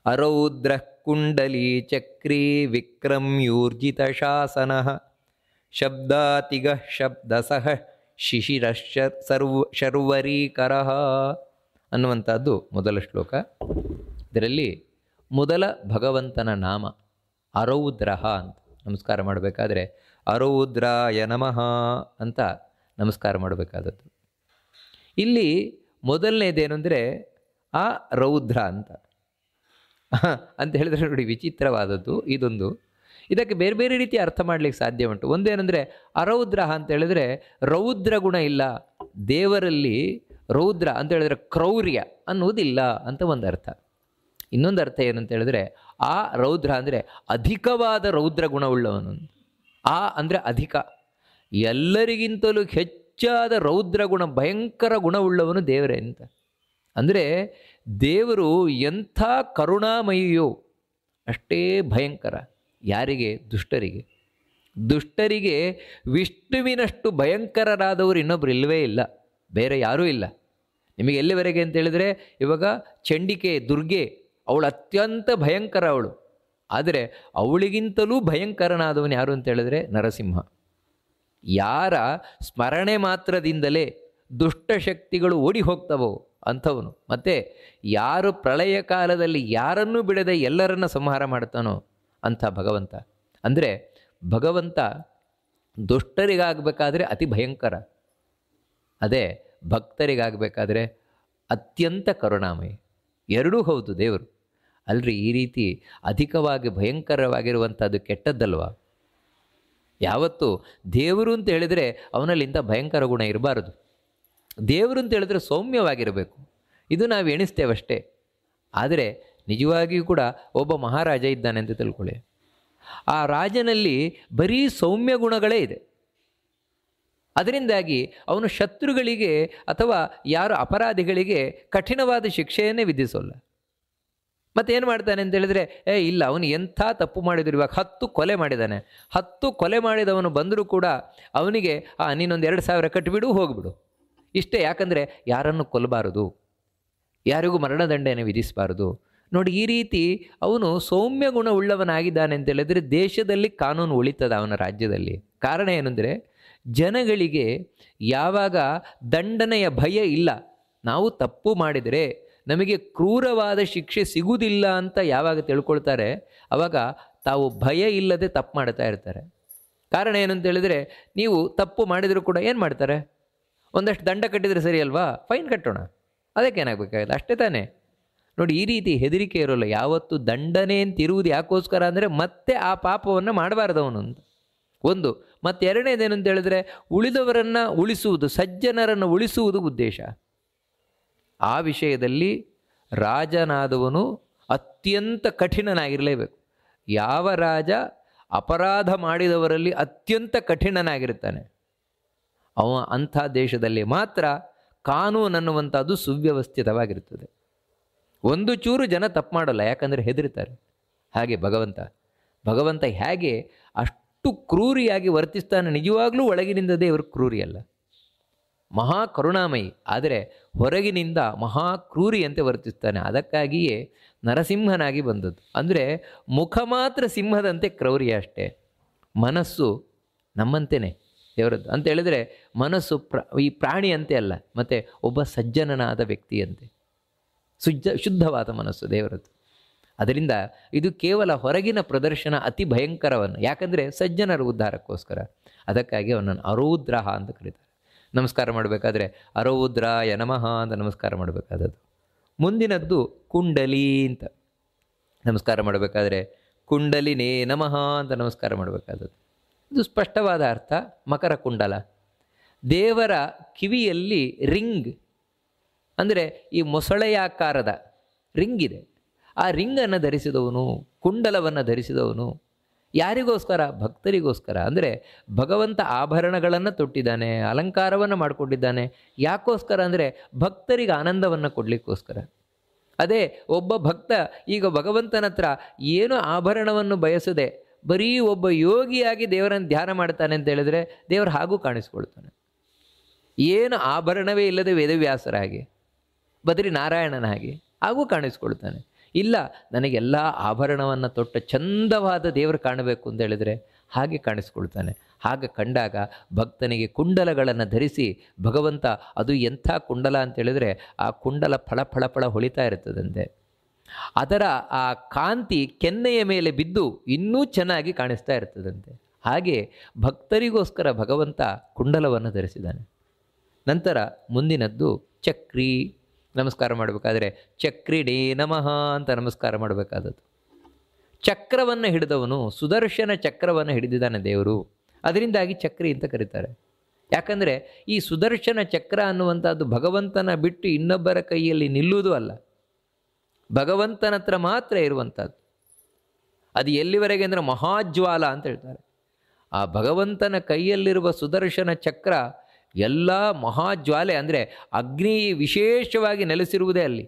ಅರೌದ್ರ ಕುಂಡಲಿ ಚಕ್ರೀ ವಿಕ್ರಮ್ಯೂರ್ಜಿತ ಶಾಸನ ಶಬ್ದಾತಿಗ ಶಬ್ದಸಹ ಶಿಶಿರಶ್ಚ ಶರ್ವರೀಕರ ಅನ್ನುವಂಥದ್ದು ಮೊದಲ ಶ್ಲೋಕ. ಇದರಲ್ಲಿ ಮೊದಲ ಭಗವಂತನ ನಾಮ ಅರೌದ್ರ ಅಂತ ನಮಸ್ಕಾರ ಮಾಡಬೇಕಾದ್ರೆ ಅರೌದ್ರಾಯ ನಮಃ ಅಂತ ನಮಸ್ಕಾರ ಮಾಡಬೇಕಾದದ್ದು. ಇಲ್ಲಿ ಮೊದಲನೇದೇನು ಅಂದರೆ ಆ ರೌದ್ರ ಅಂತ ಹೇಳಿದ್ರೆ ನೋಡಿ ವಿಚಿತ್ರವಾದದ್ದು ಇದೊಂದು. ಇದಕ್ಕೆ ಬೇರೆ ಬೇರೆ ರೀತಿ ಅರ್ಥ ಮಾಡಲಿಕ್ಕೆ ಸಾಧ್ಯ ಉಂಟು. ಒಂದೇನೆಂದರೆ ಅರೌದ್ರ ಅಂತ ಹೇಳಿದ್ರೆ ರೌದ್ರ ಗುಣ ಇಲ್ಲ ದೇವರಲ್ಲಿ. ರೌದ್ರ ಅಂತ ಹೇಳಿದ್ರೆ ಕ್ರೌರ್ಯ ಅನ್ನುವುದಿಲ್ಲ ಅಂತ ಒಂದು ಅರ್ಥ. ಇನ್ನೊಂದು ಅರ್ಥ ಏನು ಅಂತ ಹೇಳಿದ್ರೆ ಆ ರೌದ್ರ ಅಂದರೆ ಅಧಿಕವಾದ ರೌದ್ರ ಗುಣವುಳ್ಳವನು. ಆ ಅಂದರೆ ಅಧಿಕ, ಎಲ್ಲರಿಗಿಂತಲೂ ಹೆಚ್ಚಾದ ರೌದ್ರ ಗುಣ, ಭಯಂಕರ ಗುಣವುಳ್ಳವನು ದೇವರೇ ಅಂತ. ಅಂದರೆ ದೇವರು ಎಂಥ ಕರುಣಾಮಯಿಯೋ ಅಷ್ಟೇ ಭಯಂಕರ. ಯಾರಿಗೆ? ದುಷ್ಟರಿಗೆ. ದುಷ್ಟರಿಗೆ ವಿಷ್ಣುವಿನಷ್ಟು ಭಯಂಕರರಾದವರು ಇನ್ನೊಬ್ರು ಇಲ್ಲವೇ ಇಲ್ಲ, ಬೇರೆ ಯಾರೂ ಇಲ್ಲ. ನಿಮಗೆ ಎಲ್ಲಿವರೆಗೆ ಅಂತ ಹೇಳಿದರೆ ಇವಾಗ ಚಂಡಿಕೆ ದುರ್ಗೆ ಅವಳು ಅತ್ಯಂತ ಭಯಂಕರ ಅವಳು. ಆದರೆ ಅವಳಿಗಿಂತಲೂ ಭಯಂಕರನಾದವನು ಯಾರು ಅಂತ ಹೇಳಿದ್ರೆ ನರಸಿಂಹ. ಯಾರ ಸ್ಮರಣೆ ಮಾತ್ರದಿಂದಲೇ ದುಷ್ಟಶಕ್ತಿಗಳು ಓಡಿ ಹೋಗ್ತವೋ ಅಂಥವನು. ಮತ್ತು ಯಾರು ಪ್ರಳಯ ಕಾಲದಲ್ಲಿ ಯಾರನ್ನೂ ಬಿಡದೆ ಎಲ್ಲರನ್ನ ಸಂಹಾರ ಮಾಡ್ತಾನೋ ಅಂಥ ಭಗವಂತ. ಅಂದರೆ ಭಗವಂತ ದುಷ್ಟರಿಗಾಗಬೇಕಾದ್ರೆ ಅತಿ ಭಯಂಕರ, ಅದೇ ಭಕ್ತರಿಗಾಗಬೇಕಾದ್ರೆ ಅತ್ಯಂತ ಕರುಣಾಮಯಿ. ಎರಡೂ ಹೌದು ದೇವರು. ಅಲ್ರಿ, ಈ ರೀತಿ ಅಧಿಕವಾಗಿ ಭಯಂಕರವಾಗಿರುವಂಥದ್ದು ಕೆಟ್ಟದ್ದಲ್ವ? ಯಾವತ್ತು ದೇವರು ಅಂತ ಹೇಳಿದರೆ ಅವನಲ್ಲಿಂದ ಭಯಂಕರ ಗುಣ ಇರಬಾರದು. ದೇವರು ಅಂತ ಹೇಳಿದ್ರೆ ಸೌಮ್ಯವಾಗಿರಬೇಕು. ಇದು ನಾವು ಎಣಿಸ್ತೇವಷ್ಟೇ. ಆದರೆ ನಿಜವಾಗಿಯೂ ಕೂಡ ಒಬ್ಬ ಮಹಾರಾಜ ಇದ್ದಾನೆ ಅಂತ ತಿಳ್ಕೊಳ್ಳಿ. ಆ ರಾಜನಲ್ಲಿ ಬರೀ ಸೌಮ್ಯ ಗುಣಗಳೇ ಇದೆ. ಅದರಿಂದಾಗಿ ಅವನು ಶತ್ರುಗಳಿಗೆ ಅಥವಾ ಯಾರು ಅಪರಾಧಿಗಳಿಗೆ ಕಠಿಣವಾದ ಶಿಕ್ಷೆಯನ್ನೇ ವಿಧಿಸೋಲ್ಲ. ಮತ್ತೇನು ಮಾಡ್ತಾನೆ ಅಂತ ಹೇಳಿದ್ರೆ, ಇಲ್ಲ ಅವನು ಎಂಥ ತಪ್ಪು ಮಾಡಿದ್ರು, ಇವಾಗ 10 ಕೊಲೆ ಮಾಡಿದ್ದಾನೆ, 10 ಕೊಲೆ ಮಾಡಿದವನು ಬಂದರೂ ಕೂಡ ಅವನಿಗೆ ನೀನೊಂದು 2,000 ಕಟ್ಟಿಬಿಡು, ಹೋಗಿಬಿಡು, ಇಷ್ಟೇ. ಯಾಕಂದರೆ ಯಾರನ್ನು ಕೊಲ್ಲಬಾರದು, ಯಾರಿಗೂ ಮರಣದಂಡನೆ ವಿಧಿಸಬಾರದು. ನೋಡಿ, ಈ ರೀತಿ ಅವನು ಸೌಮ್ಯ ಗುಣ ಉಳ್ಳವನಾಗಿದ್ದಾನೆ ಅಂತ ಹೇಳಿದರೆ ದೇಶದಲ್ಲಿ ಕಾನೂನು ಉಳಿತದ ಅವನ ರಾಜ್ಯದಲ್ಲಿ. ಕಾರಣ ಏನಂದರೆ ಜನಗಳಿಗೆ ಯಾವಾಗ ದಂಡನೆಯ ಭಯ ಇಲ್ಲ, ನಾವು ತಪ್ಪು ಮಾಡಿದರೆ ನಮಗೆ ಕ್ರೂರವಾದ ಶಿಕ್ಷೆ ಸಿಗುವುದಿಲ್ಲ ಅಂತ ಯಾವಾಗ ತಿಳ್ಕೊಳ್ತಾರೆ, ಆವಾಗ ತಾವು ಭಯ ಇಲ್ಲದೆ ತಪ್ಪು ಮಾಡ್ತಾ ಇರ್ತಾರೆ. ಕಾರಣ ಏನು ಅಂತ ಹೇಳಿದರೆ, ನೀವು ತಪ್ಪು ಮಾಡಿದರೂ ಕೂಡ ಏನು ಮಾಡ್ತಾರೆ, ಒಂದಷ್ಟು ದಂಡ ಕಟ್ಟಿದರೆ ಸರಿ ಅಲ್ವಾ, ಫೈನ್ ಕಟ್ಟೋಣ, ಅದಕ್ಕೇನಾಗಬೇಕಾಗಿಲ್ಲ, ಅಷ್ಟೇ ತಾನೇ. ನೋಡಿ, ಈ ರೀತಿ ಹೆದರಿಕೆ ಇರೋಲ್ಲ. ಯಾವತ್ತು ದಂಡನೆ ಅಂತಿರುವುದು ಯಾಕೋಸ್ಕರ ಅಂದರೆ ಮತ್ತೆ ಆ ಪಾಪವನ್ನು ಮಾಡಬಾರ್ದವನು ಅಂತ ಒಂದು. ಮತ್ತು ಎರಡನೇದೇನು ಅಂತ ಹೇಳಿದ್ರೆ ಉಳಿದವರನ್ನು ಉಳಿಸುವುದು, ಸಜ್ಜನರನ್ನು ಉಳಿಸುವುದು ಉದ್ದೇಶ. ಆ ವಿಷಯದಲ್ಲಿ ರಾಜನಾದವನು ಅತ್ಯಂತ ಕಠಿಣನಾಗಿರಲೇಬೇಕು. ಯಾವ ರಾಜ ಅಪರಾಧ ಮಾಡಿದವರಲ್ಲಿ ಅತ್ಯಂತ ಕಠಿಣನಾಗಿರ್ತಾನೆ ಅವ ಅಂಥ ದೇಶದಲ್ಲಿ ಮಾತ್ರ ಕಾನೂನು ಅನ್ನುವಂಥದ್ದು ಸುವ್ಯವಸ್ಥಿತವಾಗಿರ್ತದೆ. ಒಂದು ಚೂರು ಜನ ತಪ್ಪು ಮಾಡಲ್ಲ, ಯಾಕಂದರೆ ಹೆದರ್ತಾರೆ. ಹಾಗೆ ಭಗವಂತ ಹೇಗೆ ಅಷ್ಟು ಕ್ರೂರಿಯಾಗಿ ವರ್ತಿಸ್ತಾನೆ, ನಿಜವಾಗ್ಲೂ ಒಳಗಿನಿಂದ ದೇವರು ಕ್ರೂರಿಯಲ್ಲ, ಮಹಾ ಕರುಣಾಮಯಿ. ಆದರೆ ಹೊರಗಿನಿಂದ ಮಹಾ ಕ್ರೂರಿಯಂತೆ ವರ್ತಿಸ್ತಾನೆ. ಅದಕ್ಕಾಗಿಯೇ ನರಸಿಂಹನಾಗಿ ಬಂದದ್ದು. ಅಂದರೆ ಮುಖ ಮಾತ್ರ ಸಿಂಹದಂತೆ ಕ್ರೌರ್ಯ ಅಷ್ಟೇ, ಮನಸ್ಸು ನಮ್ಮಂತೆಯೇ ದೇವರದ್ದು. ಅಂತ ಹೇಳಿದರೆ ಮನಸ್ಸು ಈ ಪ್ರಾಣಿ ಅಂತೆ ಅಲ್ಲ, ಮತ್ತು ಒಬ್ಬ ಸಜ್ಜನನಾದ ವ್ಯಕ್ತಿಯಂತೆ ಶುದ್ಧವಾದ ಮನಸ್ಸು ದೇವರದ್ದು. ಅದರಿಂದ ಇದು ಕೇವಲ ಹೊರಗಿನ ಪ್ರದರ್ಶನ ಅತಿ ಭಯಂಕರವನ್ನು, ಯಾಕಂದರೆ ಸಜ್ಜನರ ಉದ್ಧಾರಕ್ಕೋಸ್ಕರ. ಅದಕ್ಕಾಗಿ ಅವನನ್ನು ಅರೌದ್ರ ಅಂತ ಕರೀತಾರೆ. ನಮಸ್ಕಾರ ಮಾಡಬೇಕಾದ್ರೆ ಅರೌದ್ರಾಯ ನಮಃ ಅಂತ ನಮಸ್ಕಾರ ಮಾಡಬೇಕಾದದ್ದು. ಮುಂದಿನದ್ದು ಕುಂಡಲಿ ಅಂತ ನಮಸ್ಕಾರ ಮಾಡಬೇಕಾದ್ರೆ ಕುಂಡಲಿನೇ ನಮಃ ಅಂತ ನಮಸ್ಕಾರ ಮಾಡಬೇಕಾದದ್ದು. ಇದು ಸ್ಪಷ್ಟವಾದ ಅರ್ಥ. ಮಕರ ಕುಂಡಲ, ದೇವರ ಕಿವಿಯಲ್ಲಿ ರಿಂಗ್, ಅಂದರೆ ಈ ಮೊಸಳೆಯಾಕಾರದ ರಿಂಗ್ ಇದೆ. ಆ ರಿಂಗನ್ನು ಧರಿಸಿದವನು, ಕುಂಡಲವನ್ನು ಧರಿಸಿದವನು ಯಾರಿಗೋಸ್ಕರ? ಭಕ್ತರಿಗೋಸ್ಕರ. ಅಂದರೆ ಭಗವಂತ ಆಭರಣಗಳನ್ನು ತೊಟ್ಟಿದ್ದಾನೆ, ಅಲಂಕಾರವನ್ನು ಮಾಡಿಕೊಂಡಿದ್ದಾನೆ. ಯಾಕೋಸ್ಕರ ಅಂದರೆ ಭಕ್ತರಿಗೆ ಆನಂದವನ್ನು ಕೊಡಲಿಕ್ಕೋಸ್ಕರ. ಅದೇ ಒಬ್ಬ ಭಕ್ತ ಈಗ ಭಗವಂತನ ಹತ್ರ ಏನು ಆಭರಣವನ್ನು ಬಯಸದೆ ಬರೀ ಒಬ್ಬ ಯೋಗಿಯಾಗಿ ದೇವರನ್ನು ಧ್ಯಾನ ಮಾಡ್ತಾನೆ ಅಂತ ಹೇಳಿದರೆ ದೇವರು ಹಾಗೂ ಕಾಣಿಸ್ಕೊಳ್ತಾನೆ. ಏನು ಆಭರಣವೇ ಇಲ್ಲದೆ ವೇದವ್ಯಾಸರ ಹಾಗೆ, ಬದ್ರಿ ನಾರಾಯಣನ ಹಾಗೆ ಹಾಗೂ ಕಾಣಿಸ್ಕೊಳ್ತಾನೆ. ಇಲ್ಲ ನನಗೆಲ್ಲ ಆಭರಣವನ್ನು ತೊಟ್ಟ ಚಂದವಾದ ದೇವರು ಕಾಣಬೇಕು ಅಂತ ಹೇಳಿದರೆ ಹಾಗೆ ಕಾಣಿಸ್ಕೊಳ್ತಾನೆ. ಹಾಗೆ ಕಂಡಾಗ ಭಕ್ತನಿಗೆ ಕುಂಡಲಗಳನ್ನು ಧರಿಸಿ ಭಗವಂತ, ಅದು ಎಂಥ ಕುಂಡಲ ಅಂತೇಳಿದರೆ ಆ ಕುಂಡಲ ಫಳ ಫಳ ಫಳ ಹೊಳಿತಾ ಇರ್ತದಂತೆ. ಅದರ ಆ ಕಾಂತಿ ಕೆನ್ನೆಯ ಮೇಲೆ ಬಿದ್ದು ಇನ್ನೂ ಚೆನ್ನಾಗಿ ಕಾಣಿಸ್ತಾ ಇರ್ತದಂತೆ. ಹಾಗೆ ಭಕ್ತರಿಗೋಸ್ಕರ ಭಗವಂತ ಕುಂಡಲವನ್ನು ಧರಿಸಿದ್ದಾನೆ. ನಂತರ ಮುಂದಿನದ್ದು ಚಕ್ರಿ. ನಮಸ್ಕಾರ ಮಾಡಬೇಕಾದ್ರೆ ಚಕ್ರಿಡೇ ನಮಃ ಅಂತ ನಮಸ್ಕಾರ ಮಾಡಬೇಕಾದದ್ದು. ಚಕ್ರವನ್ನು ಹಿಡಿದವನು, ಸುದರ್ಶನ ಚಕ್ರವನ್ನು ಹಿಡಿದಿದ್ದಾನೆ ದೇವರು, ಅದರಿಂದಾಗಿ ಚಕ್ರಿ ಅಂತ ಕರೀತಾರೆ. ಯಾಕಂದರೆ ಈ ಸುದರ್ಶನ ಚಕ್ರ ಅನ್ನುವಂಥದ್ದು ಭಗವಂತನ ಬಿಟ್ಟು ಇನ್ನೊಬ್ಬರ ಕೈಯಲ್ಲಿ ನಿಲ್ಲುವುದೂ ಅಲ್ಲ, ಭಗವಂತನ ಹತ್ರ ಮಾತ್ರ ಇರುವಂಥದ್ದು. ಅದು ಎಲ್ಲಿವರೆಗೆ ಅಂದರೆ ಮಹಾಜ್ವಾಲ ಅಂತ ಹೇಳ್ತಾರೆ. ಆ ಭಗವಂತನ ಕೈಯಲ್ಲಿರುವ ಸುದರ್ಶನ ಚಕ್ರ ಎಲ್ಲ ಮಹಾಜ್ವಾಲೆ, ಅಂದರೆ ಅಗ್ನಿ ವಿಶೇಷವಾಗಿ ನೆಲೆಸಿರುವುದೇ ಅಲ್ಲಿ.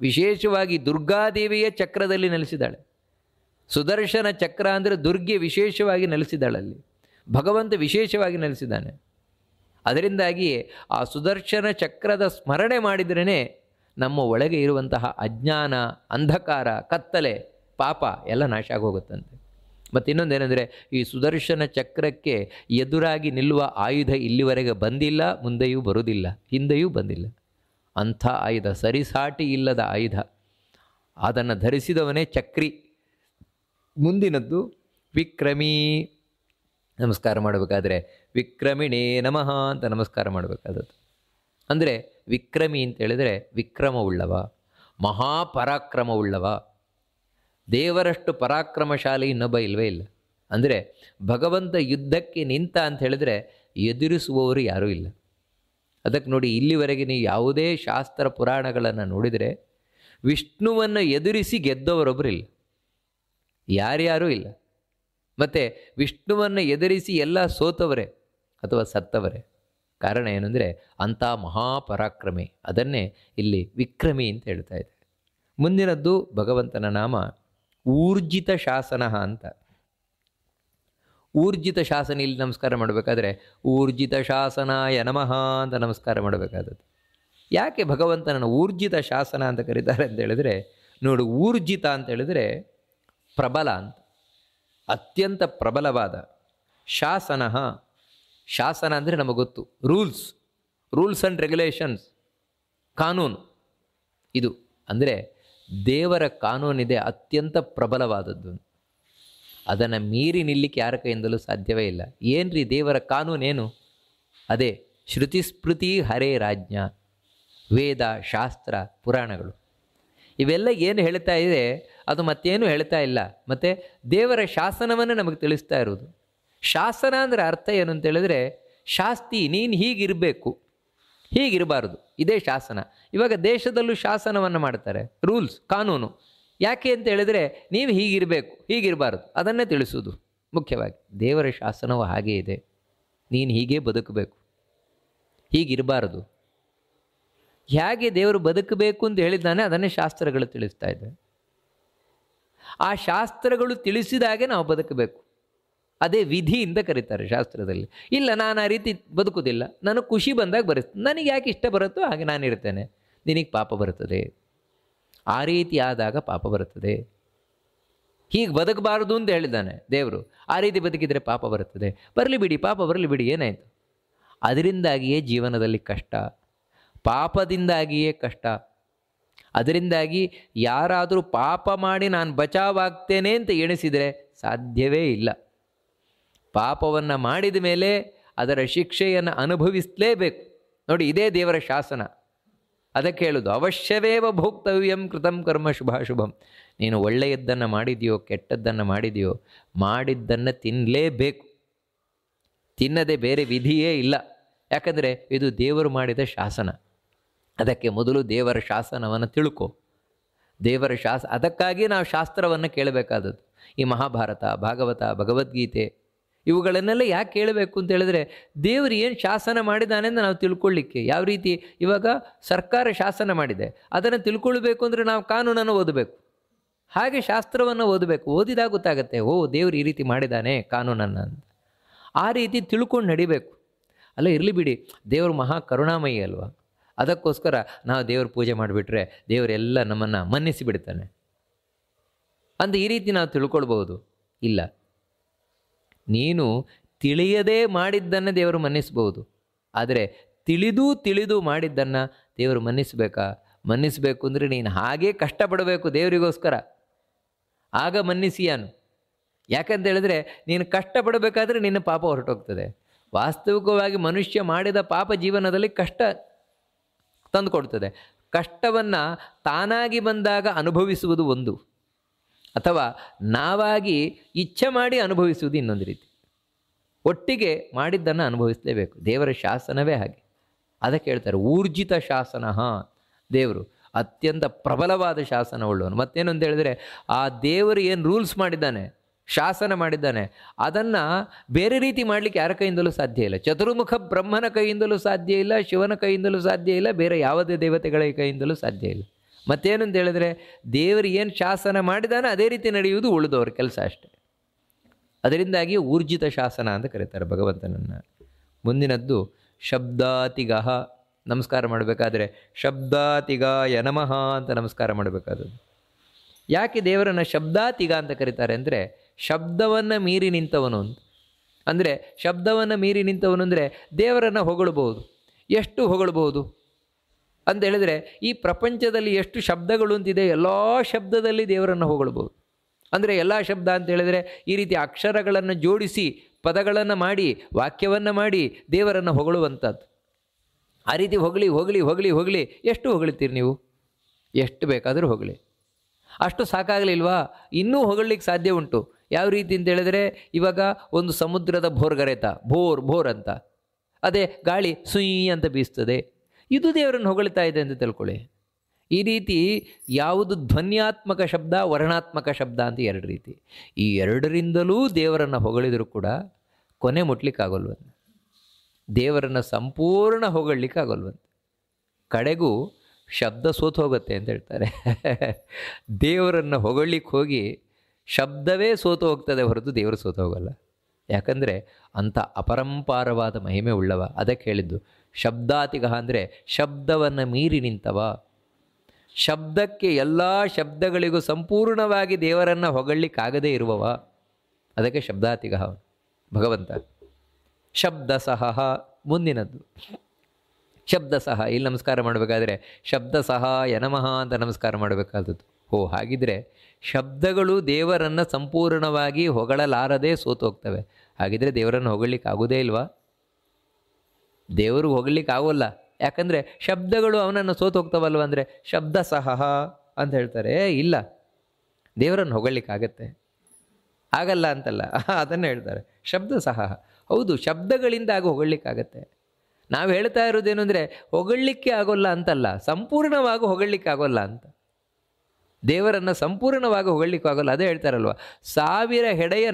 ವಿಶೇಷವಾಗಿ ದುರ್ಗಾದೇವಿಯ ಚಕ್ರದಲ್ಲಿ ನೆಲೆಸಿದ್ದಾಳೆ. ಸುದರ್ಶನ ಚಕ್ರ ಅಂದರೆ ದುರ್ಗೆ ವಿಶೇಷವಾಗಿ ನೆಲೆಸಿದ್ದಾಳಲ್ಲಿ, ಭಗವಂತ ವಿಶೇಷವಾಗಿ ನೆಲೆಸಿದ್ದಾನೆ. ಅದರಿಂದಾಗಿಯೇ ಆ ಸುದರ್ಶನ ಚಕ್ರದ ಸ್ಮರಣೆ ಮಾಡಿದ್ರೇ ನಮ್ಮ ಒಳಗೆ ಇರುವಂತಹ ಅಜ್ಞಾನ, ಅಂಧಕಾರ, ಕತ್ತಲೆ, ಪಾಪ ಎಲ್ಲ ನಾಶ ಆಗೋಗುತ್ತಂತೆ. ಮತ್ತು ಇನ್ನೊಂದೇನೆಂದರೆ ಈ ಸುದರ್ಶನ ಚಕ್ರಕ್ಕೆ ಎದುರಾಗಿ ನಿಲ್ಲುವ ಆಯುಧ ಇಲ್ಲಿವರೆಗೆ ಬಂದಿಲ್ಲ, ಮುಂದೆಯೂ ಬರುವುದಿಲ್ಲ, ಹಿಂದೆಯೂ ಬಂದಿಲ್ಲ. ಅಂಥ ಆಯುಧ, ಸರಿಸಾಟಿ ಇಲ್ಲದ ಆಯುಧ, ಅದನ್ನು ಧರಿಸಿದವನೇ ಚಕ್ರಿ. ಮುಂದಿನದ್ದು ವಿಕ್ರಮಿ. ನಮಸ್ಕಾರ ಮಾಡಬೇಕಾದ್ರೆ ವಿಕ್ರಮಿಣೇ ನಮಃ ಅಂತ ನಮಸ್ಕಾರ ಮಾಡಬೇಕಾದದ್ದು. ಅಂದರೆ ವಿಕ್ರಮಿ ಅಂತೇಳಿದರೆ ವಿಕ್ರಮವುಳ್ಳವ, ಮಹಾಪರಾಕ್ರಮವುಳ್ಳವ. ದೇವರಷ್ಟು ಪರಾಕ್ರಮಶಾಲಿ ಇನ್ನೊಬ್ಬ ಇಲ್ಲವೇ ಇಲ್ಲ. ಅಂದರೆ ಭಗವಂತ ಯುದ್ಧಕ್ಕೆ ನಿಂತ ಅಂತ ಹೇಳಿದರೆ ಎದುರಿಸುವವರು ಯಾರೂ ಇಲ್ಲ. ಅದಕ್ಕೆ ನೋಡಿ, ಇಲ್ಲಿವರೆಗೆ ನೀವು ಯಾವುದೇ ಶಾಸ್ತ್ರ ಪುರಾಣಗಳನ್ನು ನೋಡಿದರೆ ವಿಷ್ಣುವನ್ನು ಎದುರಿಸಿ ಗೆದ್ದವರೊಬ್ಬರಿಲ್ಲ, ಯಾರ್ಯಾರೂ ಇಲ್ಲ. ಮತ್ತು ವಿಷ್ಣುವನ್ನು ಎದುರಿಸಿ ಎಲ್ಲ ಸೋತವರೇ ಅಥವಾ ಸತ್ತವರೇ. ಕಾರಣ ಏನಂದರೆ ಅಂಥ ಮಹಾಪರಾಕ್ರಮಿ, ಅದನ್ನೇ ಇಲ್ಲಿ ವಿಕ್ರಮಿ ಅಂತ ಹೇಳ್ತಾ ಇದೆ. ಮುಂದಿನದ್ದು ಭಗವಂತನ ನಾಮ ಊರ್ಜಿತ ಶಾಸನ ಅಂತ. ಊರ್ಜಿತ ಶಾಸನ, ಇಲ್ಲಿ ನಮಸ್ಕಾರ ಮಾಡಬೇಕಾದ್ರೆ ಊರ್ಜಿತ ಶಾಸನಾಯ ನಮಃ ಅಂತ ನಮಸ್ಕಾರ ಮಾಡಬೇಕಾದದ್ದು. ಯಾಕೆ ಭಗವಂತನನ್ನು ಊರ್ಜಿತ ಶಾಸನ ಅಂತ ಕರೀತಾರೆ ಅಂತ ಹೇಳಿದರೆ, ನೋಡು, ಊರ್ಜಿತ ಅಂತ ಹೇಳಿದರೆ ಪ್ರಬಲ ಅಂತ, ಅತ್ಯಂತ ಪ್ರಬಲವಾದ. ಶಾಸನ, ಶಾಸನ ಅಂದರೆ ನಮಗೆ ಗೊತ್ತು, ರೂಲ್ಸ್ ಆ್ಯಂಡ್ ರೆಗ್ಯುಲೇಷನ್ಸ್, ಕಾನೂನು. ಇದು ಅಂದರೆ ದೇವರ ಕಾನೂನಿದೆ, ಅತ್ಯಂತ ಪ್ರಬಲವಾದದ್ದು. ಅದನ್ನು ಮೀರಿ ನಿಲ್ಲಿಕ್ಕೆ ಯಾರ ಕೈಯಿಂದಲೂ ಸಾಧ್ಯವೇ ಇಲ್ಲ. ಏನ್ರಿ ದೇವರ ಕಾನೂನೇನು? ಅದೇ ಶ್ರುತಿ ಸ್ಮೃತಿ ಹರೇ ರಾಜ್ಞ, ವೇದ, ಶಾಸ್ತ್ರ, ಪುರಾಣಗಳು. ಇವೆಲ್ಲ ಏನು ಹೇಳ್ತಾ ಇದೆ ಅದು ಮತ್ತೇನು ಹೇಳ್ತಾ ಇಲ್ಲ. ಮತ್ತು ದೇವರ ಶಾಸನವನ್ನು ನಮಗೆ ತಿಳಿಸ್ತಾ ಇರೋದು. ಶಾಸನ ಅಂದರೆ ಅರ್ಥ ಏನು ಅಂತೇಳಿದ್ರೆ, ಶಾಸ್ತಿ, ನೀನು ಹೀಗಿರಬೇಕು, ಹೀಗಿರಬಾರ್ದು, ಇದೇ ಶಾಸನ. ಇವಾಗ ದೇಶದಲ್ಲೂ ಶಾಸನವನ್ನು ಮಾಡ್ತಾರೆ, ರೂಲ್ಸ್, ಕಾನೂನು. ಯಾಕೆ ಅಂತ ಹೇಳಿದರೆ ನೀವು ಹೀಗಿರಬೇಕು, ಹೀಗಿರಬಾರ್ದು, ಅದನ್ನೇ ತಿಳಿಸೋದು ಮುಖ್ಯವಾಗಿ. ದೇವರ ಶಾಸನವು ಹಾಗೇ ಇದೆ, ನೀನು ಹೀಗೇ ಬದುಕಬೇಕು, ಹೀಗಿರಬಾರ್ದು. ಹೇಗೆ ದೇವರು ಬದುಕಬೇಕು ಅಂತ ಹೇಳಿದ್ದಾನೆ ಅದನ್ನೇ ಶಾಸ್ತ್ರಗಳು ತಿಳಿಸ್ತಾ ಇದೆ. ಆ ಶಾಸ್ತ್ರಗಳು ತಿಳಿಸಿದಾಗೆ ನಾವು ಬದುಕಬೇಕು. ಅದೇ ವಿಧಿಯಿಂದ ಕರೀತಾರೆ ಶಾಸ್ತ್ರದಲ್ಲಿ. ಇಲ್ಲ, ನಾನು ಆ ರೀತಿ ಬದುಕುವುದಿಲ್ಲ, ನನಗೆ ಖುಷಿ ಬಂದಾಗ ಬರುತ್ತೆ, ನನಗೆ ಯಾಕೆ ಇಷ್ಟ ಬರುತ್ತೋ ಹಾಗೆ ನಾನಿರ್ತೇನೆ, ನಿನಗೆ ಪಾಪ ಬರುತ್ತದೆ. ಆ ರೀತಿ ಆದಾಗ ಪಾಪ ಬರುತ್ತದೆ. ಹೀಗೆ ಬದುಕಬಾರದು ಅಂತ ಹೇಳಿದ್ದಾನೆ ದೇವರು. ಆ ರೀತಿ ಬದುಕಿದರೆ ಪಾಪ ಬರುತ್ತದೆ. ಬರಲಿ ಬಿಡಿ, ಪಾಪ ಬರಲಿ ಬಿಡಿ, ಏನಾಯಿತು? ಅದರಿಂದಾಗಿಯೇ ಜೀವನದಲ್ಲಿ ಕಷ್ಟ, ಪಾಪದಿಂದಾಗಿಯೇ ಕಷ್ಟ. ಅದರಿಂದಾಗಿ ಯಾರಾದರೂ ಪಾಪ ಮಾಡಿ ನಾನು ಬಚಾವಾಗ್ತೇನೆ ಅಂತ ಎಣಿಸಿದರೆ ಸಾಧ್ಯವೇ ಇಲ್ಲ. ಪಾಪವನ್ನು ಮಾಡಿದ ಮೇಲೆ ಅದರ ಶಿಕ್ಷೆಯನ್ನು ಅನುಭವಿಸಲೇಬೇಕು. ನೋಡಿ, ಇದೇ ದೇವರ ಶಾಸನ. ಅದಕ್ಕೆ ಹೇಳೋದು, ಅವಶ್ಯವೇವ ಭೋಕ್ತವ್ಯಂ ಕೃತಂ ಕರ್ಮ ಶುಭಾಶುಭಂ. ನೀನು ಒಳ್ಳೆಯದನ್ನು ಮಾಡಿದೆಯೋ ಕೆಟ್ಟದ್ದನ್ನು ಮಾಡಿದೆಯೋ, ಮಾಡಿದ್ದನ್ನು ತಿನ್ನಲೇಬೇಕು. ತಿನ್ನದೆ ಬೇರೆ ವಿಧಿಯೇ ಇಲ್ಲ. ಯಾಕಂದರೆ ಇದು ದೇವರು ಮಾಡಿದ ಶಾಸನ. ಅದಕ್ಕೆ ಮೊದಲು ದೇವರ ಶಾಸನವನ್ನು ತಿಳ್ಕೊ. ದೇವರ ಅದಕ್ಕಾಗಿ ನಾವು ಶಾಸ್ತ್ರವನ್ನು ಕೇಳಬೇಕಾದದ್ದು. ಈ ಮಹಾಭಾರತ, ಭಾಗವತ, ಭಗವದ್ಗೀತೆ ಇವುಗಳನ್ನೆಲ್ಲ ಯಾಕೆ ಕೇಳಬೇಕು ಅಂತ ಹೇಳಿದ್ರೆ, ದೇವರು ಏನು ಶಾಸನ ಮಾಡಿದ್ದಾನೆ ಅಂತ ನಾವು ತಿಳ್ಕೊಳ್ಳಿಕ್ಕೆ. ಯಾವ ರೀತಿ ಇವಾಗ ಸರ್ಕಾರ ಶಾಸನ ಮಾಡಿದೆ, ಅದನ್ನು ತಿಳ್ಕೊಳ್ಬೇಕು ಅಂದರೆ ನಾವು ಕಾನೂನನ್ನು ಓದಬೇಕು. ಹಾಗೆ ಶಾಸ್ತ್ರವನ್ನು ಓದಬೇಕು. ಓದಿದಾಗ ಗೊತ್ತಾಗುತ್ತೆ, ಓ ದೇವರು ಈ ರೀತಿ ಮಾಡಿದ್ದಾನೆ ಕಾನೂನನ್ನು ಅಂತ. ಆ ರೀತಿ ತಿಳ್ಕೊಂಡು ನಡಿಬೇಕು. ಅಲ್ಲ, ಇರಲಿ ಬಿಡಿ, ದೇವರು ಮಹಾ ಕರುಣಾಮಯಿ ಅಲ್ವಾ, ಅದಕ್ಕೋಸ್ಕರ ನಾವು ದೇವ್ರ ಪೂಜೆ ಮಾಡಿಬಿಟ್ರೆ ದೇವರೆಲ್ಲ ನಮ್ಮನ್ನು ಮನ್ನಿಸಿ ಬಿಡ್ತಾನೆ. ಅಂತ ಈ ರೀತಿ ನಾವು ತಿಳ್ಕೊಳ್ಬೋದು. ಇಲ್ಲ, ನೀನು ತಿಳಿಯದೇ ಮಾಡಿದ್ದನ್ನು ದೇವರು ಮನ್ನಿಸ್ಬೋದು, ಆದರೆ ತಿಳಿದು ಮಾಡಿದ್ದನ್ನು ದೇವರು ಮನ್ನಿಸಬೇಕಾ? ಮನ್ನಿಸಬೇಕು ಅಂದರೆ ನೀನು ಹಾಗೇ ಕಷ್ಟಪಡಬೇಕು ದೇವರಿಗೋಸ್ಕರ, ಆಗ ಮನ್ನಿಸಿಯಾನು. ಯಾಕಂತ ಹೇಳಿದ್ರೆ ನೀನು ಕಷ್ಟಪಡಬೇಕಾದ್ರೆ ನಿನ್ನ ಪಾಪ ಹೊರಟೋಗ್ತದೆ. ವಾಸ್ತವಿಕವಾಗಿ ಮನುಷ್ಯ ಮಾಡಿದ ಪಾಪ ಜೀವನದಲ್ಲಿ ಕಷ್ಟ ತಂದುಕೊಡ್ತದೆ. ಕಷ್ಟವನ್ನು ತಾನಾಗಿ ಬಂದಾಗ ಅನುಭವಿಸುವುದು ಒಂದು, ಅಥವಾ ನಾವಾಗಿ ಇಚ್ಛೆ ಮಾಡಿ ಅನುಭವಿಸುವುದು ಇನ್ನೊಂದು ರೀತಿ. ಒಟ್ಟಿಗೆ ಮಾಡಿದ್ದನ್ನು ಅನುಭವಿಸಲೇಬೇಕು. ದೇವರ ಶಾಸನವೇ ಹಾಗೆ. ಅದಕ್ಕೆ ಹೇಳ್ತಾರೆ ಊರ್ಜಿತ ಶಾಸನ. ದೇವರು ಅತ್ಯಂತ ಪ್ರಬಲವಾದ ಶಾಸನ ಉಳ್ಳವನು. ಮತ್ತೇನು ಅಂತ ಹೇಳಿದ್ರೆ, ಆ ದೇವರು ಏನು ರೂಲ್ಸ್ ಮಾಡಿದ್ದಾನೆ, ಶಾಸನ ಮಾಡಿದ್ದಾನೆ, ಅದನ್ನು ಬೇರೆ ರೀತಿ ಮಾಡಲಿಕ್ಕೆ ಯಾರ ಕೈಯಿಂದಲೂ ಸಾಧ್ಯ ಇಲ್ಲ. ಚತುರ್ಮುಖ ಬ್ರಹ್ಮನ ಕೈಯಿಂದಲೂ ಸಾಧ್ಯ ಇಲ್ಲ, ಶಿವನ ಕೈಯಿಂದಲೂ ಸಾಧ್ಯ ಇಲ್ಲ, ಬೇರೆ ಯಾವುದೇ ದೇವತೆಗಳ ಕೈಯಿಂದಲೂ ಸಾಧ್ಯ ಇಲ್ಲ. ಮತ್ತೇನು ಅಂತ ಹೇಳಿದ್ರೆ, ದೇವರು ಏನು ಶಾಸನ ಮಾಡಿದಾನೆ ಅದೇ ರೀತಿ ನಡೆಯುವುದು ಉಳಿದವ್ರ ಕೆಲಸ ಅಷ್ಟೆ. ಅದರಿಂದಾಗಿ ಊರ್ಜಿತ ಶಾಸನ ಅಂತ ಕರೀತಾರೆ ಭಗವಂತನನ್ನು. ಮುಂದಿನದ್ದು ಶಬ್ದಾತಿಗಃ. ನಮಸ್ಕಾರ ಮಾಡಬೇಕಾದ್ರೆ ಶಬ್ದಾತಿಗಾಯ ನಮಃ ಅಂತ ನಮಸ್ಕಾರ ಮಾಡಬೇಕಾದದ್ದು. ಯಾಕೆ ದೇವರನ್ನು ಶಬ್ದಾತಿಗ ಅಂತ ಕರೀತಾರೆ ಅಂದರೆ, ಶಬ್ದವನ್ನು ಮೀರಿ ನಿಂತವನು ಅಂತ. ಅಂದರೆ ಶಬ್ದವನ್ನು ಮೀರಿ ನಿಂತವನು ಅಂದರೆ ದೇವರನ್ನು ಹೊಗಳಬಹುದು. ಎಷ್ಟು ಹೊಗಳಬಹುದು ಅಂತ ಹೇಳಿದರೆ, ಈ ಪ್ರಪಂಚದಲ್ಲಿ ಎಷ್ಟು ಶಬ್ದಗಳು ಅಂತಿದೆ, ಎಲ್ಲ ಶಬ್ದದಲ್ಲಿ ದೇವರನ್ನು ಹೊಗಳಬಹುದು. ಅಂದರೆ ಎಲ್ಲ ಶಬ್ದ ಅಂತ ಹೇಳಿದರೆ ಈ ರೀತಿ ಅಕ್ಷರಗಳನ್ನು ಜೋಡಿಸಿ ಪದಗಳನ್ನು ಮಾಡಿ ವಾಕ್ಯವನ್ನು ಮಾಡಿ ದೇವರನ್ನು ಹೊಗಳುವಂಥದ್ದು. ಆ ರೀತಿ ಹೊಗಳಿ ಹೊಗಳಿ ಹೊಗಳಿ ಹೊಗಳಿ ಎಷ್ಟು ಹೊಗಳ್ತೀರಿ ನೀವು? ಎಷ್ಟು ಬೇಕಾದರೂ ಹೊಗಳಿ. ಅಷ್ಟು ಸಾಕಾಗಲಿಲ್ವಾ? ಇನ್ನೂ ಹೊಗಳಲಿಕ್ಕೆ ಸಾಧ್ಯ ಉಂಟು. ಯಾವ ರೀತಿ ಅಂತ ಹೇಳಿದರೆ, ಇವಾಗ ಒಂದು ಸಮುದ್ರದ ಭೋರ್ಗರೆತ, ಭೋರ್ ಅಂತ, ಅದೇ ಗಾಳಿ ಸುಯ್ ಅಂತ ಬೀಸ್ತದೆ, ಇದು ದೇವರನ್ನು ಹೊಗಳ್ತಾ ಇದೆ ಅಂತ ತಿಳ್ಕೊಳ್ಳಿ. ಈ ರೀತಿ ಯಾವುದು ಧ್ವನ್ಯಾತ್ಮಕ ಶಬ್ದ, ವರ್ಣಾತ್ಮಕ ಶಬ್ದ ಅಂತ ಎರಡು ರೀತಿ. ಈ ಎರಡರಿಂದಲೂ ದೇವರನ್ನು ಹೊಗಳಿದರೂ ಕೂಡ ಕೊನೆ ಮುಟ್ಲಿಕ್ಕಾಗಲ್ವಂತೆ. ದೇವರನ್ನು ಸಂಪೂರ್ಣ ಹೊಗಳಲಿಕ್ಕಾಗಲ್ವಂತೆ. ಕಡೆಗೂ ಶಬ್ದ ಸೋತು ಹೋಗುತ್ತೆ ಅಂತ ಹೇಳ್ತಾರೆ. ದೇವರನ್ನು ಹೊಗಳಲಿಕ್ಕೆ ಹೋಗಿ ಶಬ್ದವೇ ಸೋತು ಹೋಗ್ತದೆ ಹೊರತು ದೇವರು ಸೋತು ಹೋಗಲ್ಲ. ಯಾಕಂದರೆ ಅಂಥ ಅಪರಂಪಾರವಾದ ಮಹಿಮೆ ಉಳ್ಳವ. ಅದಕ್ಕೆ ಹೇಳಿದ್ದು ಶಬ್ದಾತಿಗ ಅಂದರೆ ಶಬ್ದವನ್ನು ಮೀರಿ ನಿಂತವ. ಶಬ್ದಕ್ಕೆ ಎಲ್ಲ ಶಬ್ದಗಳಿಗೂ ಸಂಪೂರ್ಣವಾಗಿ ದೇವರನ್ನು ಹೊಗಳಲಿಕ್ಕಾಗದೇ ಇರುವವ. ಅದಕ್ಕೆ ಶಬ್ದಾತಿಗ ಭಗವಂತ. ಶಬ್ದಸಹ ಮುಂದಿನದ್ದು ಶಬ್ದಸಹ. ಇಲ್ಲಿ ನಮಸ್ಕಾರ ಮಾಡಬೇಕಾದ್ರೆ ಶಬ್ದಸಹಾಯ ನಮಃ ಅಂತ ನಮಸ್ಕಾರ ಮಾಡಬೇಕಾದದ್ದು. ಹಾಗಿದ್ರೆ ಶಬ್ದಗಳು ದೇವರನ್ನು ಸಂಪೂರ್ಣವಾಗಿ ಹೊಗಳಲಾರದೆ ಸೋತು ಹೋಗ್ತವೆ. ಹಾಗಿದ್ರೆ ದೇವರನ್ನು ಹೊಗಳಲಿಕ್ಕೆ ಆಗೋದೇ ಇಲ್ವಾ? ದೇವರು ಹೊಗಳಲಿಕ್ಕೆ ಆಗೋಲ್ಲ. ಯಾಕಂದರೆ ಶಬ್ದಗಳು ಅವನನ್ನು ಸೋತು ಹೋಗ್ತವಲ್ವ. ಅಂದರೆ ಶಬ್ದಸಹ ಅಂತ ಹೇಳ್ತಾರೆ. ಇಲ್ಲ, ದೇವರನ್ನು ಹೊಗಳಲಿಕ್ಕಾಗತ್ತೆ, ಆಗಲ್ಲ ಅಂತಲ್ಲ, ಅದನ್ನು ಹೇಳ್ತಾರೆ. ಶಬ್ದಸಹ, ಹೌದು, ಶಬ್ದಗಳಿಂದ ಆಗ ಹೊಗಳಲಿಕ್ಕಾಗತ್ತೆ. ನಾವು ಹೇಳ್ತಾ ಇರೋದೇನು ಅಂದರೆ ಹೊಗಳಲಿಕ್ಕೆ ಆಗೋಲ್ಲ ಅಂತಲ್ಲ, ಸಂಪೂರ್ಣವಾಗಿ ಹೊಗಳಲಿಕ್ಕೆ ಆಗೋಲ್ಲ ಅಂತ. ದೇವರನ್ನು ಸಂಪೂರ್ಣವಾಗಿ ಹೊಗಳಲಿಕ್ಕೆ ಆಗೋಲ್ಲ. ಅದೇ ಹೇಳ್ತಾರಲ್ವ, 1000 ಹೆಡೆಯ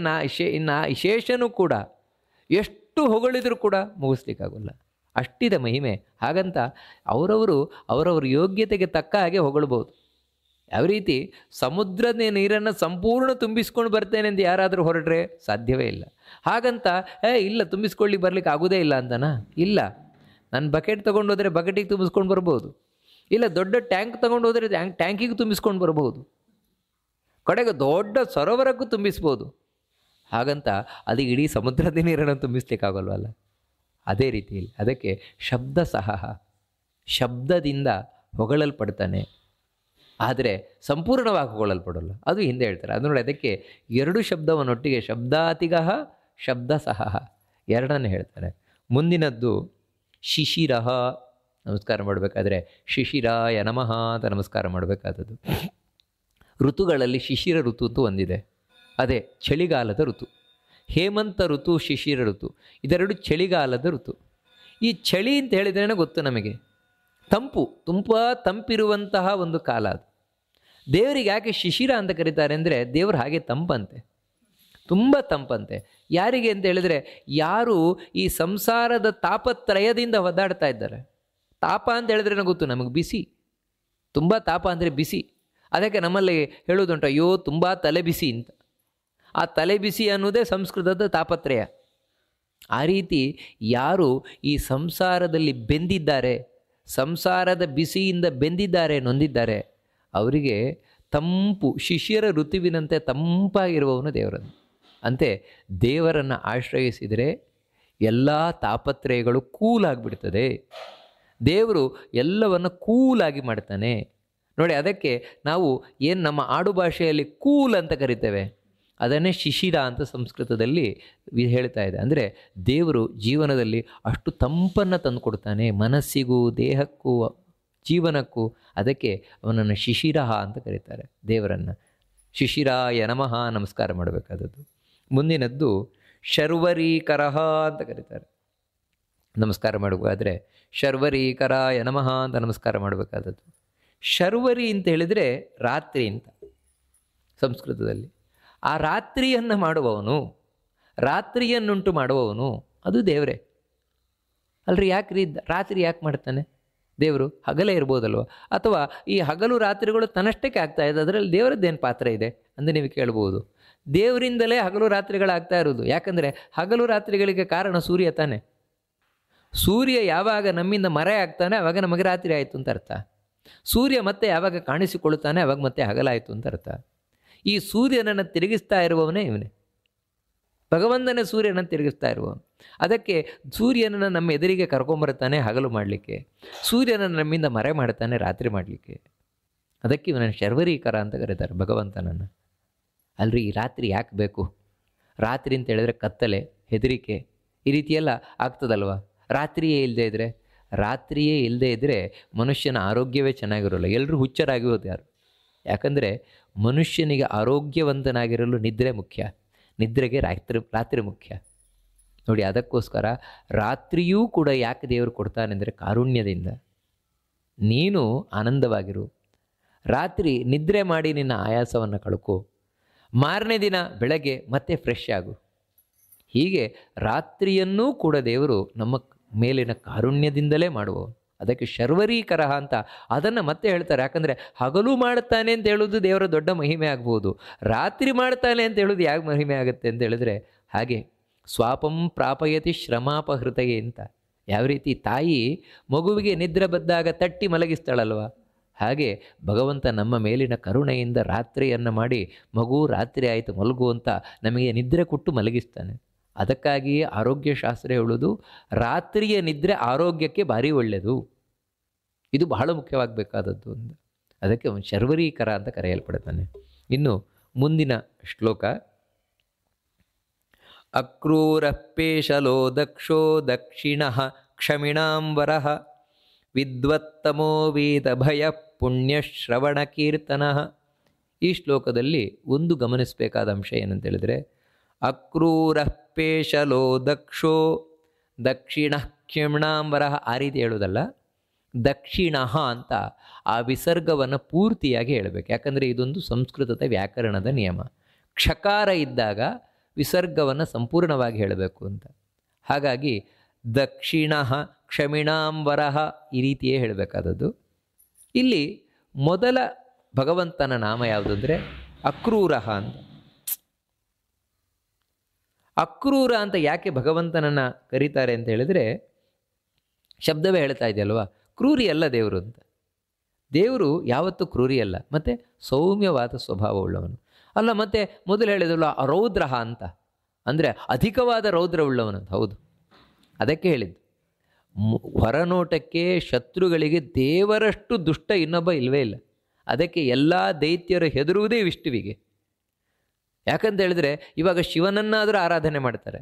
ಶೇಷನೂ ಕೂಡ ಎಷ್ಟು ಹೊಗಳಿದರೂ ಕೂಡ ಮುಗಿಸ್ಲಿಕ್ಕಾಗೋಲ್ಲ. ಅಷ್ಟಿದೆ ಮಹಿಮೆ. ಹಾಗಂತ ಅವರವರ ಯೋಗ್ಯತೆಗೆ ತಕ್ಕ ಹಾಗೆ ಹೊಗಳ್ಬೋದು. ಯಾವ ರೀತಿ ಸಮುದ್ರದ ನೀರನ್ನು ಸಂಪೂರ್ಣ ತುಂಬಿಸ್ಕೊಂಡು ಬರ್ತೇನೆ ಅಂತ ಯಾರಾದರೂ ಹೊರಟ್ರೆ ಸಾಧ್ಯವೇ ಇಲ್ಲ. ಹಾಗಂತ ಇಲ್ಲ ತುಂಬಿಸ್ಕೊಳ್ಳಿ ಬರಲಿಕ್ಕೆ ಆಗೋದೇ ಇಲ್ಲ ಅಂತನಾ? ಇಲ್ಲ. ನಾನು ಬಕೆಟ್ ತೊಗೊಂಡು ಹೋದರೆ ಬಕೆಟಿಗೆ ತುಂಬಿಸ್ಕೊಂಡು ಬರ್ಬೋದು, ಇಲ್ಲ ದೊಡ್ಡ ಟ್ಯಾಂಕ್ ತೊಗೊಂಡು ಹೋದರೆ ಟ್ಯಾಂಕಿಗೆ ತುಂಬಿಸ್ಕೊಂಡು ಬರ್ಬೋದು, ಕಡೆಗೆ ದೊಡ್ಡ ಸರೋವರಕ್ಕೂ ತುಂಬಿಸ್ಬೋದು. ಹಾಗಂತ ಅದು ಇಡೀ ಸಮುದ್ರದ ನೀರನ್ನು ತುಂಬಿಸ್ಲಿಕ್ಕಾಗಲ್ವಲ್ಲ. ಅದೇ ರೀತಿಯಲ್ಲಿ ಅದಕ್ಕೆ ಶಬ್ದ ಸಹ, ಶಬ್ದದಿಂದ ಹೊಗಳಲ್ಪಡ್ತಾನೆ, ಆದರೆ ಸಂಪೂರ್ಣವಾಗಿ ಹೊಗಳಲ್ಪಡೋಲ್ಲ. ಅದು ಹಿಂದೆ ಹೇಳ್ತಾರೆ. ಅದು ನೋಡಿ, ಅದಕ್ಕೆ 2 ಶಬ್ದವನ್ನೊಟ್ಟಿಗೆ ಶಬ್ದಾತಿಗಃ ಶಬ್ದ ಸಹ ಎರಡನ್ನು ಹೇಳ್ತಾರೆ. ಮುಂದಿನದ್ದು ಶಿಶಿರ. ನಮಸ್ಕಾರ ಮಾಡಬೇಕಾದ್ರೆ ಶಿಶಿರಾಯ ನಮಃ ಅಂತ ನಮಸ್ಕಾರ ಮಾಡಬೇಕಾದದ್ದು. ಋತುಗಳಲ್ಲಿ ಶಿಶಿರ ಋತು ಅಂತೂ ಒಂದಿದೆ, ಅದೇ ಚಳಿಗಾಲದ ಋತು. ಹೇಮಂತ ಋತು, ಶಿಶಿರ ಋತು, ಇದೆರಡು ಚಳಿಗಾಲದ ಋತು. ಈ ಚಳಿ ಅಂತ ಹೇಳಿದ್ರೇ ಗೊತ್ತು ನಮಗೆ, ತಂಪು, ತುಂಬ ತಂಪಿರುವಂತಹ ಒಂದು ಕಾಲ ಅದು. ದೇವರಿಗೆ ಯಾಕೆ ಶಿಶಿರ ಅಂತ ಕರೀತಾರೆ ಅಂದರೆ, ದೇವರು ಹಾಗೆ ತಂಪಂತೆ, ತುಂಬ ತಂಪಂತೆ. ಯಾರಿಗೆ ಅಂತ ಹೇಳಿದರೆ, ಯಾರು ಈ ಸಂಸಾರದ ತಾಪತ್ರಯದಿಂದ ಒದ್ದಾಡ್ತಾ ಇದ್ದಾರೆ. ತಾಪ ಅಂತ ಹೇಳಿದ್ರೇ ಗೊತ್ತು ನಮಗೆ, ಬಿಸಿ, ತುಂಬ ತಾಪ ಅಂದರೆ ಬಿಸಿ. ಅದಕ್ಕೆ ನಮ್ಮಲ್ಲಿ ಹೇಳೋದುಂಟು, ಅಯ್ಯೋ ತುಂಬ ತಲೆ ಬಿಸಿ ಅಂತ. ಆ ತಲೆ ಬಿಸಿ ಅನ್ನೋದೇ ಸಂಸ್ಕೃತದ ತಾಪತ್ರಯ. ಆ ರೀತಿ ಯಾರು ಈ ಸಂಸಾರದಲ್ಲಿ ಬೆಂದಿದ್ದಾರೆ, ಸಂಸಾರದ ಬಿಸಿಯಿಂದ ಬೆಂದಿದ್ದಾರೆ, ನೊಂದಿದ್ದಾರೆ, ಅವರಿಗೆ ತಂಪು, ಶಿಶಿರ ಋತುವಿನಂತೆ ತಂಪಾಗಿರುವವನು ದೇವರನ್ನು. ಅಂತೆ ದೇವರನ್ನು ಆಶ್ರಯಿಸಿದರೆ ಎಲ್ಲ ತಾಪತ್ರಯಗಳು ಕೂಲಾಗಿಬಿಡ್ತದೆ. ದೇವರು ಎಲ್ಲವನ್ನು ಕೂಲಾಗಿ ಮಾಡ್ತಾನೆ ನೋಡಿ. ಅದಕ್ಕೆ ನಾವು ಏನು ನಮ್ಮ ಆಡು ಭಾಷೆಯಲ್ಲಿ ಕೂಲ್ ಅಂತ ಕರಿತೇವೆ, ಅದನ್ನೇ ಶಿಶಿರ ಅಂತ ಸಂಸ್ಕೃತದಲ್ಲಿ ಹೇಳ್ತಾ ಇದೆ. ಅಂದರೆ ದೇವರು ಜೀವನದಲ್ಲಿ ಅಷ್ಟು ತಂಪನ್ನು ತಂದುಕೊಡ್ತಾನೆ ಮನಸ್ಸಿಗೂ ದೇಹಕ್ಕೂ ಜೀವನಕ್ಕೂ. ಅದಕ್ಕೆ ಅವನನ್ನು ಶಿಶಿರ ಅಂತ ಕರೀತಾರೆ. ದೇವರನ್ನು ಶಿಶಿರಾಯ ನಮಃ ನಮಸ್ಕಾರ ಮಾಡಬೇಕಾದದ್ದು. ಮುಂದಿನದ್ದು ಶರ್ವರೀಕರಃ ಅಂತ ಕರೀತಾರೆ. ನಮಸ್ಕಾರ ಮಾಡಬೇಕಾದ್ರೆ ಶರ್ವರೀಕರಾಯ ನಮಃ ಅಂತ ನಮಸ್ಕಾರ ಮಾಡಬೇಕಾದದ್ದು. ಶರ್ವರಿ ಅಂತ ಹೇಳಿದರೆ ರಾತ್ರಿ ಅಂತ ಸಂಸ್ಕೃತದಲ್ಲಿ. ಆ ರಾತ್ರಿಯನ್ನು ಮಾಡುವವನು, ರಾತ್ರಿಯನ್ನುಂಟು ಮಾಡುವವನು ಅದು ದೇವರೇ ಅಲ್ರಿ. ಯಾಕ್ರಿ ರಾತ್ರಿ ಯಾಕೆ ಮಾಡ್ತಾನೆ ದೇವರು? ಹಗಲೇ ಇರ್ಬೋದಲ್ವ? ಅಥವಾ ಈ ಹಗಲು ರಾತ್ರಿಗಳು ತನ್ನಷ್ಟಕ್ಕೆ ಆಗ್ತಾ ಇದೆ, ಅದರಲ್ಲಿ ದೇವರದ್ದೇನು ಪಾತ್ರ ಇದೆ ಅಂದರೆ ನೀವು ಕೇಳ್ಬೋದು. ದೇವರಿಂದಲೇ ಹಗಲು ರಾತ್ರಿಗಳಾಗ್ತಾ ಇರೋದು. ಯಾಕಂದರೆ ಹಗಲು ರಾತ್ರಿಗಳಿಗೆ ಕಾರಣ ಸೂರ್ಯ ತಾನೆ. ಸೂರ್ಯ ಯಾವಾಗ ನಮ್ಮಿಂದ ಮರೆ ಆಗ್ತಾನೆ ಆವಾಗ ನಮಗೆ ರಾತ್ರಿ ಆಯಿತು ಅಂತ ಅರ್ಥ. ಸೂರ್ಯ ಮತ್ತೆ ಯಾವಾಗ ಕಾಣಿಸಿಕೊಳ್ಳುತ್ತಾನೆ ಆವಾಗ ಮತ್ತೆ ಹಗಲಾಯಿತು ಅಂತ ಅರ್ಥ. ಈ ಸೂರ್ಯನನ್ನು ತಿರುಗಿಸ್ತಾ ಇರುವವನೇ ಇವನೇ, ಭಗವಂತನೇ ಸೂರ್ಯನನ್ನು ತಿರುಗಿಸ್ತಾ ಇರುವವನು. ಅದಕ್ಕೆ ಸೂರ್ಯನನ್ನು ನಮ್ಮ ಎದುರಿಗೆ ಕರ್ಕೊಂಬರ್ತಾನೆ ಹಗಲು ಮಾಡಲಿಕ್ಕೆ, ಸೂರ್ಯನನ್ನು ನಮ್ಮಿಂದ ಮರೆ ಮಾಡ್ತಾನೆ ರಾತ್ರಿ ಮಾಡಲಿಕ್ಕೆ. ಅದಕ್ಕೆ ಇವನನ್ನು ಶರ್ವರೀಕರ ಅಂತ ಕರೀತಾರೆ ಭಗವಂತನನ್ನು. ಅಲ್ರಿ ಈ ರಾತ್ರಿ ಯಾಕೆ ಬೇಕು? ರಾತ್ರಿ ಅಂತ ಹೇಳಿದ್ರೆ ಕತ್ತಲೆ, ಹೆದರಿಕೆ, ಈ ರೀತಿಯೆಲ್ಲ ಆಗ್ತದಲ್ವ? ರಾತ್ರಿಯೇ ಇಲ್ಲದೆ ಇದ್ದರೆ ಮನುಷ್ಯನ ಆರೋಗ್ಯವೇ ಚೆನ್ನಾಗಿರೋಲ್ಲ. ಎಲ್ಲರೂ ಹುಚ್ಚರಾಗಿ ಹೋದ್ಯಾರು. ಯಾಕಂದರೆ ಮನುಷ್ಯನಿಗೆ ಆರೋಗ್ಯವಂತನಾಗಿರಲು ನಿದ್ರೆ ಮುಖ್ಯ, ನಿದ್ರೆಗೆ ರಾತ್ರಿ ಮುಖ್ಯ ನೋಡಿ. ಅದಕ್ಕೋಸ್ಕರ ರಾತ್ರಿಯೂ ಕೂಡ ಯಾಕೆ ದೇವರು ಕೊಡ್ತಾನೆಂದರೆ ಕಾರುಣ್ಯದಿಂದ. ನೀನು ಆನಂದವಾಗಿರು, ರಾತ್ರಿ ನಿದ್ರೆ ಮಾಡಿ ನಿನ್ನ ಆಯಾಸವನ್ನು ಕಳ್ಕೊ, ಮಾರನೇ ದಿನ ಬೆಳಗ್ಗೆ ಮತ್ತೆ ಫ್ರೆಶ್ ಆಗು. ಹೀಗೆ ರಾತ್ರಿಯನ್ನೂ ಕೂಡ ದೇವರು ನಮ್ಮ ಮೇಲಿನ ಕಾರುಣ್ಯದಿಂದಲೇ ಮಾಡುವವು. ಅದಕ್ಕೆ ಶರ್ವರೀಕರ ಅಂತ ಅದನ್ನು ಮತ್ತೆ ಹೇಳ್ತಾರೆ. ಯಾಕಂದರೆ ಹಗಲು ಮಾಡ್ತಾನೆ ಅಂತ ಹೇಳೋದು ದೇವರ ದೊಡ್ಡ ಮಹಿಮೆ ಆಗ್ಬೋದು, ರಾತ್ರಿ ಮಾಡ್ತಾನೆ ಅಂತ ಹೇಳೋದು ಯಾಕೆ ಮಹಿಮೆ ಆಗುತ್ತೆ ಅಂತ ಹೇಳಿದ್ರೆ, ಹಾಗೆ ಸ್ವಾಪಂ ಪ್ರಾಪಯತಿ ಶ್ರಮಾಪಹೃತಯೇ ಅಂತ. ಯಾವ ರೀತಿ ತಾಯಿ ಮಗುವಿಗೆ ನಿದ್ರೆ ಬದ್ದಾಗ ತಟ್ಟಿ ಮಲಗಿಸ್ತಾಳಲ್ವ, ಹಾಗೆ ಭಗವಂತ ನಮ್ಮ ಮೇಲಿನ ಕರುಣೆಯಿಂದ ರಾತ್ರಿಯನ್ನು ಮಾಡಿ ಮಗು ರಾತ್ರಿ ಆಯಿತು ಮಲಗು ಅಂತ ನಮಗೆ ನಿದ್ರೆ ಕೊಟ್ಟು ಮಲಗಿಸ್ತಾನೆ. ಅದಕ್ಕಾಗಿಯೇ ಆರೋಗ್ಯಶಾಸ್ತ್ರ ಹೇಳೋದು ರಾತ್ರಿಯ ನಿದ್ರೆ ಆರೋಗ್ಯಕ್ಕೆ ಭಾರಿ ಒಳ್ಳೆಯದು. ಇದು ಬಹಳ ಮುಖ್ಯವಾಗಬೇಕಾದದ್ದು ಅಂತ. ಅದಕ್ಕೆ ಅವನು ಶರ್ವರೀಕರ ಅಂತ ಕರೆಯಲ್ಪಡ್ತಾನೆ. ಇನ್ನು ಮುಂದಿನ ಶ್ಲೋಕ, ಅಕ್ರೂರಃಪೇಶಲೋ ದಕ್ಷೋ ದಕ್ಷಿಣಃ ಕ್ಷಮಿಣಾಂಬರಃ ವಿದ್ವತ್ತಮೋ ವೇದ ಭಯ ಪುಣ್ಯಶ್ರವಣ ಕೀರ್ತನಃ. ಈ ಶ್ಲೋಕದಲ್ಲಿ ಒಂದು ಗಮನಿಸಬೇಕಾದ ಅಂಶ ಏನಂತ ಹೇಳಿದರೆ, ಅಕ್ರೂರಃಪೇಶಲೋ ದಕ್ಷೋ ದಕ್ಷಿಣ ಕ್ಷಿಮ್ಣಾಂಬರಃ ಆ ರೀತಿ ಹೇಳೋದಲ್ಲ, ದಕ್ಷಿಣ ಅಂತ ಆ ವಿಸರ್ಗವನ್ನು ಪೂರ್ತಿಯಾಗಿ ಹೇಳಬೇಕು. ಯಾಕಂದರೆ ಇದೊಂದು ಸಂಸ್ಕೃತದ ವ್ಯಾಕರಣದ ನಿಯಮ. ಕ್ಷಕಾರ ಇದ್ದಾಗ ವಿಸರ್ಗವನ್ನು ಸಂಪೂರ್ಣವಾಗಿ ಹೇಳಬೇಕು ಅಂತ. ಹಾಗಾಗಿ ದಕ್ಷಿಣ ಕ್ಷಮಿಣಾಂಬರಃ ಈ ರೀತಿಯೇ ಹೇಳಬೇಕಾದದ್ದು. ಇಲ್ಲಿ ಮೊದಲ ಭಗವಂತನ ನಾಮ ಯಾವುದು ಅಂದರೆ ಅಕ್ರೂರ ಅಂತ. ಅಕ್ರೂರ ಅಂತ ಯಾಕೆ ಭಗವಂತನನ್ನು ಕರೀತಾರೆ ಅಂತ ಹೇಳಿದರೆ, ಶಬ್ದವೇ ಹೇಳ್ತಾ ಇದೆಯಲ್ವ, ಕ್ರೂರಿ ಅಲ್ಲ ದೇವರು ಅಂತ. ದೇವರು ಯಾವತ್ತೂ ಕ್ರೂರಿ ಅಲ್ಲ, ಮತ್ತು ಸೌಮ್ಯವಾದ ಸ್ವಭಾವವುಳ್ಳವನು ಅಲ್ಲ. ಮತ್ತು ಮೊದಲು ಹೇಳಿದಲ್ಲ ರೌದ್ರ ಅಂತ, ಅಂದರೆ ಅಧಿಕವಾದ ರೌದ್ರವುಳ್ಳವನು ಅಂತ. ಹೌದು, ಅದಕ್ಕೆ ಹೇಳಿದ್ದು. ಹೊರನೋಟಕ್ಕೆ ಶತ್ರುಗಳಿಗೆ ದೇವರಷ್ಟು ದುಷ್ಟ ಇನ್ನೊಬ್ಬ ಇಲ್ಲವೇ ಇಲ್ಲ. ಅದಕ್ಕೆ ಎಲ್ಲ ದೈತ್ಯರು ಹೆದರುವುದೇ ವಿಷ್ಣುವಿಗೆ. ಯಾಕಂತ ಹೇಳಿದ್ರೆ ಇವಾಗ ಶಿವನನ್ನಾದರೂ ಆರಾಧನೆ ಮಾಡ್ತಾರೆ,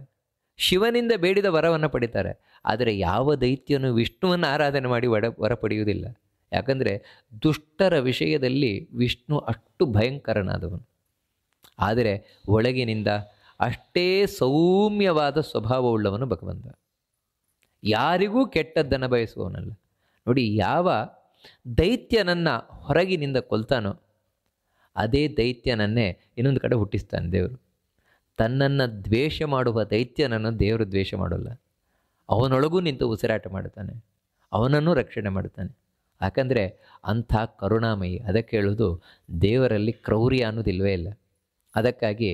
ಶಿವನಿಂದ ಬೇಡಿದ ವರವನ್ನು ಪಡಿತಾರೆ. ಆದರೆ ಯಾವ ದೈತ್ಯನು ವಿಷ್ಣುವನ್ನು ಆರಾಧನೆ ಮಾಡಿ ವರ ಪಡೆಯುವುದಿಲ್ಲ. ಯಾಕಂದರೆ ದುಷ್ಟರ ವಿಷಯದಲ್ಲಿ ವಿಷ್ಣು ಅಷ್ಟು ಭಯಂಕರನಾದವನು. ಆದರೆ ಒಳಗಿನಿಂದ ಅಷ್ಟೇ ಸೌಮ್ಯವಾದ ಸ್ವಭಾವವುಳ್ಳವನು ಭಗವಂತ. ಯಾರಿಗೂ ಕೆಟ್ಟದ್ದನ್ನು ಬಯಸುವವನಲ್ಲ. ನೋಡಿ, ಯಾವ ದೈತ್ಯನನ್ನು ಹೊರಗಿನಿಂದ ಕೊಲ್ತಾನೋ ಅದೇ ದೈತ್ಯನನ್ನೇ ಇನ್ನೊಂದು ಕಡೆ ಹುಟ್ಟಿಸ್ತಾನೆ ದೇವರು. ತನ್ನನ್ನು ದ್ವೇಷ ಮಾಡುವ ದೈತ್ಯನನ್ನು ದೇವರು ದ್ವೇಷ ಮಾಡೋಲ್ಲ. ಅವನೊಳಗೂ ನಿಂತು ಉಸಿರಾಟ ಮಾಡ್ತಾನೆ, ಅವನನ್ನು ರಕ್ಷಣೆ ಮಾಡ್ತಾನೆ. ಯಾಕಂದರೆ ಅಂಥ ಕರುಣಾಮಯಿ. ಅದಕ್ಕೆ ಹೇಳೋದು ದೇವರಲ್ಲಿ ಕ್ರೌರ್ಯ ಅನ್ನೋದಿಲ್ವೇ ಇಲ್ಲ. ಅದಕ್ಕಾಗಿ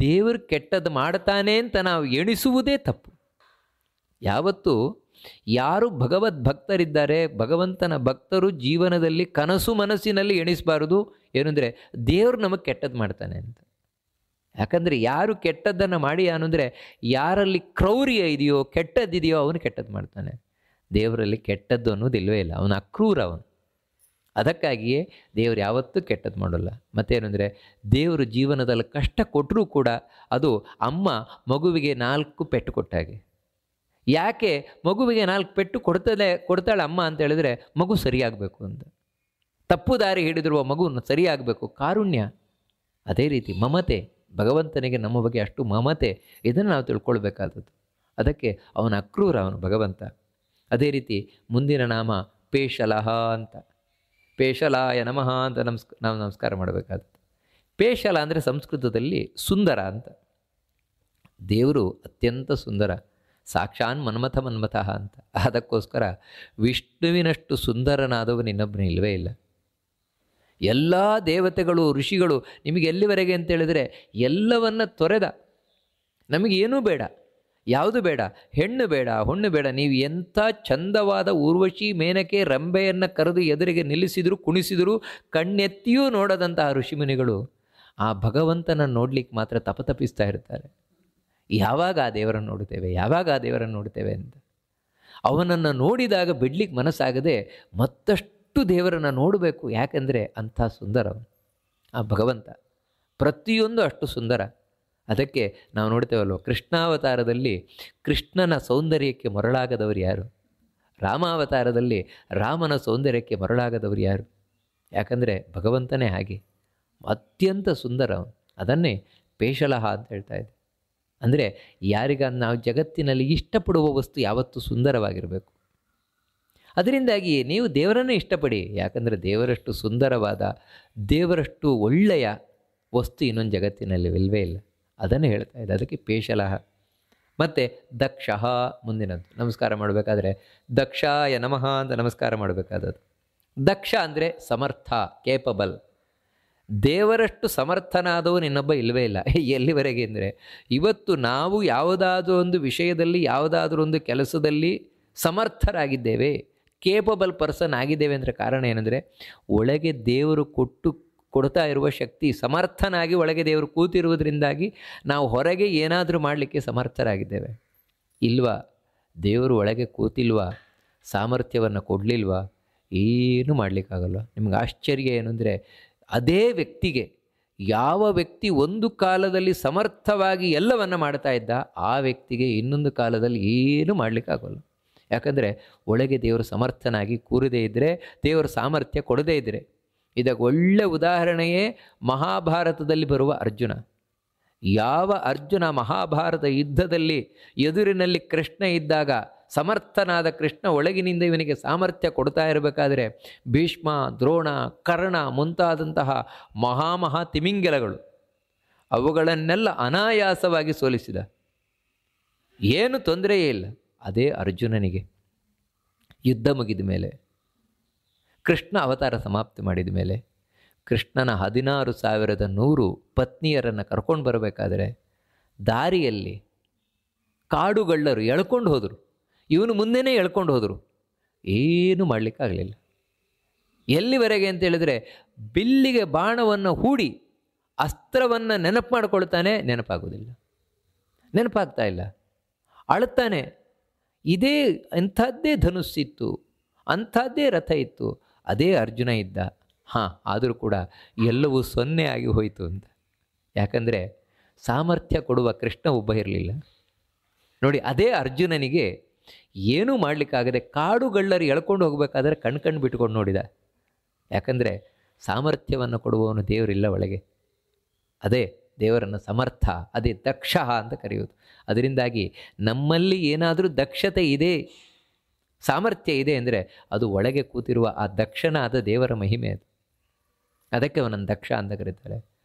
ದೇವರು ಕೆಟ್ಟದ್ದು ಮಾಡ್ತಾನೆ ಅಂತ ನಾವು ಎಣಿಸುವುದೇ ತಪ್ಪು. ಯಾವತ್ತೂ ಯಾರು ಭಗವದ್ ಭಕ್ತರಿದ್ದಾರೆ, ಭಗವಂತನ ಭಕ್ತರು ಜೀವನದಲ್ಲಿ ಕನಸು ಮನಸ್ಸಿನಲ್ಲಿ ಎಣಿಸಬಾರದು ಏನಂದರೆ ದೇವರು ನಮಗೆ ಕೆಟ್ಟದ್ದು ಮಾಡ್ತಾನೆ ಅಂತ. ಯಾಕಂದರೆ ಯಾರು ಕೆಟ್ಟದ್ದನ್ನು ಮಾಡಿ ಅಂದರೆ ಯಾರಲ್ಲಿ ಕ್ರೌರ್ಯ ಇದೆಯೋ ಕೆಟ್ಟದ್ದಿದೆಯೋ ಅವನು ಕೆಟ್ಟದ್ದು ಮಾಡ್ತಾನೆ. ದೇವರಲ್ಲಿ ಕೆಟ್ಟದ್ದು ಅನ್ನೋದು ಇಲ್ಲವೇ ಇಲ್ಲ, ಅವನು ಅಕ್ರೂರ ಅವನು. ಅದಕ್ಕಾಗಿಯೇ ದೇವರು ಯಾವತ್ತೂ ಕೆಟ್ಟದ್ದು ಮಾಡೋಲ್ಲ. ಮತ್ತೇನೆಂದರೆ ದೇವರು ಜೀವನದಲ್ಲಿ ಕಷ್ಟ ಕೊಟ್ಟರೂ ಕೂಡ ಅದು ಅಮ್ಮ ಮಗುವಿಗೆ 4 ಪೆಟ್ಟು ಕೊಟ್ಟಾಗೆ. ಯಾಕೆ ಮಗುವಿಗೆ 4 ಪೆಟ್ಟು ಕೊಡ್ತಾಳೆ ಅಮ್ಮ ಅಂತ ಹೇಳಿದ್ರೆ ಮಗು ಸರಿಯಾಗಬೇಕು ಅಂತ. ತಪ್ಪು ದಾರಿ ಹಿಡಿದಿರುವ ಮಗುವನ್ನು ಸರಿಯಾಗಬೇಕು, ಕಾರುಣ್ಯ. ಅದೇ ರೀತಿ ಮಮತೆ, ಭಗವಂತನಿಗೆ ನಮ್ಮ ಬಗ್ಗೆ ಅಷ್ಟು ಮಮತೆ, ಇದನ್ನು ನಾವು ತಿಳ್ಕೊಳ್ಬೇಕಾದದ್ದು. ಅದಕ್ಕೆ ಅವನ ಅಕ್ರೂರ ಅವನು ಭಗವಂತ. ಅದೇ ರೀತಿ ಮುಂದಿನ ನಾಮ ಪೇಶಲಹ ಅಂತ. ಪೇಶಲಾಯ ನಮಃ ಅಂತ ನಾವು ನಮಸ್ಕಾರ ಮಾಡಬೇಕಾದದ್ದು. ಪೇಶಲ ಅಂದರೆ ಸಂಸ್ಕೃತದಲ್ಲಿ ಸುಂದರ ಅಂತ. ದೇವರು ಅತ್ಯಂತ ಸುಂದರ, ಸಾಕ್ಷಾನ್ ಮನ್ಮಥ ಅಂತ. ಅದಕ್ಕೋಸ್ಕರ ವಿಷ್ಣುವಿನಷ್ಟು ಸುಂದರನಾದವನು ಇನ್ನೊಬ್ಬನೇ ಇಲ್ಲವೇ ಇಲ್ಲ. ಎಲ್ಲ ದೇವತೆಗಳು ಋಷಿಗಳು ನಿಮಗೆ ಎಲ್ಲಿವರೆಗೆ ಅಂತೇಳಿದರೆ ಎಲ್ಲವನ್ನ ತೊರೆದ, ನಮಗೇನೂ ಬೇಡ, ಯಾವುದು ಬೇಡ, ಹೆಣ್ಣು ಬೇಡ, ಹೊಣ್ಣು ಬೇಡ. ನೀವು ಎಂಥ ಚಂದವಾದ ಊರ್ವಶಿ ಮೇನಕೆ ರಂಬೆಯನ್ನು ಕರೆದು ಎದುರಿಗೆ ನಿಲ್ಲಿಸಿದರೂ ಕುಣಿಸಿದರೂ ಕಣ್ಣೆತ್ತಿಯೂ ನೋಡದಂತಹ ಋಷಿಮುನಿಗಳು ಆ ಭಗವಂತನ ನೋಡ್ಲಿಕ್ಕೆ ಮಾತ್ರ ತಪತಪಿಸ್ತಾ ಇರ್ತಾರೆ. ಯಾವಾಗ ಆ ದೇವರನ್ನು ನೋಡುತ್ತೇವೆ, ಯಾವಾಗ ಆ ದೇವರನ್ನು ನೋಡುತ್ತೇವೆ ಅಂತ. ಅವನನ್ನು ನೋಡಿದಾಗ ಬಿಡ್ಲಿಕ್ಕೆ ಮನಸ್ಸಾಗದೆ ಮತ್ತಷ್ಟು ದೇವರನ್ನು ನೋಡಬೇಕು. ಯಾಕೆಂದರೆ ಅಂಥ ಸುಂದರ ಆ ಭಗವಂತ, ಪ್ರತಿಯೊಂದು ಅಷ್ಟು ಸುಂದರ. ಅದಕ್ಕೆ ನಾವು ನೋಡ್ತೇವಲ್ವ, ಕೃಷ್ಣಾವತಾರದಲ್ಲಿ ಕೃಷ್ಣನ ಸೌಂದರ್ಯಕ್ಕೆ ಮರಳಾಗದವರು ಯಾರು? ರಾಮಾವತಾರದಲ್ಲಿ ರಾಮನ ಸೌಂದರ್ಯಕ್ಕೆ ಮರಳಾಗದವರು ಯಾರು? ಯಾಕಂದರೆ ಭಗವಂತನೇ ಹಾಗೆ ಅತ್ಯಂತ ಸುಂದರ ಅವನು. ಅದನ್ನೇ ಪೇಶಲಹ ಅಂತ ಹೇಳ್ತಾ ಇದೆ. ಅಂದರೆ ಯಾರಿಗ ನಾವು ಜಗತ್ತಿನಲ್ಲಿ ಇಷ್ಟಪಡುವ ವಸ್ತು ಯಾವತ್ತೂ ಸುಂದರವಾಗಿರಬೇಕು. ಅದರಿಂದಾಗಿ ನೀವು ದೇವರನ್ನೇ ಇಷ್ಟಪಡಿ. ಯಾಕಂದರೆ ದೇವರಷ್ಟು ಸುಂದರವಾದ, ದೇವರಷ್ಟು ಒಳ್ಳೆಯ ವಸ್ತು ಇನ್ನೊಂದು ಜಗತ್ತಿನಲ್ಲಿ ಇಲ್ಲವೇ ಇಲ್ಲ. ಅದನ್ನು ಹೇಳ್ತಾ ಇದೆ. ಅದಕ್ಕೆ ಪೇಶಲಹ. ಮತ್ತು ದಕ್ಷಃ ಮುಂದಿನದ್ದು. ನಮಸ್ಕಾರ ಮಾಡಬೇಕಾದ್ರೆ ದಕ್ಷಾಯ ನಮಃ ಅಂತ ನಮಸ್ಕಾರ ಮಾಡಬೇಕಾದದ್ದು. ದಕ್ಷ ಅಂದರೆ ಸಮರ್ಥ, ಕೇಪಬಲ್. ದೇವರಷ್ಟು ಸಮರ್ಥನಾದವನು ಇನ್ನೊಬ್ಬ ಇಲ್ಲವೇ ಇಲ್ಲ. ಎಲ್ಲಿವರೆಗೆ ಅಂದರೆ ಇವತ್ತು ನಾವು ಯಾವುದಾದ್ರೂ ಒಂದು ವಿಷಯದಲ್ಲಿ, ಯಾವುದಾದ್ರೂ ಒಂದು ಕೆಲಸದಲ್ಲಿ ಸಮರ್ಥರಾಗಿದ್ದೇವೆ, ಕೇಪಬಲ್ ಪರ್ಸನ್ ಆಗಿದ್ದೇವೆ ಅಂದರೆ ಕಾರಣ ಏನಂದರೆ ಒಳಗೆ ದೇವರು ಕೊಡ್ತಾ ಇರುವ ಶಕ್ತಿ, ಸಮರ್ಥನಾಗಿ ಒಳಗೆ ದೇವರು ಕೂತಿರುವುದರಿಂದಾಗಿ ನಾವು ಹೊರಗೆ ಏನಾದರೂ ಮಾಡಲಿಕ್ಕೆ ಸಮರ್ಥರಾಗಿದ್ದೇವೆ. ಇಲ್ವಾ, ದೇವರು ಒಳಗೆ ಕೂತಿಲ್ವಾ, ಸಾಮರ್ಥ್ಯವನ್ನು ಕೊಡಲಿಲ್ವಾ, ಏನೂ ಮಾಡಲಿಕ್ಕಾಗಲ್ಲ. ನಿಮ್ಗೆ ಆಶ್ಚರ್ಯ ಏನು ಅಂದರೆ ಅದೇ ವ್ಯಕ್ತಿಗೆ, ಯಾವ ವ್ಯಕ್ತಿ ಒಂದು ಕಾಲದಲ್ಲಿ ಸಮರ್ಥವಾಗಿ ಎಲ್ಲವನ್ನು ಮಾಡ್ತಾ ಇದ್ದ ಆ ವ್ಯಕ್ತಿಗೆ ಇನ್ನೊಂದು ಕಾಲದಲ್ಲಿ ಏನೂ ಮಾಡಲಿಕ್ಕಾಗಲ್ಲ. ಯಾಕಂದರೆ ಒಳಗೆ ದೇವರು ಸಮರ್ಥನಾಗಿ ಕೂರದೇ ಇದ್ದರೆ, ದೇವರು ಸಾಮರ್ಥ್ಯ ಕೊಡದೇ ಇದ್ದರೆ. ಇದಕ್ಕೆ ಒಳ್ಳೆ ಉದಾಹರಣೆಯೇ ಮಹಾಭಾರತದಲ್ಲಿ ಬರುವ ಅರ್ಜುನ. ಯಾವ ಅರ್ಜುನ ಮಹಾಭಾರತ ಯುದ್ಧದಲ್ಲಿ ಎದುರಿನಲ್ಲಿ ಕೃಷ್ಣ ಇದ್ದಾಗ ಸಮರ್ಥನಾದ ಕೃಷ್ಣ ಒಳಗಿನಿಂದ ಇವನಿಗೆ ಸಾಮರ್ಥ್ಯ ಕೊಡ್ತಾ ಇರಬೇಕಾದ್ರೆ ಭೀಷ್ಮ, ದ್ರೋಣ, ಕರ್ಣ ಮುಂತಾದಂತಹ ಮಹಾ ತಿಮಿಂಗಲಗಳು ಅವುಗಳನ್ನೆಲ್ಲ ಅನಾಯಾಸವಾಗಿ ಸೋಲಿಸಿದ. ಏನು ತೊಂದರೆಯೇ ಇಲ್ಲ. ಅದೇ ಅರ್ಜುನನಿಗೆ ಯುದ್ಧ ಮುಗಿದ ಮೇಲೆ, ಕೃಷ್ಣ ಅವತಾರ ಸಮಾಪ್ತಿ ಮಾಡಿದ ಮೇಲೆ, ಕೃಷ್ಣನ 16,100 ಪತ್ನಿಯರನ್ನು ಕರ್ಕೊಂಡು ಬರಬೇಕಾದರೆ ದಾರಿಯಲ್ಲಿ ಕಾಡುಗಳ್ಳರು ಎಳ್ಕೊಂಡು ಹೋದರು. ಇವನು ಮುಂದೆನೇ ಎಳ್ಕೊಂಡು ಹೋದರು. ಏನೂ ಮಾಡಲಿಕ್ಕಾಗಲಿಲ್ಲ. ಎಲ್ಲಿವರೆಗೆ ಅಂತೇಳಿದರೆ ಬಿಲ್ಲಿಗೆ ಬಾಣವನ್ನು ಹೂಡಿ ಅಸ್ತ್ರವನ್ನು ನೆನಪು ಮಾಡಿಕೊಳ್ತಾನೆ, ನೆನಪಾಗೋದಿಲ್ಲ, ನೆನಪಾಗ್ತಾ ಇಲ್ಲ, ಅಳುತ್ತಾನೆ. ಇದೇ ಅಂಥದ್ದೇ ಧನುಸ್ಸಿತ್ತು, ಅಂಥದ್ದೇ ರಥ ಇತ್ತು, ಅದೇ ಅರ್ಜುನ ಇದ್ದ. ಆದರೂ ಕೂಡ ಎಲ್ಲವೂ 0 ಆಗಿ ಹೋಯಿತು ಅಂತ. ಯಾಕಂದರೆ ಸಾಮರ್ಥ್ಯ ಕೊಡುವ ಕೃಷ್ಣ ಒಬ್ಬ ಇರಲಿಲ್ಲ. ನೋಡಿ, ಅದೇ ಅರ್ಜುನನಿಗೆ ಏನೂ ಮಾಡಲಿಕ್ಕಾಗದೆ ಕಾಡುಗಳ್ಳರು ಎಳ್ಕೊಂಡು ಹೋಗಬೇಕಾದ್ರೆ ಕಣ್ಣು ಬಿಟ್ಕೊಂಡು ನೋಡಿದ. ಯಾಕಂದರೆ ಸಾಮರ್ಥ್ಯವನ್ನು ಕೊಡುವವನು ದೇವರಿಲ್ಲ ಒಳಗೆ. ಅದೇ ದೇವರನ್ನು ಸಮರ್ಥ, ಅದೇ ದಕ್ಷ ಅಂತ ಕರೆಯುವುದು. ಅದರಿಂದಾಗಿ ನಮ್ಮಲ್ಲಿ ಏನಾದರೂ ದಕ್ಷತೆ ಇದೆ, ಸಾಮರ್ಥ್ಯ ಇದೆ ಅಂದರೆ ಅದು ಒಳಗೆ ಕೂತಿರುವ ಆ ದಕ್ಷನಾದ ದೇವರ ಮಹಿಮೆ ಅದು. ಅದಕ್ಕೆ ಅವನನ್ನು ದಕ್ಷ ಅಂತ ಕರೀತಾರೆ.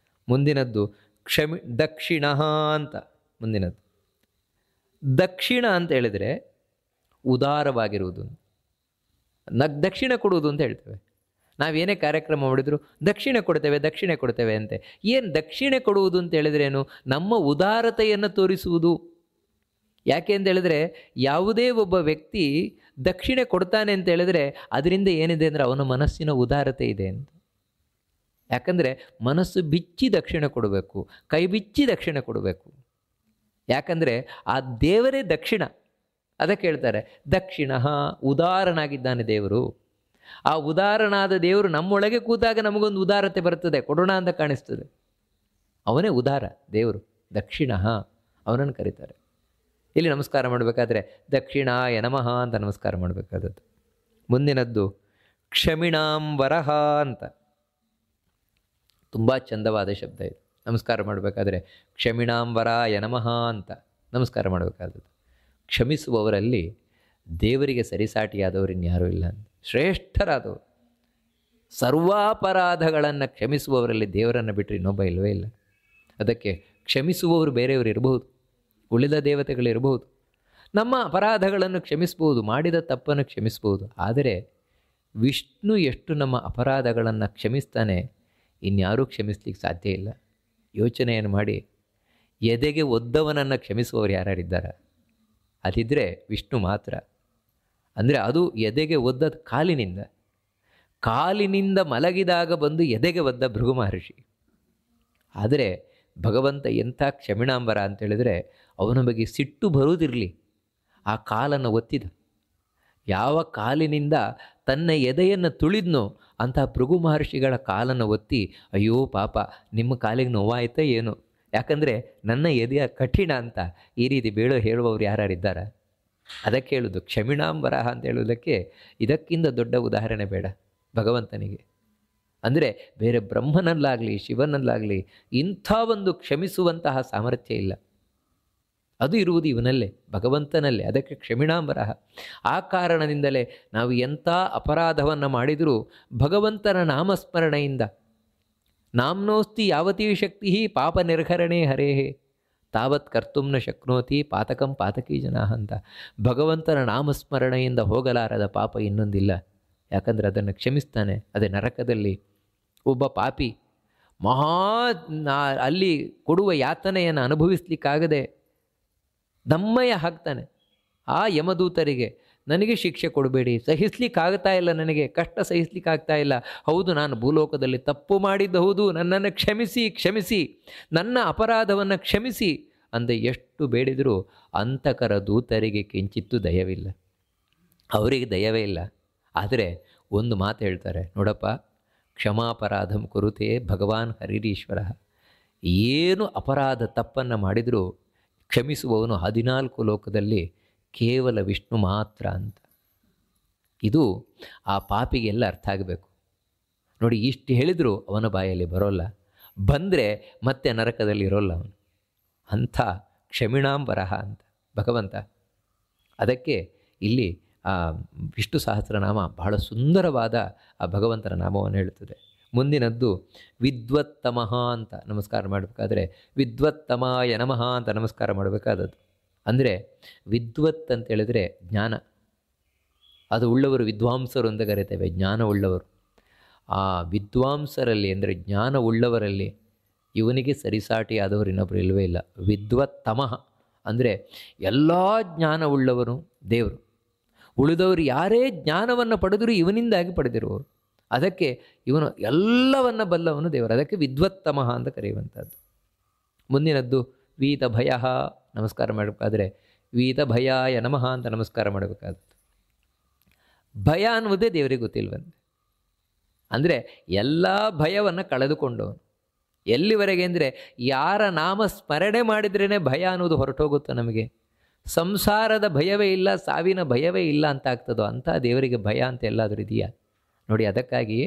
ಮುಂದಿನದ್ದು ದಕ್ಷಿಣ ಅಂತ. ಮುಂದಿನದ್ದು ದಕ್ಷಿಣ ಅಂತ ಹೇಳಿದರೆ ಉದಾರವಾಗಿರುವುದು, ದಕ್ಷಿಣ ಕೊಡುವುದು ಅಂತ ಹೇಳ್ತೇವೆ. ನಾವೇನೇ ಕಾರ್ಯಕ್ರಮ ಮಾಡಿದ್ರು ದಕ್ಷಿಣೆ ಕೊಡ್ತೇವೆ, ದಕ್ಷಿಣೆ ಕೊಡ್ತೇವೆ ಅಂತೆ. ಏನು ದಕ್ಷಿಣೆ ಕೊಡುವುದು ಅಂತ ಹೇಳಿದ್ರೇನು? ನಮ್ಮ ಉದಾರತೆಯನ್ನು ತೋರಿಸುವುದು. ಯಾಕೆ ಅಂತ ಹೇಳಿದ್ರೆ ಯಾವುದೇ ಒಬ್ಬ ವ್ಯಕ್ತಿ ದಕ್ಷಿಣೆ ಕೊಡ್ತಾನೆ ಅಂತ ಹೇಳಿದ್ರೆ ಅದರಿಂದ ಏನಿದೆ ಅಂದರೆ ಅವನ ಮನಸ್ಸಿನ ಉದಾರತೆ ಇದೆ ಅಂತ. ಯಾಕಂದರೆ ಮನಸ್ಸು ಬಿಚ್ಚಿ ದಕ್ಷಿಣೆ ಕೊಡಬೇಕು, ಕೈ ಬಿಚ್ಚಿ ದಕ್ಷಿಣೆ ಕೊಡಬೇಕು. ಯಾಕಂದರೆ ಆ ದೇವರೇ ದಕ್ಷಿಣ. ಅದಕ್ಕೆ ಹೇಳ್ತಾರೆ ದಕ್ಷಿಣ ಉದಾರನಾಗಿದ್ದಾನೆ ದೇವರು. ಆ ಉದಾರನಾದ ದೇವರು ನಮ್ಮೊಳಗೆ ಕೂತಾಗ ನಮಗೊಂದು ಉದಾರತೆ ಬರ್ತದೆ, ಕೊಡೋಣ ಅಂತ ಕಾಣಿಸ್ತದೆ. ಅವನೇ ಉದಾರ ದೇವರು, ದಕ್ಷಿಣ ಅವನನ್ನು ಕರೀತಾರೆ. ಇಲ್ಲಿ ನಮಸ್ಕಾರ ಮಾಡಬೇಕಾದ್ರೆ ದಕ್ಷಿಣಾಯ ನಮಃ ಅಂತ ನಮಸ್ಕಾರ ಮಾಡಬೇಕಾದದ್ದು. ಮುಂದಿನದ್ದು ಕ್ಷಮಿಣಾಂಬರಃ ಅಂತ, ತುಂಬ ಚಂದವಾದ ಶಬ್ದ ಇದು. ನಮಸ್ಕಾರ ಮಾಡಬೇಕಾದ್ರೆ ಕ್ಷಮಿಣಾಂಬರಾಯ ನಮಃ ಅಂತ ನಮಸ್ಕಾರ ಮಾಡಬೇಕಾದದ್ದು. ಕ್ಷಮಿಸುವವರಲ್ಲಿ ದೇವರಿಗೆ ಸರಿಸಾಟಿಯಾದವರು ಇನ್ಯಾರೂ ಇಲ್ಲ ಅಂತ, ಶ್ರೇಷ್ಠರಾದವರು. ಸರ್ವಾಪರಾಧಗಳನ್ನು ಕ್ಷಮಿಸುವವರಲ್ಲಿ ದೇವರನ್ನು ಬಿಟ್ಟರೆ ಇನ್ನೊಬ್ಬ ಇಲ್ಲವೇ ಇಲ್ಲ. ಅದಕ್ಕೆ ಕ್ಷಮಿಸುವವರು ಬೇರೆಯವರು ಇರಬಹುದು, ಉಳಿದ ದೇವತೆಗಳಿರಬಹುದು. ನಮ್ಮ ಅಪರಾಧಗಳನ್ನು ಕ್ಷಮಿಸ್ಬೋದು, ಮಾಡಿದ ತಪ್ಪನ್ನು ಕ್ಷಮಿಸ್ಬೋದು. ಆದರೆ ವಿಷ್ಣು ಎಷ್ಟು ನಮ್ಮ ಅಪರಾಧಗಳನ್ನು ಕ್ಷಮಿಸ್ತಾನೆ, ಇನ್ಯಾರೂ ಕ್ಷಮಿಸ್ಲಿಕ್ಕೆ ಸಾಧ್ಯ ಇಲ್ಲ. ಯೋಚನೆಯನ್ನು ಮಾಡಿ, ಎದೆಗೆ ಒದ್ದವನನ್ನು ಕ್ಷಮಿಸುವವರು ಯಾರ್ಯಾರಿದ್ದಾರೆ? ಅದಿದ್ದರೆ ವಿಷ್ಣು ಮಾತ್ರ. ಅಂದರೆ ಅದು ಎದೆಗೆ ಒದ್ದದ ಕಾಲಿನಿಂದ ಮಲಗಿದಾಗ ಬಂದು ಎದೆಗೆ ಒದ್ದ ಭೃಗು ಮಹರ್ಷಿ. ಆದರೆ ಭಗವಂತ ಎಂಥ ಕ್ಷಮಿಣಾಂಬರ ಅಂತೇಳಿದರೆ, ಅವನ ಬಗ್ಗೆ ಸಿಟ್ಟು ಬರುವುದಿರಲಿ, ಆ ಕಾಲನ್ನು ಒತ್ತಿದ. ಯಾವ ಕಾಲಿನಿಂದ ತನ್ನ ಎದೆಯನ್ನು ತುಳಿದ್ನೋ ಅಂಥ ಭೃಗು ಮಹರ್ಷಿಗಳ ಕಾಲನ್ನು ಒತ್ತಿ, ಅಯ್ಯೋ ಪಾಪ ನಿಮ್ಮ ಕಾಲಿಗೆ ನೋವಾಯ್ತಾ ಏನು, ಯಾಕಂದರೆ ನನ್ನ ಎದೆಯ ಕಠಿಣ ಅಂತ ಈ ರೀತಿ ಹೇಳುವವರು ಯಾರ್ಯಾರಿದ್ದಾರೆ? ಅದಕ್ಕೆ ಹೇಳೋದು ಕ್ಷಮಿಣಾಂಬರ ಅಂತ ಹೇಳುವುದಕ್ಕೆ ಇದಕ್ಕಿಂತ ದೊಡ್ಡ ಉದಾಹರಣೆ ಬೇಡ ಭಗವಂತನಿಗೆ. ಅಂದರೆ ಬೇರೆ ಬ್ರಹ್ಮನಲ್ಲಾಗಲಿ ಶಿವನಲ್ಲಾಗಲಿ ಇಂಥ ಒಂದು ಕ್ಷಮಿಸುವಂತಹ ಸಾಮರ್ಥ್ಯ ಇಲ್ಲ. ಅದು ಇರುವುದು ಇವನಲ್ಲೇ, ಭಗವಂತನಲ್ಲೇ. ಅದಕ್ಕೆ ಕ್ಷಮಿಣಾಂಬರ. ಆ ಕಾರಣದಿಂದಲೇ ನಾವು ಎಂಥ ಅಪರಾಧವನ್ನು ಮಾಡಿದರೂ ಭಗವಂತನ ನಾಮಸ್ಮರಣೆಯಿಂದ, ನಾಮ್ನೋಸ್ತಿ ಯಾವತೀ ಶಕ್ತಿ ಪಾಪ ನಿರ್ಹರಣೆ ಹರೇಹೇ ತಾವತ್ ಕರ್ತುಂನ ಶಕ್ನೋತಿ ಪಾತಕಂ ಪಾತಕೀ ಜನ ಅಂತ. ಭಗವಂತನ ನಾಮಸ್ಮರಣೆಯಿಂದ ಹೋಗಲಾರದ ಪಾಪ ಇನ್ನೊಂದಿಲ್ಲ. ಯಾಕಂದರೆ ಅದನ್ನು ಕ್ಷಮಿಸ್ತಾನೆ. ಅದೇ ನರಕದಲ್ಲಿ ಒಬ್ಬ ಪಾಪಿ ಅಲ್ಲಿ ಕೊಡುವ ಯಾತನೆಯನ್ನು ಅನುಭವಿಸ್ಲಿಕ್ಕಾಗದೆ ದಮ್ಮಯ್ಯ ಹಾಕ್ತಾನೆ ಆ ಯಮದೂತರಿಗೆ, ನನಗೆ ಶಿಕ್ಷೆ ಕೊಡಬೇಡಿ, ಸಹಿಸ್ಲಿಕ್ಕಾಗ್ತಾ ಇಲ್ಲ, ನನಗೆ ಕಷ್ಟ ಸಹಿಸ್ಲಿಕ್ಕಾಗ್ತಾ ಇಲ್ಲ, ಹೌದು ನಾನು ಭೂಲೋಕದಲ್ಲಿ ತಪ್ಪು ಮಾಡಿದ್ದು ಹೌದು, ನನ್ನನ್ನು ಕ್ಷಮಿಸಿ ನನ್ನ ಅಪರಾಧವನ್ನು ಕ್ಷಮಿಸಿ ಅಂದ ಎಷ್ಟು ಬೇಡಿದರೂ ಅಂತಕರ ದೂತರಿಗೆ ಕಿಂಚಿತ್ತೂ ದಯವಿಲ್ಲ, ಅವರಿಗೆ ದಯವೇ ಇಲ್ಲ. ಆದರೆ ಒಂದು ಮಾತು ಹೇಳ್ತಾರೆ ನೋಡಪ್ಪ, ಕ್ಷಮಾಪರಾಧಂ ಕುರುತೆ ಭಗವಾನ್ ಹರಿರೀಶ್ವರ. ಏನು ಅಪರಾಧ ತಪ್ಪನ್ನು ಮಾಡಿದರೂ ಕ್ಷಮಿಸುವವನು 14 ಲೋಕದಲ್ಲಿ ಕೇವಲ ವಿಷ್ಣು ಮಾತ್ರ ಅಂತ. ಇದು ಆ ಪಾಪಿಗೆಲ್ಲ ಅರ್ಥ ಆಗಬೇಕು. ನೋಡಿ, ಇಷ್ಟು ಹೇಳಿದರೂ ಅವನ ಬಾಯಲ್ಲಿ ಬರೋಲ್ಲ, ಬಂದರೆ ಮತ್ತೆ ನರಕದಲ್ಲಿ ಇರೋಲ್ಲ ಅವನು. ಅಂಥ ಕ್ಷಮಿಣಾಂಬರಹ ಅಂತ ಭಗವಂತ. ಅದಕ್ಕೆ ಇಲ್ಲಿ ಆ ವಿಷ್ಣು ಸಹಸ್ರನಾಮ ಬಹಳ ಸುಂದರವಾದ ಆ ಭಗವಂತನ ನಾಮವನ್ನು ಹೇಳುತ್ತದೆ. ಮುಂದಿನದ್ದು ವಿದ್ವತ್ತಮಃ ಅಂತ ನಮಸ್ಕಾರ ಮಾಡಬೇಕಾದ್ರೆ ವಿದ್ವತ್ತಮಾಯ ನಮಃ ಅಂತ ನಮಸ್ಕಾರ ಮಾಡಬೇಕಾದದ್ದು. ಅಂದರೆ ವಿದ್ವತ್ ಅಂತ ಹೇಳಿದರೆ ಜ್ಞಾನ, ಅದು ಉಳ್ಳವರು ವಿದ್ವಾಂಸರು ಅಂತ ಕರೀತೇವೆ, ಜ್ಞಾನ ಉಳ್ಳವರು. ಆ ವಿದ್ವಾಂಸರಲ್ಲಿ ಅಂದರೆ ಜ್ಞಾನ ಉಳ್ಳವರಲ್ಲಿ ಇವನಿಗೆ ಸರಿಸಾಟಿಯಾದವರು ಇನ್ನೊಬ್ಬರು ಇಲ್ಲವೇ ಇಲ್ಲ. ವಿದ್ವತ್ತಮಃ ಅಂದರೆ ಎಲ್ಲ ಜ್ಞಾನ ಉಳ್ಳವರು ದೇವರು. ಉಳಿದವರು ಯಾರೇ ಜ್ಞಾನವನ್ನು ಪಡೆದರೂ ಇವನಿಂದಾಗಿ ಪಡೆದಿರುವವರು. ಅದಕ್ಕೆ ಇವನು ಎಲ್ಲವನ್ನ ಬಲ್ಲವನು ದೇವರು. ಅದಕ್ಕೆ ವಿದ್ವತ್ತಮಃ ಅಂತ ಕರೆಯುವಂಥದ್ದು. ಮುಂದಿನದ್ದು ವೀತ ಭಯ ನಮಸ್ಕಾರ ಮಾಡಬೇಕಾದ್ರೆ ವೀತ ಭಯಾಯ ನಮಃ ಅಂತ ನಮಸ್ಕಾರ ಮಾಡಬೇಕಾದದ್ದು. ಭಯ ಅನ್ನುವುದೇ ದೇವರಿಗೆ ಗೊತ್ತಿಲ್ವಂತೆ. ಅಂದರೆ ಎಲ್ಲ ಭಯವನ್ನು ಕಳೆದುಕೊಂಡವನು. ಎಲ್ಲಿವರೆಗೆ ಅಂದರೆ ಯಾರ ನಾಮ ಸ್ಮರಣೆ ಮಾಡಿದ್ರೇ ಭಯ ಅನ್ನೋದು ಹೊರಟೋಗುತ್ತೋ ನಮಗೆ. ಸಂಸಾರದ ಭಯವೇ ಇಲ್ಲ, ಸಾವಿನ ಭಯವೇ ಇಲ್ಲ ಅಂತ ಆಗ್ತದೋ ಅಂಥ ದೇವರಿಗೆ ಭಯ ಅಂತ ಎಲ್ಲಾದರೂ ಇದೆಯಾ ನೋಡಿ. ಅದಕ್ಕಾಗಿ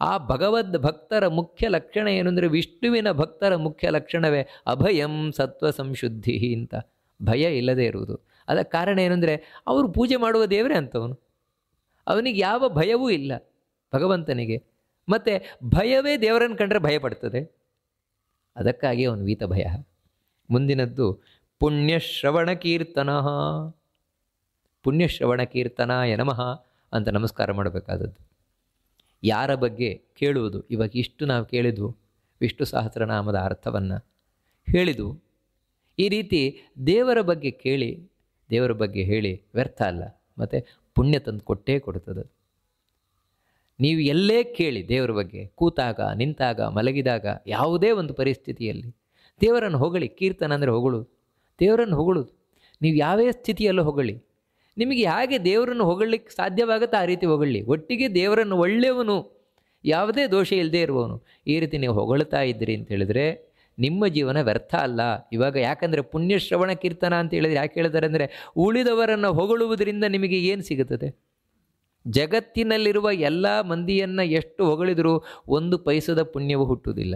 ಆ ಭಗವದ್ ಭಕ್ತರ ಮುಖ್ಯ ಲಕ್ಷಣ ಏನು ಅಂದರೆ, ವಿಷ್ಣುವಿನ ಭಕ್ತರ ಮುಖ್ಯ ಲಕ್ಷಣವೇ ಅಭಯಂ ಸತ್ವ ಸಂಶುದ್ಧಿ ಅಂತ, ಭಯ ಇಲ್ಲದೆ ಇರುವುದು. ಅದಕ್ಕೆ ಕಾರಣ ಏನಂದರೆ ಅವರು ಪೂಜೆ ಮಾಡುವ ದೇವರೇ ಅಂತವನು, ಅವನಿಗೆ ಯಾವ ಭಯವೂ ಇಲ್ಲ ಭಗವಂತನಿಗೆ. ಮತ್ತು ಭಯವೇ ದೇವರನ್ನು ಕಂಡ್ರೆ ಭಯಪಡ್ತದೆ. ಅದಕ್ಕಾಗಿ ಅವನು ವೀತ ಭಯ. ಮುಂದಿನದ್ದು ಪುಣ್ಯಶ್ರವಣ ಕೀರ್ತನ. ಪುಣ್ಯಶ್ರವಣ ಕೀರ್ತನಾಯ ನಮಃ ಅಂತ ನಮಸ್ಕಾರ ಮಾಡಬೇಕಾದದ್ದು. ಯಾರ ಬಗ್ಗೆ ಕೇಳುವುದು? ಇವಾಗ ಇಷ್ಟು ನಾವು ಕೇಳಿದ್ವು, ವಿಷ್ಣು ಸಹಸ್ರನಾಮದ ಅರ್ಥವನ್ನು ಹೇಳಿದ್ವು. ಈ ರೀತಿ ದೇವರ ಬಗ್ಗೆ ಕೇಳಿ, ದೇವರ ಬಗ್ಗೆ ಹೇಳಿ ವ್ಯರ್ಥ ಅಲ್ಲ, ಮತ್ತು ಪುಣ್ಯ ತಂದು ಕೊಟ್ಟೇ ಕೊಡುತ್ತದೆ. ನೀವು ಎಲ್ಲೇ ಕೇಳಿ ದೇವರ ಬಗ್ಗೆ, ಕೂತಾಗ, ನಿಂತಾಗ, ಮಲಗಿದಾಗ, ಯಾವುದೇ ಒಂದು ಪರಿಸ್ಥಿತಿಯಲ್ಲಿ ದೇವರನ್ನು ಹೊಗಳಿ. ಕೀರ್ತನ ಅಂದರೆ ಹೊಗಳು, ದೇವರನ್ನು ಹೊಗಳುದು. ನೀವು ಯಾವೇ ಸ್ಥಿತಿಯಲ್ಲೂ ಹೊಗಳಿ. ನಿಮಗೆ ಹೇಗೆ ದೇವರನ್ನು ಹೊಗಳಲಿಕ್ಕೆ ಸಾಧ್ಯವಾಗುತ್ತೆ ಆ ರೀತಿ ಹೊಗಳಿ. ಒಟ್ಟಿಗೆ ದೇವರನ್ನು ಒಳ್ಳೆಯವನು, ಯಾವುದೇ ದೋಷ ಇಲ್ಲದೆ ಇರುವವನು, ಈ ರೀತಿ ನೀವು ಹೊಗಳ್ತಾ ಇದ್ದೀರಿ ಅಂತ ಹೇಳಿದರೆ ನಿಮ್ಮ ಜೀವನ ವ್ಯರ್ಥ ಅಲ್ಲ. ಇವಾಗ ಯಾಕಂದರೆ ಪುಣ್ಯಶ್ರವಣ ಕೀರ್ತನ ಅಂತ ಹೇಳಿದರೆ ಯಾಕೆ ಹೇಳ್ತಾರೆ ಅಂದರೆ, ಉಳಿದವರನ್ನು ಹೊಗಳುವುದರಿಂದ ನಿಮಗೆ ಏನು ಸಿಗುತ್ತದೆ? ಜಗತ್ತಿನಲ್ಲಿರುವ ಎಲ್ಲ ಮಂದಿಯನ್ನು ಎಷ್ಟು ಹೊಗಳಿದರೂ ಒಂದು ಪೈಸದ ಪುಣ್ಯವು ಹುಟ್ಟುವುದಿಲ್ಲ.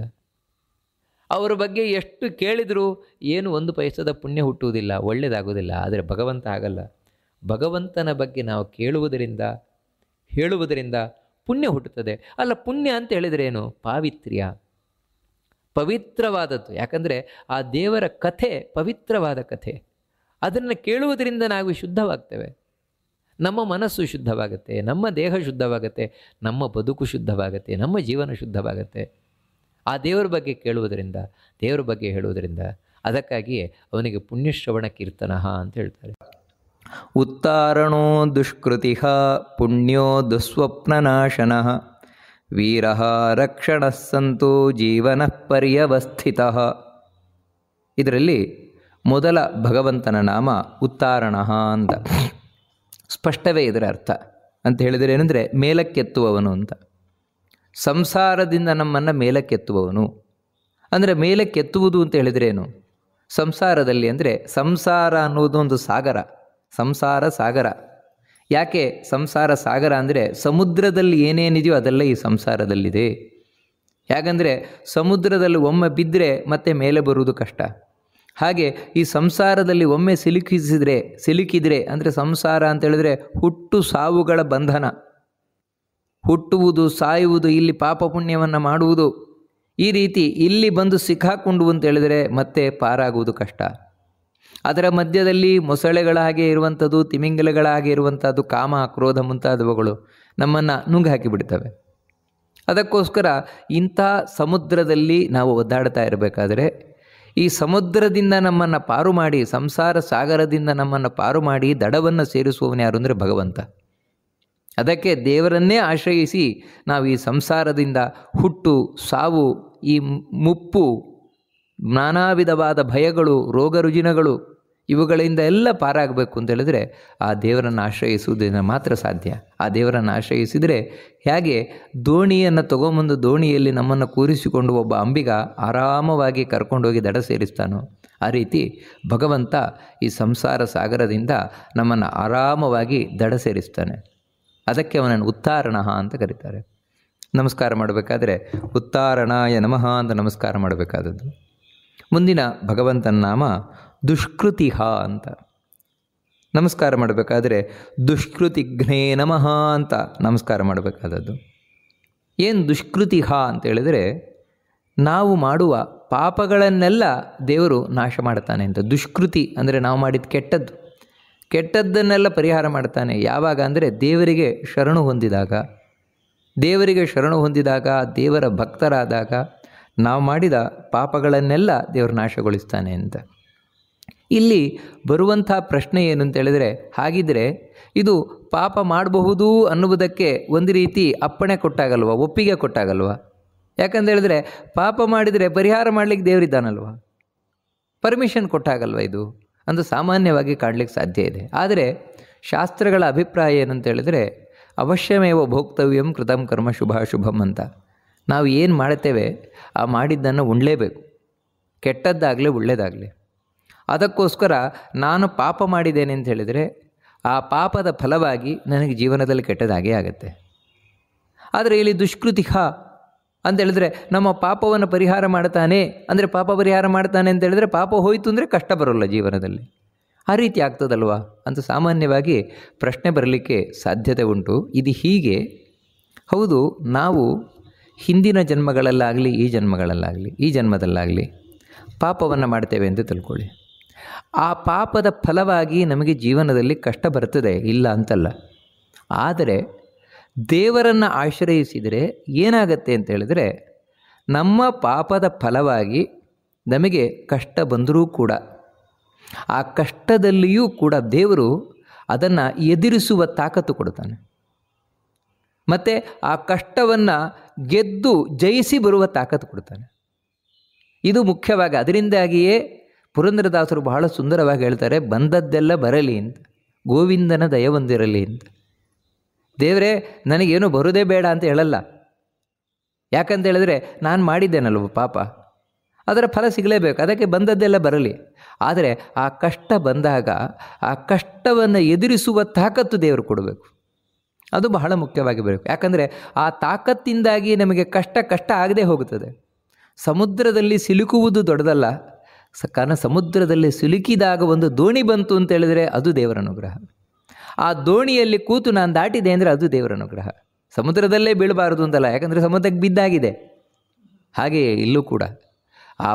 ಅವರ ಬಗ್ಗೆ ಎಷ್ಟು ಕೇಳಿದರೂ ಏನು ಒಂದು ಪೈಸದ ಪುಣ್ಯ ಹುಟ್ಟುವುದಿಲ್ಲ, ಒಳ್ಳೆಯದಾಗುವುದಿಲ್ಲ. ಆದರೆ ಭಗವಂತ ಆಗಲ್ಲ. ಭಗವಂತನ ಬಗ್ಗೆ ನಾವು ಕೇಳುವುದರಿಂದ, ಹೇಳುವುದರಿಂದ ಪುಣ್ಯ ಹುಟ್ಟುತ್ತದೆ. ಅಲ್ಲ, ಪುಣ್ಯ ಅಂತ ಹೇಳಿದರೆ ಏನು? ಪಾವಿತ್ರ್ಯ, ಪವಿತ್ರವಾದದ್ದು. ಯಾಕಂದರೆ ಆ ದೇವರ ಕಥೆ ಪವಿತ್ರವಾದ ಕಥೆ. ಅದನ್ನು ಕೇಳುವುದರಿಂದ ನಾವು ಶುದ್ಧವಾಗ್ತೇವೆ. ನಮ್ಮ ಮನಸ್ಸು ಶುದ್ಧವಾಗುತ್ತೆ, ನಮ್ಮ ದೇಹ ಶುದ್ಧವಾಗುತ್ತೆ, ನಮ್ಮ ಬದುಕು ಶುದ್ಧವಾಗುತ್ತೆ, ನಮ್ಮ ಜೀವನ ಶುದ್ಧವಾಗುತ್ತೆ ಆ ದೇವರ ಬಗ್ಗೆ ಕೇಳುವುದರಿಂದ, ದೇವರ ಬಗ್ಗೆ ಹೇಳುವುದರಿಂದ. ಅದಕ್ಕಾಗಿಯೇ ಅವನಿಗೆ ಪುಣ್ಯಶ್ರವಣ ಕೀರ್ತನ ಅಂತ ಹೇಳ್ತಾರೆ. ಉತ್ತಾರಣೋ ದುಷ್ಕೃತಿ ಪುಣ್ಯೋ ದುಸ್ವಪ್ನನಾಶನ ವೀರ ರಕ್ಷಣ ಸಂತು ಜೀವನ ಪರ್ಯವಸ್ಥಿತ. ಇದರಲ್ಲಿ ಮೊದಲ ಭಗವಂತನ ನಾಮ ಉತ್ತಾರಣ ಅಂತ. ಸ್ಪಷ್ಟವೇ ಇದರ ಅರ್ಥ ಅಂತ ಹೇಳಿದರೆ ಏನಂದರೆ ಮೇಲಕ್ಕೆತ್ತುವವನು ಅಂತ. ಸಂಸಾರದಿಂದ ನಮ್ಮನ್ನು ಮೇಲಕ್ಕೆತ್ತುವವನು ಅಂದರೆ, ಮೇಲಕ್ಕೆತ್ತುವುದು ಅಂತ ಹೇಳಿದರೆ ಏನು? ಸಂಸಾರದಲ್ಲಿ ಅಂದರೆ ಸಂಸಾರ ಅನ್ನೋದು ಒಂದು ಸಾಗರ, ಸಂಸಾರ ಸಾಗರ. ಯಾಕೆ ಸಂಸಾರ ಸಾಗರ ಅಂದರೆ, ಸಮುದ್ರದಲ್ಲಿ ಏನೇನಿದೆಯೋ ಅದೆಲ್ಲ ಈ ಸಂಸಾರದಲ್ಲಿದೆ. ಯಾಕಂದರೆ ಸಮುದ್ರದಲ್ಲಿ ಒಮ್ಮೆ ಬಿದ್ದರೆ ಮತ್ತೆ ಮೇಲೆ ಬರುವುದು ಕಷ್ಟ. ಹಾಗೆ ಈ ಸಂಸಾರದಲ್ಲಿ ಒಮ್ಮೆ ಸಿಲುಕಿದ್ರೆ ಅಂದರೆ ಸಂಸಾರ ಅಂತ ಹೇಳಿದ್ರೆ ಹುಟ್ಟು ಸಾವುಗಳ ಬಂಧನ. ಹುಟ್ಟುವುದು, ಸಾಯುವುದು, ಇಲ್ಲಿ ಪಾಪ ಪುಣ್ಯವನ್ನು ಮಾಡುವುದು, ಈ ರೀತಿ ಇಲ್ಲಿ ಬಂದು ಸಿಕ್ಕಾಕೊಂಡು ಅಂತ ಹೇಳಿದರೆ ಮತ್ತೆ ಪಾರಾಗುವುದು ಕಷ್ಟ. ಅದರ ಮಧ್ಯದಲ್ಲಿ ಮೊಸಳೆಗಳ ಹಾಗೆ ಇರುವಂಥದ್ದು, ತಿಮಿಂಗಲಗಳ ಹಾಗೆ ಇರುವಂಥದ್ದು ಕಾಮ, ಕ್ರೋಧ ಮುಂತಾದವುಗಳು ನಮ್ಮನ್ನು ನುಂಗು ಹಾಕಿಬಿಡ್ತವೆ. ಅದಕ್ಕೋಸ್ಕರ ಇಂಥ ಸಮುದ್ರದಲ್ಲಿ ನಾವು ಒದ್ದಾಡ್ತಾ ಇರಬೇಕಾದ್ರೆ, ಈ ಸಮುದ್ರದಿಂದ ನಮ್ಮನ್ನು ಪಾರು ಮಾಡಿ, ಸಂಸಾರ ಸಾಗರದಿಂದ ನಮ್ಮನ್ನು ಪಾರು ಮಾಡಿ ದಡವನ್ನು ಸೇರಿಸುವವನು ಯಾರು ಅಂದರೆ ಭಗವಂತ. ಅದಕ್ಕೆ ದೇವರನ್ನೇ ಆಶ್ರಯಿಸಿ ನಾವು ಈ ಸಂಸಾರದಿಂದ ಹುಟ್ಟು, ಸಾವು, ಈ ಮುಪ್ಪು, ನಾನಾ ವಿಧವಾದ ಭಯಗಳು, ರೋಗ ರುಜಿನಗಳು, ಇವುಗಳಿಂದ ಎಲ್ಲ ಪಾರಾಗಬೇಕು ಅಂತ ಹೇಳಿದ್ರೆ ಆ ದೇವರನ್ನು ಆಶ್ರಯಿಸುವುದರಿಂದ ಮಾತ್ರ ಸಾಧ್ಯ. ಆ ದೇವರನ್ನು ಆಶ್ರಯಿಸಿದರೆ ಹೇಗೆ ದೋಣಿಯನ್ನು ತಗೊಂಬಂದು ದೋಣಿಯಲ್ಲಿ ನಮ್ಮನ್ನು ಕೂರಿಸಿಕೊಂಡು ಒಬ್ಬ ಅಂಬಿಗ ಆರಾಮವಾಗಿ ಕರ್ಕೊಂಡೋಗಿ ದಡ ಸೇರಿಸ್ತಾನೋ, ಆ ರೀತಿ ಭಗವಂತ ಈ ಸಂಸಾರ ಸಾಗರದಿಂದ ನಮ್ಮನ್ನು ಆರಾಮವಾಗಿ ದಡ ಸೇರಿಸ್ತಾನೆ. ಅದಕ್ಕೆ ಅವನನ್ನು ಉತ್ತಾರಣ ಅಂತ ಕರೀತಾರೆ. ನಮಸ್ಕಾರ ಮಾಡಬೇಕಾದ್ರೆ ಉತ್ತಾರಣಾಯ ನಮಃ ಅಂತ ನಮಸ್ಕಾರ ಮಾಡಬೇಕಾದದ್ದು. ಮುಂದಿನ ಭಗವಂತನ ನಾಮ ದುಷ್ಕೃತಿಹ ಅಂತ. ನಮಸ್ಕಾರ ಮಾಡಬೇಕಾದ್ರೆ ದುಷ್ಕೃತಿಘ್ನೇ ನಮಃ ಅಂತ ನಮಸ್ಕಾರ ಮಾಡಬೇಕಾದದ್ದು. ಏನು ದುಷ್ಕೃತಿಹ ಅಂತ ಹೇಳಿದರೆ, ನಾವು ಮಾಡುವ ಪಾಪಗಳನ್ನೆಲ್ಲ ದೇವರು ನಾಶ ಮಾಡ್ತಾನೆ ಅಂತ. ದುಷ್ಕೃತಿ ಅಂದರೆ ನಾವು ಮಾಡಿದ ಕೆಟ್ಟದ್ದನ್ನೆಲ್ಲ ಪರಿಹಾರ ಮಾಡ್ತಾನೆ. ಯಾವಾಗ ಅಂದರೆ ದೇವರಿಗೆ ಶರಣು ಹೊಂದಿದಾಗ, ದೇವರ ಭಕ್ತರಾದಾಗ ನಾವು ಮಾಡಿದ ಪಾಪಗಳನ್ನೆಲ್ಲ ದೇವರು ನಾಶಗೊಳಿಸ್ತಾನೆ ಅಂತ. ಇಲ್ಲಿ ಬರುವಂಥ ಪ್ರಶ್ನೆ ಏನು ಅಂತ ಹೇಳಿದರೆ, ಹಾಗಿದ್ರೆ ಇದು ಪಾಪ ಮಾಡಬಹುದು ಅನ್ನುವುದಕ್ಕೆ ಒಂದು ರೀತಿ ಅಪ್ಪಣೆ ಕೊಟ್ಟಾಗಲ್ವ, ಒಪ್ಪಿಗೆ ಕೊಟ್ಟಾಗಲ್ವ? ಯಾಕಂತ ಹೇಳಿದ್ರೆ ಪಾಪ ಮಾಡಿದರೆ ಪರಿಹಾರ ಮಾಡಲಿಕ್ಕೆ ದೇವರಿದ್ದಾನಲ್ವ, ಪರ್ಮಿಷನ್ ಕೊಟ್ಟಾಗಲ್ವ ಇದು ಅಂತ ಸಾಮಾನ್ಯವಾಗಿ ಕಾಣಲಿಕ್ಕೆ ಸಾಧ್ಯ ಇದೆ. ಆದರೆ ಶಾಸ್ತ್ರಗಳ ಅಭಿಪ್ರಾಯ ಏನಂತ ಹೇಳಿದರೆ, ಅವಶ್ಯಮೇವ ಭೋಕ್ತವ್ಯಂ ಕೃತಂ ಕರ್ಮ ಶುಭಾಶುಭಂ ಅಂತ. ನಾವು ಏನು ಮಾಡ್ತೇವೆ ಆ ಮಾಡಿದ್ದನ್ನು ಉಣ್ಲೇಬೇಕು, ಕೆಟ್ಟದ್ದಾಗಲಿ ಒಳ್ಳೆಯದಾಗಲಿ. ಅದಕ್ಕೋಸ್ಕರ ನಾನು ಪಾಪ ಮಾಡಿದ್ದೇನೆ ಅಂತ ಹೇಳಿದರೆ ಆ ಪಾಪದ ಫಲವಾಗಿ ನನಗೆ ಜೀವನದಲ್ಲಿ ಕೆಟ್ಟದಾಗೇ ಆಗುತ್ತೆ. ಆದರೆ ಇಲ್ಲಿ ದುಷ್ಕೃತಿಹ ಅಂತ ಹೇಳಿದ್ರೆ ನಮ್ಮ ಪಾಪವನ್ನು ಪರಿಹಾರ ಮಾಡ್ತಾನೆ ಅಂದರೆ, ಪಾಪ ಪರಿಹಾರ ಮಾಡ್ತಾನೆ ಅಂತ ಹೇಳಿದ್ರೆ ಪಾಪ ಹೋಯಿತು ಅಂದರೆ ಕಷ್ಟ ಬರೋಲ್ಲ ಜೀವನದಲ್ಲಿ. ಆ ರೀತಿ ಆಗ್ತದಲ್ವಾ ಅಂತ ಸಾಮಾನ್ಯವಾಗಿ ಪ್ರಶ್ನೆ ಬರಲಿಕ್ಕೆ ಸಾಧ್ಯತೆ ಉಂಟು. ಇದು ಹೀಗೆ ಹೌದು, ನಾವು ಹಿಂದಿನ ಜನ್ಮಗಳಲ್ಲಾಗಲಿ ಈ ಜನ್ಮದಲ್ಲಾಗಲಿ ಪಾಪವನ್ನು ಮಾಡ್ತೇವೆ ಅಂತ ತಿಳ್ಕೊಳ್ಳಿ. ಆ ಪಾಪದ ಫಲವಾಗಿ ನಮಗೆ ಜೀವನದಲ್ಲಿ ಕಷ್ಟ ಬರ್ತದೆ, ಇಲ್ಲ ಅಂತಲ್ಲ. ಆದರೆ ದೇವರನ್ನು ಆಶ್ರಯಿಸಿದರೆ ಏನಾಗತ್ತೆ ಅಂತ ಹೇಳಿದರೆ, ನಮ್ಮ ಪಾಪದ ಫಲವಾಗಿ ನಮಗೆ ಕಷ್ಟ ಬಂದರೂ ಕೂಡ ಆ ಕಷ್ಟದಲ್ಲಿಯೂ ಕೂಡ ದೇವರು ಅದನ್ನು ಎದುರಿಸುವ ತಾಕತ್ತು ಕೊಡ್ತಾನೆ. ಮತ್ತು ಆ ಕಷ್ಟವನ್ನು ಗೆದ್ದು ಜಯಿಸಿ ಬರುವ ತಾಕತ್ತು ಕೊಡ್ತಾನೆ. ಇದು ಮುಖ್ಯವಾಗಿ. ಅದರಿಂದಾಗಿಯೇ ಪುರಂದರದಾಸರು ಬಹಳ ಸುಂದರವಾಗಿ ಹೇಳ್ತಾರೆ, ಬಂದದ್ದೆಲ್ಲ ಬರಲಿ ಅಂತ, ಗೋವಿಂದನ ದಯ ಹೊಂದಿರಲಿ ಅಂತ. ದೇವರೇ ನನಗೇನು ಬರೋದೇ ಬೇಡ ಅಂತ ಹೇಳಲ್ಲ. ಯಾಕಂತ ಹೇಳಿದ್ರೆ ನಾನು ಮಾಡಿದ್ದೇನಲ್ವ ಪಾಪ, ಅದರ ಫಲ ಸಿಗಲೇಬೇಕು, ಅದಕ್ಕೆ ಬಂದದ್ದೆಲ್ಲ ಬರಲಿ. ಆದರೆ ಆ ಕಷ್ಟ ಬಂದಾಗ ಆ ಕಷ್ಟವನ್ನು ಎದುರಿಸುವ ತಾಕತ್ತು ದೇವರು ಕೊಡಬೇಕು. ಅದು ಬಹಳ ಮುಖ್ಯವಾಗಿ ಬರಬೇಕು. ಯಾಕಂದರೆ ಆ ತಾಕತ್ತಿಂದಾಗಿ ನಮಗೆ ಕಷ್ಟ ಆಗದೆ ಹೋಗುತ್ತದೆ. ಸಮುದ್ರದಲ್ಲಿ ಸಿಲುಕುವುದು ದೊಡ್ಡದಲ್ಲ, ಸಮುದ್ರದಲ್ಲಿ ಸಿಲುಕಿದಾಗ ಒಂದು ದೋಣಿ ಬಂತು ಅಂತ ಹೇಳಿದರೆ ಅದು ದೇವರ ಅನುಗ್ರಹ. ಆ ದೋಣಿಯಲ್ಲಿ ಕೂತು ನಾನು ದಾಟಿದೆ ಅಂದರೆ ಅದು ದೇವರ ಅನುಗ್ರಹ. ಸಮುದ್ರದಲ್ಲೇ ಬೀಳಬಾರದು ಅಂತಲ್ಲ, ಯಾಕಂದರೆ ಸಮುದ್ರಕ್ಕೆ ಬಿದ್ದಾಗಿದೆ. ಹಾಗೆಯೇ ಇಲ್ಲೂ ಕೂಡ ಆ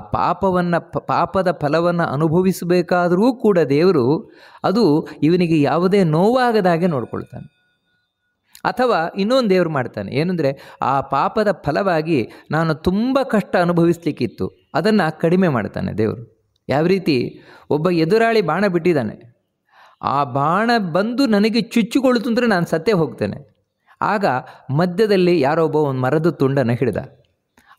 ಪಾಪದ ಫಲವನ್ನು ಅನುಭವಿಸಬೇಕಾದರೂ ಕೂಡ ದೇವರು ಅದು ಇವನಿಗೆ ಯಾವುದೇ ನೋವಾಗದಾಗೆ ನೋಡ್ಕೊಳ್ತಾನೆ. ಅಥವಾ ಇನ್ನೊಂದು ದೇವರು ಮಾಡ್ತಾನೆ, ಏನಂದರೆ ಆ ಪಾಪದ ಫಲವಾಗಿ ನಾನು ತುಂಬ ಕಷ್ಟ ಅನುಭವಿಸ್ಲಿಕ್ಕಿತ್ತು, ಅದನ್ನು ಕಡಿಮೆ ಮಾಡ್ತಾನೆ ದೇವರು. ಯಾವ ರೀತಿ, ಒಬ್ಬ ಎದುರಾಳಿ ಬಾಣ ಬಿಟ್ಟಿದ್ದಾನೆ, ಆ ಬಾಣ ಬಂದು ನನಗೆ ಚುಚ್ಚಿಕೊಳ್ತು ಅಂದರೆ ನಾನು ಸತ್ತೇ ಹೋಗ್ತೇನೆ. ಆಗ ಮಧ್ಯದಲ್ಲಿ ಯಾರೋ ಒಬ್ಬ ಒಂದು ಮರದ ತುಂಡನ್ನು ಹಿಡಿದ.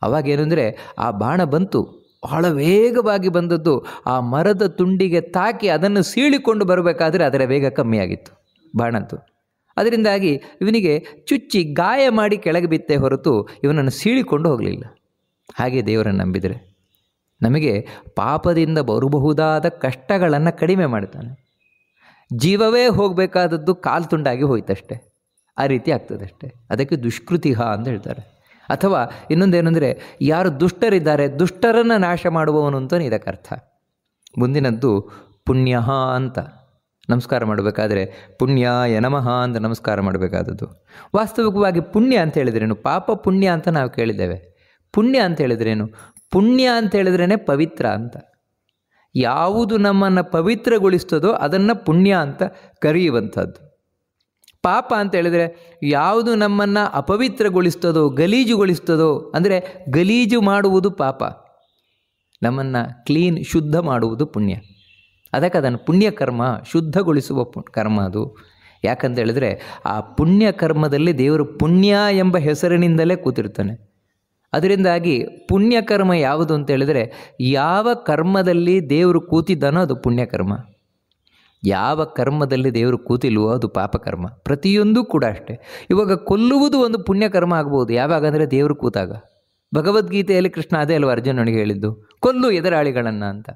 ಅವಾಗೇನೆಂದರೆ ಆ ಬಾಣ ಬಂತು, ಬಹಳ ವೇಗವಾಗಿ ಬಂದದ್ದು ಆ ಮರದ ತುಂಡಿಗೆ ತಾಕಿ ಅದನ್ನು ಸೀಳಿಕೊಂಡು ಬರಬೇಕಾದ್ರೆ ಅದರ ವೇಗ ಕಮ್ಮಿಯಾಗಿತ್ತು ಬಾಣಂತು. ಅದರಿಂದಾಗಿ ಇವನಿಗೆ ಚುಚ್ಚಿ ಗಾಯ ಮಾಡಿ ಕೆಳಗೆ ಬಿತ್ತೇ ಹೊರತು ಇವನನ್ನು ಸೀಳಿಕೊಂಡು ಹೋಗಲಿಲ್ಲ. ಹಾಗೆ ದೇವರನ್ನು ನಂಬಿದರೆ ನಮಗೆ ಪಾಪದಿಂದ ಬರಬಹುದಾದ ಕಷ್ಟಗಳನ್ನು ಕಡಿಮೆ ಮಾಡ್ತಾನೆ. ಜೀವವೇ ಹೋಗಬೇಕಾದದ್ದು ಕಾಲು ತುಂಡಾಗಿ ಹೋಯ್ತಷ್ಟೆ, ಆ ರೀತಿ ಆಗ್ತದಷ್ಟೆ. ಅದಕ್ಕೆ ದುಷ್ಕೃತಿಹ ಅಂತ ಹೇಳ್ತಾರೆ. ಅಥವಾ ಇನ್ನೊಂದೇನೆಂದರೆ, ಯಾರು ದುಷ್ಟರಿದ್ದಾರೆ ದುಷ್ಟರನ್ನು ನಾಶ ಮಾಡುವವನು ಅಂತಲೇ ಇದಕ್ಕರ್ಥ. ಮುಂದಿನದ್ದು ಪುಣ್ಯ ಅಂತ ನಮಸ್ಕಾರ ಮಾಡಬೇಕಾದ್ರೆ ಪುಣ್ಯಾಯ ನಮಃ ಅಂತ ನಮಸ್ಕಾರ ಮಾಡಬೇಕಾದದ್ದು. ವಾಸ್ತವಿಕವಾಗಿ ಪುಣ್ಯ ಅಂತ ಹೇಳಿದ್ರೇನು? ಪಾಪ ಪುಣ್ಯ ಅಂತ ನಾವು ಕೇಳಿದ್ದೇವೆ. ಪುಣ್ಯ ಅಂತ ಹೇಳಿದ್ರೇನು? ಪುಣ್ಯ ಅಂತ ಹೇಳಿದ್ರೇ ಪವಿತ್ರ ಅಂತ. ಯಾವುದು ನಮ್ಮನ್ನು ಪವಿತ್ರಗೊಳಿಸ್ತದೋ ಅದನ್ನು ಪುಣ್ಯ ಅಂತ ಕರೆಯುವಂಥದ್ದು. ಪಾಪ ಅಂತ ಹೇಳಿದರೆ ಯಾವುದು ನಮ್ಮನ್ನು ಅಪವಿತ್ರಗೊಳಿಸ್ತದೋ, ಗಲೀಜುಗೊಳಿಸ್ತದೋ, ಅಂದರೆ ಗಲೀಜು ಮಾಡುವುದು ಪಾಪ, ನಮ್ಮನ್ನು ಕ್ಲೀನ್ ಶುದ್ಧ ಮಾಡುವುದು ಪುಣ್ಯ. ಅದಕ್ಕೆ ಅದನ್ನು ಪುಣ್ಯಕರ್ಮ, ಶುದ್ಧಗೊಳಿಸುವ ಕರ್ಮ ಅದು. ಯಾಕಂತ ಹೇಳಿದ್ರೆ ಆ ಪುಣ್ಯ ಕರ್ಮದಲ್ಲಿ ದೇವರು ಪುಣ್ಯ ಎಂಬ ಹೆಸರಿನಿಂದಲೇ ಕೂತಿರ್ತಾನೆ. ಅದರಿಂದಾಗಿ ಪುಣ್ಯಕರ್ಮ ಯಾವುದು ಅಂತ ಹೇಳಿದರೆ, ಯಾವ ಕರ್ಮದಲ್ಲಿ ದೇವರು ಕೂತಿದ್ದಾನೋ ಅದು ಪುಣ್ಯಕರ್ಮ, ಯಾವ ಕರ್ಮದಲ್ಲಿ ದೇವರು ಕೂತಿಲ್ವೋ ಅದು ಪಾಪಕರ್ಮ. ಪ್ರತಿಯೊಂದು ಕೂಡ ಅಷ್ಟೇ. ಇವಾಗ ಕೊಲ್ಲುವುದು ಒಂದು ಪುಣ್ಯಕರ್ಮ ಆಗ್ಬೋದು, ಯಾವಾಗ ಅಂದರೆ ದೇವರು ಕೂತಾಗ. ಭಗವದ್ಗೀತೆಯಲ್ಲಿ ಕೃಷ್ಣ ಅದೇ ಅಲ್ವ ಅರ್ಜುನನಿಗೆ ಹೇಳಿದ್ದು, ಕೊಲ್ಲು ಎದುರಾಳಿಗಳನ್ನು ಅಂತ.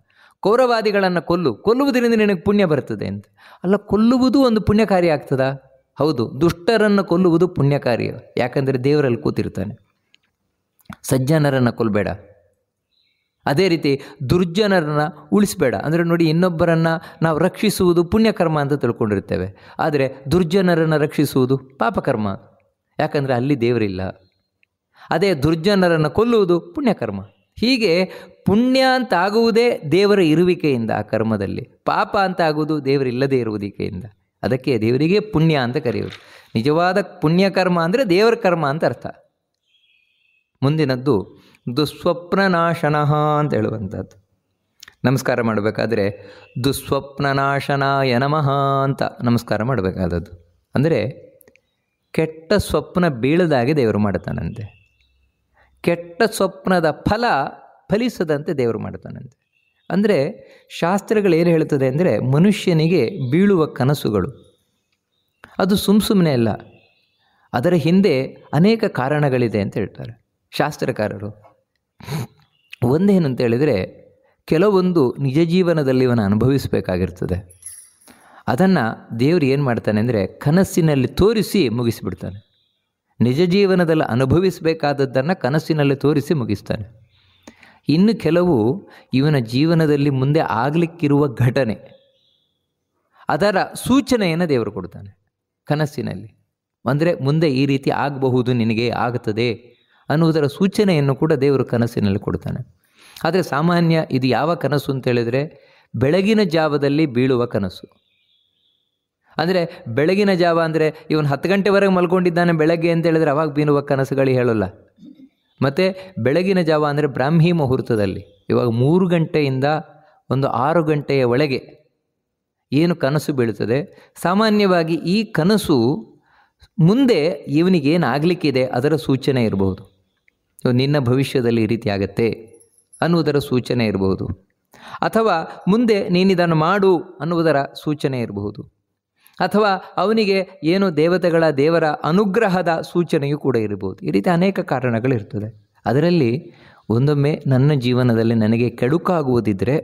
ಕೌರವಾದಿಗಳನ್ನು ಕೊಲ್ಲುವುದರಿಂದ ನಿನಗೆ ಪುಣ್ಯ ಬರ್ತದೆ ಅಂತ. ಅಲ್ಲ, ಕೊಲ್ಲುವುದು ಒಂದು ಪುಣ್ಯ ಕಾರ್ಯ ಆಗ್ತದಾ? ಹೌದು, ದುಷ್ಟರನ್ನು ಕೊಲ್ಲುವುದು ಪುಣ್ಯ ಕಾರ್ಯ. ಯಾಕಂದರೆ ದೇವರಲ್ಲಿ ಕೂತಿರ್ತಾನೆ. ಸಜ್ಜನರನ್ನು ಕೊಲ್ಲಬೇಡ, ಅದೇ ರೀತಿ ದುರ್ಜನರನ್ನು ಉಳಿಸಬೇಡ. ಅಂದರೆ ನೋಡಿ, ಇನ್ನೊಬ್ಬರನ್ನು ನಾವು ರಕ್ಷಿಸುವುದು ಪುಣ್ಯಕರ್ಮ ಅಂತ ತಿಳ್ಕೊಂಡಿರ್ತೇವೆ, ಆದರೆ ದುರ್ಜನರನ್ನು ರಕ್ಷಿಸುವುದು ಪಾಪಕರ್ಮ. ಯಾಕಂದರೆ ಅಲ್ಲಿ ದೇವರಿಲ್ಲ. ಅದೇ ದುರ್ಜನರನ್ನು ಕೊಲ್ಲುವುದು ಪುಣ್ಯಕರ್ಮ. ಹೀಗೆ ಪುಣ್ಯ ಅಂತಾಗುವುದೇ ದೇವರ ಇರುವಿಕೆಯಿಂದ ಆ ಕರ್ಮದಲ್ಲಿ, ಪಾಪ ಅಂತಾಗುವುದು ದೇವರಿಲ್ಲದೇ ಇರುವುದಕ್ಕೆಯಿಂದ. ಅದಕ್ಕೆ ದೇವರಿಗೆ ಪುಣ್ಯ ಅಂತ ಕರೆಯುವುದು. ನಿಜವಾದ ಪುಣ್ಯಕರ್ಮ ಅಂದರೆ ದೇವರ ಕರ್ಮ ಅಂತ ಅರ್ಥ. ಮುಂದಿನದ್ದು ದುಸ್ವಪ್ನನಾಶನಃ ಅಂತ ಹೇಳುವಂಥದ್ದು. ನಮಸ್ಕಾರ ಮಾಡಬೇಕಾದ್ರೆ ದುಸ್ವಪ್ನನಾಶನಾಯ ನಮಃ ಅಂತ ನಮಸ್ಕಾರ ಮಾಡಬೇಕಾದದ್ದು. ಅಂದರೆ ಕೆಟ್ಟ ಸ್ವಪ್ನ ಬೀಳದಾಗೆ ದೇವರು ಮಾಡ್ತಾನಂತೆ, ಕೆಟ್ಟ ಸ್ವಪ್ನದ ಫಲಿಸದಂತೆ ದೇವರು ಮಾಡ್ತಾನಂತೆ. ಅಂದರೆ ಶಾಸ್ತ್ರಗಳು ಏನು ಹೇಳ್ತದೆ ಅಂದರೆ, ಮನುಷ್ಯನಿಗೆ ಬೀಳುವ ಕನಸುಗಳು ಅದು ಸುಮ್ಮನೆ ಅಲ್ಲ, ಅದರ ಹಿಂದೆ ಅನೇಕ ಕಾರಣಗಳಿದೆ ಅಂತ ಹೇಳ್ತಾರೆ ಶಾಸ್ತ್ರಕಾರರು. ಒಂದೇನು ಅಂತ ಹೇಳಿದರೆ, ಕೆಲವೊಂದು ನಿಜ ಜೀವನದಲ್ಲಿ ಇವನು ಅನುಭವಿಸಬೇಕಾಗಿರ್ತದೆ. ಅದನ್ನು ದೇವರು ಏನು ಮಾಡ್ತಾನೆ ಅಂದರೆ ಕನಸಿನಲ್ಲಿ ತೋರಿಸಿ ಮುಗಿಸಿಬಿಡ್ತಾನೆ. ನಿಜ ಜೀವನದಲ್ಲಿ ಅನುಭವಿಸಬೇಕಾದದ್ದನ್ನು ಕನಸಿನಲ್ಲಿ ತೋರಿಸಿ ಮುಗಿಸ್ತಾನೆ. ಇನ್ನು ಕೆಲವು ಇವನ ಜೀವನದಲ್ಲಿ ಮುಂದೆ ಆಗಲಿಕ್ಕಿರುವ ಘಟನೆ, ಅದರ ಸೂಚನೆಯನ್ನು ದೇವರು ಕೊಡ್ತಾನೆ ಕನಸಿನಲ್ಲಿ. ಅಂದರೆ ಮುಂದೆ ಈ ರೀತಿ ಆಗಬಹುದು, ನಿನಗೆ ಆಗುತ್ತದೆ ಅನ್ನುವುದರ ಸೂಚನೆಯನ್ನು ಕೂಡ ದೇವರು ಕನಸಿನಲ್ಲಿ ಕೊಡ್ತಾನೆ. ಆದರೆ ಸಾಮಾನ್ಯ ಇದು ಯಾವ ಕನಸು ಅಂತೇಳಿದರೆ, ಬೆಳಗಿನ ಜಾವದಲ್ಲಿ ಬೀಳುವ ಕನಸು. ಅಂದರೆ ಬೆಳಗಿನ ಜಾವ ಅಂದರೆ ಇವನು 10 ಗಂಟೆವರೆಗೆ ಮಲ್ಕೊಂಡಿದ್ದಾನೆ ಬೆಳಗ್ಗೆ ಅಂತೇಳಿದರೆ ಅವಾಗ ಬೀಳುವ ಕನಸುಗಳು ಹೇಳೋಲ್ಲ. ಮತ್ತು ಬೆಳಗಿನ ಜಾವ ಅಂದರೆ ಬ್ರಾಹ್ಮಿ ಮುಹೂರ್ತದಲ್ಲಿ, ಇವಾಗ 3 ಗಂಟೆಯಿಂದ ಒಂದು 6 ಗಂಟೆಯ ಒಳಗೆ ಏನು ಕನಸು ಬೀಳುತ್ತದೆ, ಸಾಮಾನ್ಯವಾಗಿ ಈ ಕನಸು ಮುಂದೆ ಇವನಿಗೇನಾಗಲಿಕ್ಕಿದೆ ಅದರ ಸೂಚನೆ ಇರಬಹುದು. ನಿನ್ನ ಭವಿಷ್ಯದಲ್ಲಿ ಈ ರೀತಿ ಆಗತ್ತೆ ಅನ್ನುವುದರ ಸೂಚನೆ ಇರಬಹುದು, ಅಥವಾ ಮುಂದೆ ನೀನಿದನ್ನು ಮಾಡು ಅನ್ನುವುದರ ಸೂಚನೆ ಇರಬಹುದು, ಅಥವಾ ಅವನಿಗೆ ಏನು ದೇವರ ಅನುಗ್ರಹದ ಸೂಚನೆಯೂ ಕೂಡ ಇರಬಹುದು. ಈ ರೀತಿ ಅನೇಕ ಕಾರಣಗಳಿರ್ತದೆ. ಅದರಲ್ಲಿ ಒಂದೊಮ್ಮೆ ನನ್ನ ಜೀವನದಲ್ಲಿ ನನಗೆ ಕೆಡುಕಾಗುವುದಿದ್ದರೆ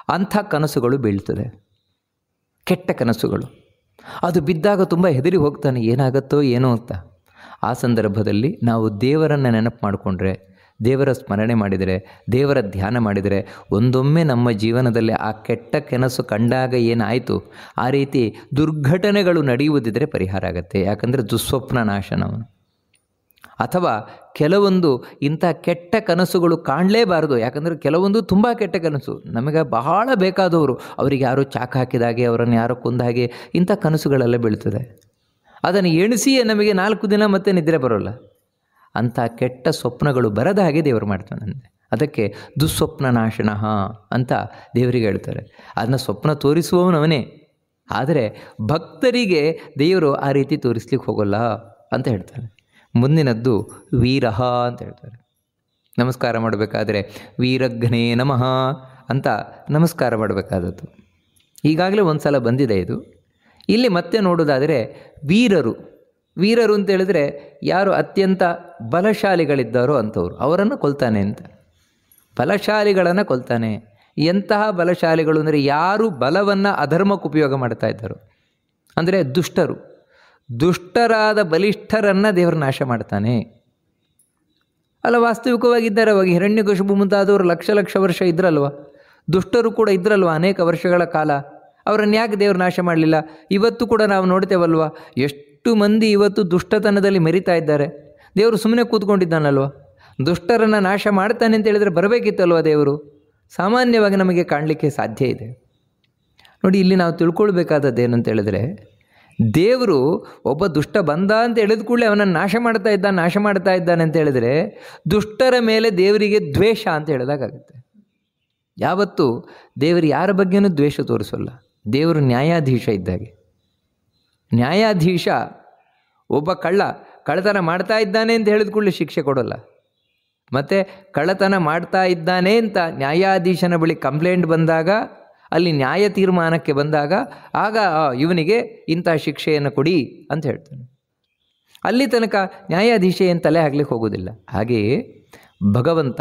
ಅಂಥ ಕನಸುಗಳು ಬೀಳ್ತದೆ, ಕೆಟ್ಟ ಕನಸುಗಳು. ಅದು ಬಿದ್ದಾಗ ತುಂಬ ಹೆದರಿ ಹೋಗ್ತಾನೆ, ಏನಾಗುತ್ತೋ ಏನೋ ಅಂತ. ಆ ಸಂದರ್ಭದಲ್ಲಿ ನಾವು ದೇವರನ್ನು ನೆನಪು ಮಾಡಿಕೊಂಡ್ರೆ, ದೇವರ ಸ್ಮರಣೆ ಮಾಡಿದರೆ, ದೇವರ ಧ್ಯಾನ ಮಾಡಿದರೆ, ಒಂದೊಮ್ಮೆ ನಮ್ಮ ಜೀವನದಲ್ಲಿ ಆ ಕೆಟ್ಟ ಕನಸು ಕಂಡಾಗ ಏನಾಯಿತು ಆ ರೀತಿ ದುರ್ಘಟನೆಗಳು ನಡೆಯುವುದಿದ್ದರೆ ಪರಿಹಾರ ಆಗುತ್ತೆ. ಯಾಕಂದರೆ ದುಸ್ವಪ್ನ ನಾಶನವನು. ಅಥವಾ ಕೆಲವೊಂದು ಇಂಥ ಕೆಟ್ಟ ಕನಸುಗಳು ಕಾಣಲೇಬಾರದು. ಯಾಕಂದರೆ ಕೆಲವೊಂದು ತುಂಬ ಕೆಟ್ಟ ಕನಸು, ನಮಗೆ ಬಹಳ ಬೇಕಾದವರು, ಅವರಿಗೆ ಯಾರೋ ಚಾಕು ಹಾಕಿದಾಗೆ, ಅವರನ್ನು ಯಾರೋ ಕೊಂದಾಗೆ, ಇಂಥ ಕನಸುಗಳೆಲ್ಲ ಬೀಳ್ತದೆ. ಅದನ್ನು ಎಣಿಸಿಯೇ ನಮಗೆ 4 ದಿನ ಮತ್ತೆ ನಿದ್ರೆ ಬರೋಲ್ಲ. ಅಂಥ ಕೆಟ್ಟ ಸ್ವಪ್ನಗಳು ಬರದ ಹಾಗೆ ದೇವರು ಮಾಡ್ತಾನಂತೆ. ಅದಕ್ಕೆ ದುಸ್ವಪ್ನ ನಾಶನ ಅಂತ ದೇವರಿಗೆ ಹೇಳ್ತಾರೆ. ಅದನ್ನ ಸ್ವಪ್ನ ತೋರಿಸುವವನವನೇ, ಆದರೆ ಭಕ್ತರಿಗೆ ದೇವರು ಆ ರೀತಿ ತೋರಿಸ್ಲಿಕ್ಕೆ ಹೋಗೋಲ್ಲ ಅಂತ ಹೇಳ್ತಾರೆ. ಮುಂದಿನದ್ದು ವೀರಹ ಅಂತ ಹೇಳ್ತಾರೆ. ನಮಸ್ಕಾರ ಮಾಡಬೇಕಾದ್ರೆ ವೀರಘ್ನೇ ನಮಃ ಅಂತ ನಮಸ್ಕಾರ ಮಾಡಬೇಕಾದದ್ದು. ಈಗಾಗಲೇ ಒಂದು ಸಲ ಬಂದಿದೆ ಇದು. ಇಲ್ಲಿ ಮತ್ತೆ ನೋಡೋದಾದರೆ ವೀರರು ಅಂತ ಹೇಳಿದ್ರೆ ಯಾರು ಅತ್ಯಂತ ಬಲಶಾಲಿಗಳಿದ್ದಾರೋ ಅಂಥವ್ರು, ಅವರನ್ನು ಕೊಲ್ತಾನೆ ಅಂತ. ಬಲಶಾಲಿಗಳನ್ನು ಕೊಲ್ತಾನೆ. ಎಂತಹ ಬಲಶಾಲಿಗಳು ಅಂದರೆ ಯಾರು ಬಲವನ್ನು ಅಧರ್ಮಕ್ಕೆ ಉಪಯೋಗ ಮಾಡ್ತಾ ಇದ್ದಾರೋ, ಅಂದರೆ ದುಷ್ಟರಾದ ಬಲಿಷ್ಠರನ್ನು ದೇವರು ನಾಶ ಮಾಡ್ತಾನೆ. ಅಲ್ಲ, ವಾಸ್ತವಿಕವಾಗಿದ್ದಾರೆ. ಅವಾಗ ಹಿರಣ್ಯಕಶಿಪು ಮುಂತಾದವರು ಲಕ್ಷ ವರ್ಷ ಇದ್ರಲ್ವ, ದುಷ್ಟರು ಕೂಡ ಇದ್ರಲ್ವ ಅನೇಕ ವರ್ಷಗಳ ಕಾಲ. ಅವರನ್ನು ಯಾಕೆ ದೇವರು ನಾಶ ಮಾಡಲಿಲ್ಲ? ಇವತ್ತು ಕೂಡ ನಾವು ನೋಡ್ತೇವಲ್ವ, ಎಷ್ಟು ಮಂದಿ ಇವತ್ತು ದುಷ್ಟತನದಲ್ಲಿ ಮೆರಿತಾ ಇದ್ದಾರೆ. ದೇವರು ಸುಮ್ಮನೆ ಕೂತ್ಕೊಂಡಿದ್ದಾನಲ್ವ. ದುಷ್ಟರನ್ನು ನಾಶ ಮಾಡ್ತಾನೆ ಅಂತ ಹೇಳಿದರೆ ಬರಬೇಕಿತ್ತಲ್ವ ದೇವರು. ಸಾಮಾನ್ಯವಾಗಿ ನಮಗೆ ಕಾಣಲಿಕ್ಕೆ ಸಾಧ್ಯ ಇದೆ. ನೋಡಿ, ಇಲ್ಲಿ ನಾವು ತಿಳ್ಕೊಳ್ಬೇಕಾದದ್ದು ಏನಂತ ಹೇಳಿದ್ರೆ, ದೇವರು ಒಬ್ಬ ದುಷ್ಟ ಬಂದ ಅಂತ ಹೇಳಿದ ಕೂಡಲೇ ಅವನನ್ನು ನಾಶ ಮಾಡ್ತಾ ಇದ್ದಾನೆ ಅಂತ ಹೇಳಿದರೆ ದುಷ್ಟರ ಮೇಲೆ ದೇವರಿಗೆ ದ್ವೇಷ ಅಂತ ಹೇಳಿದಾಗುತ್ತೆ. ಯಾವತ್ತೂ ದೇವರು ಯಾರ ಬಗ್ಗೆನೂ ದ್ವೇಷ ತೋರಿಸೋಲ್ಲ. ದೇವರು ನ್ಯಾಯಾಧೀಶ ಇದ್ದಾಗೆ. ನ್ಯಾಯಾಧೀಶ ಒಬ್ಬ ಕಳ್ಳತನ ಮಾಡ್ತಾ ಇದ್ದಾನೆ ಅಂತ ಹೇಳಿದ ಕೂಡಲೇ ಶಿಕ್ಷೆ ಕೊಡೋಲ್ಲ. ಮತ್ತು ಕಳ್ಳತನ ಮಾಡ್ತಾ ಇದ್ದಾನೆ ಅಂತ ನ್ಯಾಯಾಧೀಶನ ಬಳಿ ಕಂಪ್ಲೇಂಟ್ ಬಂದಾಗ, ಅಲ್ಲಿ ನ್ಯಾಯ ತೀರ್ಮಾನಕ್ಕೆ ಬಂದಾಗ, ಆಗ ಇವನಿಗೆ ಇಂಥ ಶಿಕ್ಷೆಯನ್ನು ಕೊಡಿ ಅಂತ ಹೇಳ್ತಾನೆ. ಅಲ್ಲಿ ತನಕ ನ್ಯಾಯಾಧೀಶ ಏನು ತಲೆ ಹಾಕ್ಲಿಕ್ಕೆ ಹೋಗೋದಿಲ್ಲ. ಹಾಗೆಯೇ ಭಗವಂತ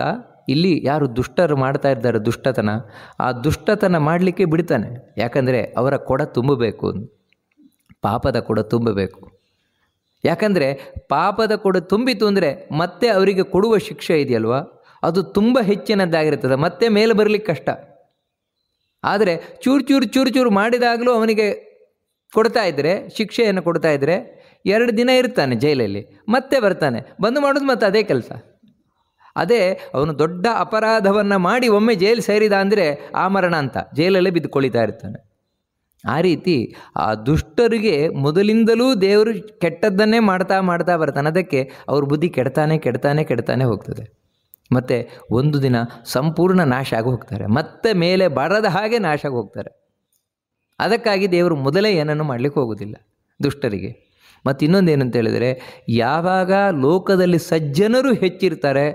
ಇಲ್ಲಿ ಯಾರು ದುಷ್ಟರು ಮಾಡ್ತಾ ಇದ್ದಾರೆ ದುಷ್ಟತನ, ಆ ದುಷ್ಟತನ ಮಾಡಲಿಕ್ಕೆ ಬಿಡ್ತಾನೆ. ಯಾಕಂದರೆ ಅವರ ಕೊಡ ತುಂಬಬೇಕು, ಪಾಪದ ಕೊಡ ತುಂಬಬೇಕು. ಯಾಕಂದರೆ ಪಾಪದ ಕೊಡ ತುಂಬಿತು ಅಂದರೆ ಮತ್ತೆ ಅವರಿಗೆ ಕೊಡುವ ಶಿಕ್ಷೆ ಇದೆಯಲ್ವ, ಅದು ತುಂಬ ಹೆಚ್ಚಿನದ್ದಾಗಿರ್ತದೆ. ಮತ್ತೆ ಮೇಲೆ ಬರಲಿಕ್ಕೆ ಕಷ್ಟ. ಆದರೆ ಚೂರು ಮಾಡಿದಾಗಲೂ ಅವನಿಗೆ ಕೊಡ್ತಾ ಇದ್ದರೆ, ಶಿಕ್ಷೆಯನ್ನು ಕೊಡ್ತಾ ಇದ್ದರೆ 2 ದಿನ ಇರ್ತಾನೆ ಜೈಲಲ್ಲಿ, ಮತ್ತೆ ಬರ್ತಾನೆ, ಬಂದು ಮಾಡೋದು ಮತ್ತೆ ಅದೇ ಕೆಲಸ. ಅದೇ ಅವನು ದೊಡ್ಡ ಅಪರಾಧವನ್ನು ಮಾಡಿ ಒಮ್ಮೆ ಜೈಲು ಸೇರಿದ ಅಂದರೆ ಆ ಮರಣ ಅಂತ ಜೈಲಲ್ಲೇ ಬಿದ್ದುಕೊಳಿತಾ ಇರ್ತಾನೆ. ಆ ರೀತಿ ಆ ದುಷ್ಟರಿಗೆ ಮೊದಲಿಂದಲೂ ದೇವರು ಕೆಟ್ಟದ್ದನ್ನೇ ಮಾಡ್ತಾ ಬರ್ತಾನೆ. ಅದಕ್ಕೆ ಅವ್ರ ಬುದ್ಧಿ ಕೆಡ್ತಾನೆ ಹೋಗ್ತದೆ. ಮತ್ತು ಒಂದು ದಿನ ಸಂಪೂರ್ಣ ನಾಶ ಆಗಿ ಹೋಗ್ತಾರೆ, ಮತ್ತೆ ಮೇಲೆ ಬರದ ಹಾಗೆ ನಾಶ ಆಗಿ ಹೋಗ್ತಾರೆ. ಅದಕ್ಕಾಗಿ ದೇವರು ಮೊದಲೇ ಏನನ್ನು ಮಾಡಲಿಕ್ಕೆ ಹೋಗೋದಿಲ್ಲ ದುಷ್ಟರಿಗೆ. ಮತ್ತು ಇನ್ನೊಂದೇನಂತ ಹೇಳಿದರೆ, ಯಾವಾಗ ಲೋಕದಲ್ಲಿ ಸಜ್ಜನರು ಹೆಚ್ಚಿರ್ತಾರೆ,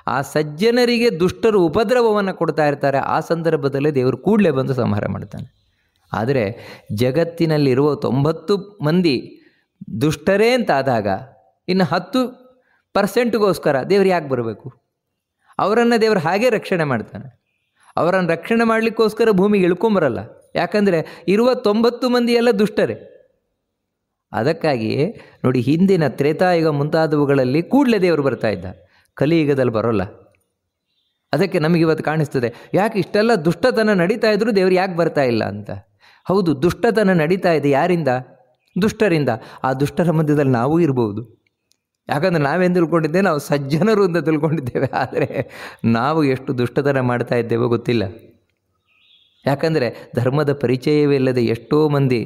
ಆ ಸಜ್ಜನರಿಗೆ ದುಷ್ಟರು ಉಪದ್ರವವನ್ನು ಕೊಡ್ತಾ ಇರ್ತಾರೆ, ಆ ಸಂದರ್ಭದಲ್ಲೇ ದೇವರು ಕೂಡಲೇ ಬಂದು ಸಂಹಾರ ಮಾಡ್ತಾನೆ. ಆದರೆ ಜಗತ್ತಿನಲ್ಲಿರುವ 90 ಮಂದಿ ದುಷ್ಟರೇ ಅಂತಾದಾಗ ಇನ್ನು 10%ಗೋಸ್ಕರ ದೇವರು ಯಾಕೆ ಬರಬೇಕು? ಅವರನ್ನು ದೇವರು ಹಾಗೇ ರಕ್ಷಣೆ ಮಾಡ್ತಾನೆ. ಅವರನ್ನು ರಕ್ಷಣೆ ಮಾಡಲಿಕ್ಕೋಸ್ಕರ ಭೂಮಿಗೆ ಇಳ್ಕೊಂಬರಲ್ಲ. ಯಾಕಂದರೆ ಇರುವ 90 ಮಂದಿ ಎಲ್ಲ ದುಷ್ಟರೇ. ಅದಕ್ಕಾಗಿಯೇ ನೋಡಿ, ಹಿಂದಿನ ತ್ರೇತಾಯುಗ ಮುಂತಾದವುಗಳಲ್ಲಿ ಕೂಡಲೇ ದೇವರು ಬರ್ತಾ ಇದ್ದ, ಕಲಿಯುಗದಲ್ಲಿ ಬರೋಲ್ಲ. ಅದಕ್ಕೆ ನಮಗಿವತ್ತು ಕಾಣಿಸ್ತದೆ, ಯಾಕೆ ಇಷ್ಟೆಲ್ಲ ದುಷ್ಟತನ ನಡೀತಾ ಇದ್ರೂ ದೇವರು ಯಾಕೆ ಬರ್ತಾ ಇಲ್ಲ ಅಂತ. ಹೌದು, ದುಷ್ಟತನ ನಡೀತಾ ಇದೆ. ಯಾರಿಂದ? ದುಷ್ಟರಿಂದ. ಆ ದುಷ್ಟರ ಮಧ್ಯದಲ್ಲಿ ನಾವೂ ಇರ್ಬೋದು. ಯಾಕಂದರೆ ನಾವೇನು ತಿಳ್ಕೊಂಡಿದ್ದೇವೆ, ನಾವು ಸಜ್ಜನರು ಅಂತ ತಿಳ್ಕೊಂಡಿದ್ದೇವೆ. ಆದರೆ ನಾವು ಎಷ್ಟು ದುಷ್ಟತನ ಮಾಡ್ತಾ ಇದ್ದೇವೋ ಗೊತ್ತಿಲ್ಲ. ಯಾಕಂದರೆ ಧರ್ಮದ ಪರಿಚಯವೇ ಇಲ್ಲದೆ ಎಷ್ಟೋ ಮಂದಿ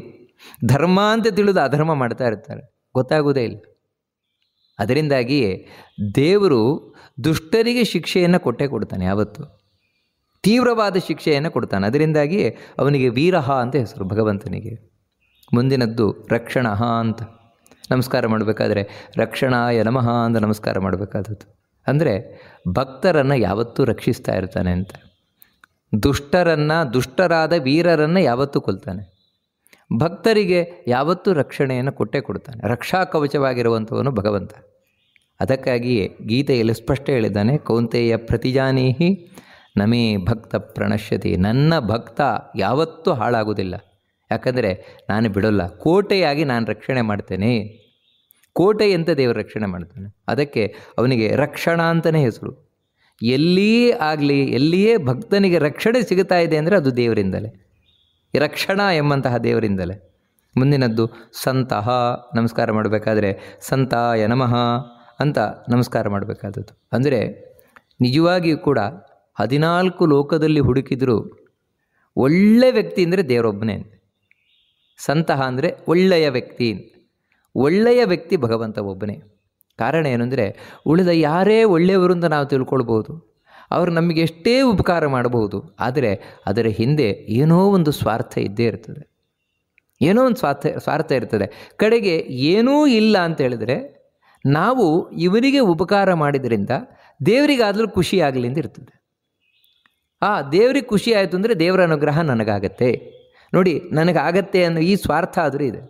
ಧರ್ಮ ಅಂತ ತಿಳಿದು ಅಧರ್ಮ ಮಾಡ್ತಾ ಇರ್ತಾರೆ, ಗೊತ್ತಾಗೋದೇ ಇಲ್ಲ. ಅದರಿಂದಾಗಿಯೇ ದೇವರು ದುಷ್ಟರಿಗೆ ಶಿಕ್ಷೆಯನ್ನು ಕೊಡ್ತಾನೆ, ಯಾವತ್ತು ತೀವ್ರವಾದ ಶಿಕ್ಷೆಯನ್ನು ಕೊಡ್ತಾನೆ. ಅದರಿಂದಾಗಿಯೇ ಅವನಿಗೆ ವೀರಹ ಅಂತ ಹೆಸರು ಭಗವಂತನಿಗೆ. ಮುಂದಿನದ್ದು ರಕ್ಷಣಃ ಅಂತ. ನಮಸ್ಕಾರ ಮಾಡಬೇಕಾದ್ರೆ ರಕ್ಷಣಾಯ ನಮಃ ಅಂತ ನಮಸ್ಕಾರ ಮಾಡಬೇಕಾದದ್ದು. ಅಂದರೆ ಭಕ್ತರನ್ನು ಯಾವತ್ತೂ ರಕ್ಷಿಸ್ತಾ ಇರ್ತಾನೆ ಅಂತ. ದುಷ್ಟರಾದ ವೀರರನ್ನು ಯಾವತ್ತೂ ಕೊಲ್ತಾನೆ. ಭಕ್ತರಿಗೆ ಯಾವತ್ತೂ ರಕ್ಷಣೆಯನ್ನು ಕೊಟ್ಟೇ ಕೊಡ್ತಾನೆ. ರಕ್ಷಾ ಕವಚವಾಗಿರುವಂಥವನು ಭಗವಂತ. ಅದಕ್ಕಾಗಿಯೇ ಗೀತೆಯಲ್ಲಿ ಸ್ಪಷ್ಟ ಹೇಳಿದ್ದಾನೆ, ಕೌಂತೆಯ ಪ್ರತಿಜಾನೀಹಿ ನಮೇ ಭಕ್ತ ಪ್ರಣಶ್ಯತಿ. ನನ್ನ ಭಕ್ತ ಯಾವತ್ತೂ ಹಾಳಾಗುವುದಿಲ್ಲ, ಯಾಕಂದರೆ ನಾನು ಬಿಡೋಲ್ಲ. ಕೋಟೆಯಾಗಿ ನಾನು ರಕ್ಷಣೆ ಮಾಡ್ತೇನೆ. ಕೋಟೆಯಂತೆ ದೇವರು ರಕ್ಷಣೆ ಮಾಡ್ತಾನೆ. ಅದಕ್ಕೆ ಅವನಿಗೆ ರಕ್ಷಣಾ ಅಂತಲೇ ಹೆಸರು. ಎಲ್ಲಿಯೇ ಆಗಲಿ, ಎಲ್ಲಿಯೇ ಭಕ್ತನಿಗೆ ರಕ್ಷಣೆ ಸಿಗುತ್ತಾ ಇದೆ ಅಂದರೆ ಅದು ದೇವರಿಂದಲೇ, ರಕ್ಷಣಾ ಎಂಬಂತಹ ದೇವರಿಂದಲೇ. ಮುಂದಿನದ್ದು ಸಂತಹ. ನಮಸ್ಕಾರ ಮಾಡಬೇಕಾದ್ರೆ ಸಂತಾಯ ನಮಃ ಅಂತ ನಮಸ್ಕಾರ ಮಾಡಬೇಕಾದದ್ದು. ಅಂದರೆ ನಿಜವಾಗಿಯೂ ಕೂಡ 14 ಲೋಕದಲ್ಲಿ ಹುಡುಕಿದರೂ ಒಳ್ಳೆ ವ್ಯಕ್ತಿ ಅಂದರೆ ದೇವರೊಬ್ಬನೇ. ಸಂತಹ ಅಂದರೆ ಒಳ್ಳೆಯ ವ್ಯಕ್ತಿ. ಒಳ್ಳೆಯ ವ್ಯಕ್ತಿ ಭಗವಂತ ಒಬ್ಬನೇ. ಕಾರಣ ಏನು ಅಂದರೆ, ಉಳಿದ ಯಾರೇ ಒಳ್ಳೆಯವರು ಅಂತ ನಾವು ತಿಳ್ಕೊಳ್ಬೋದು, ಅವರು ನಮಗೆ ಎಷ್ಟೇ ಉಪಕಾರ ಮಾಡಬಹುದು, ಆದರೆ ಅದರ ಹಿಂದೆ ಏನೋ ಒಂದು ಸ್ವಾರ್ಥ ಇದ್ದೇ ಇರ್ತದೆ. ಏನೋ ಒಂದು ಸ್ವಾರ್ಥ ಇರ್ತದೆ. ಕಡೆಗೆ ಏನೂ ಇಲ್ಲ ಅಂತ ಹೇಳಿದರೆ, ನಾವು ಇವರಿಗೆ ಉಪಕಾರ ಮಾಡಿದ್ರಿಂದ ದೇವರಿಗಾದರೂ ಖುಷಿ ಆಗಲಿ ಅಂತ ಇರ್ತದೆ. ದೇವ್ರಿಗೆ ಖುಷಿ ಆಯಿತು ಅಂದರೆ ದೇವರ ಅನುಗ್ರಹ ನನಗಾಗತ್ತೆ, ನೋಡಿ ನನಗಾಗತ್ತೆ ಅನ್ನೋ ಈ ಸ್ವಾರ್ಥ ಆದರೂ ಇದೆ.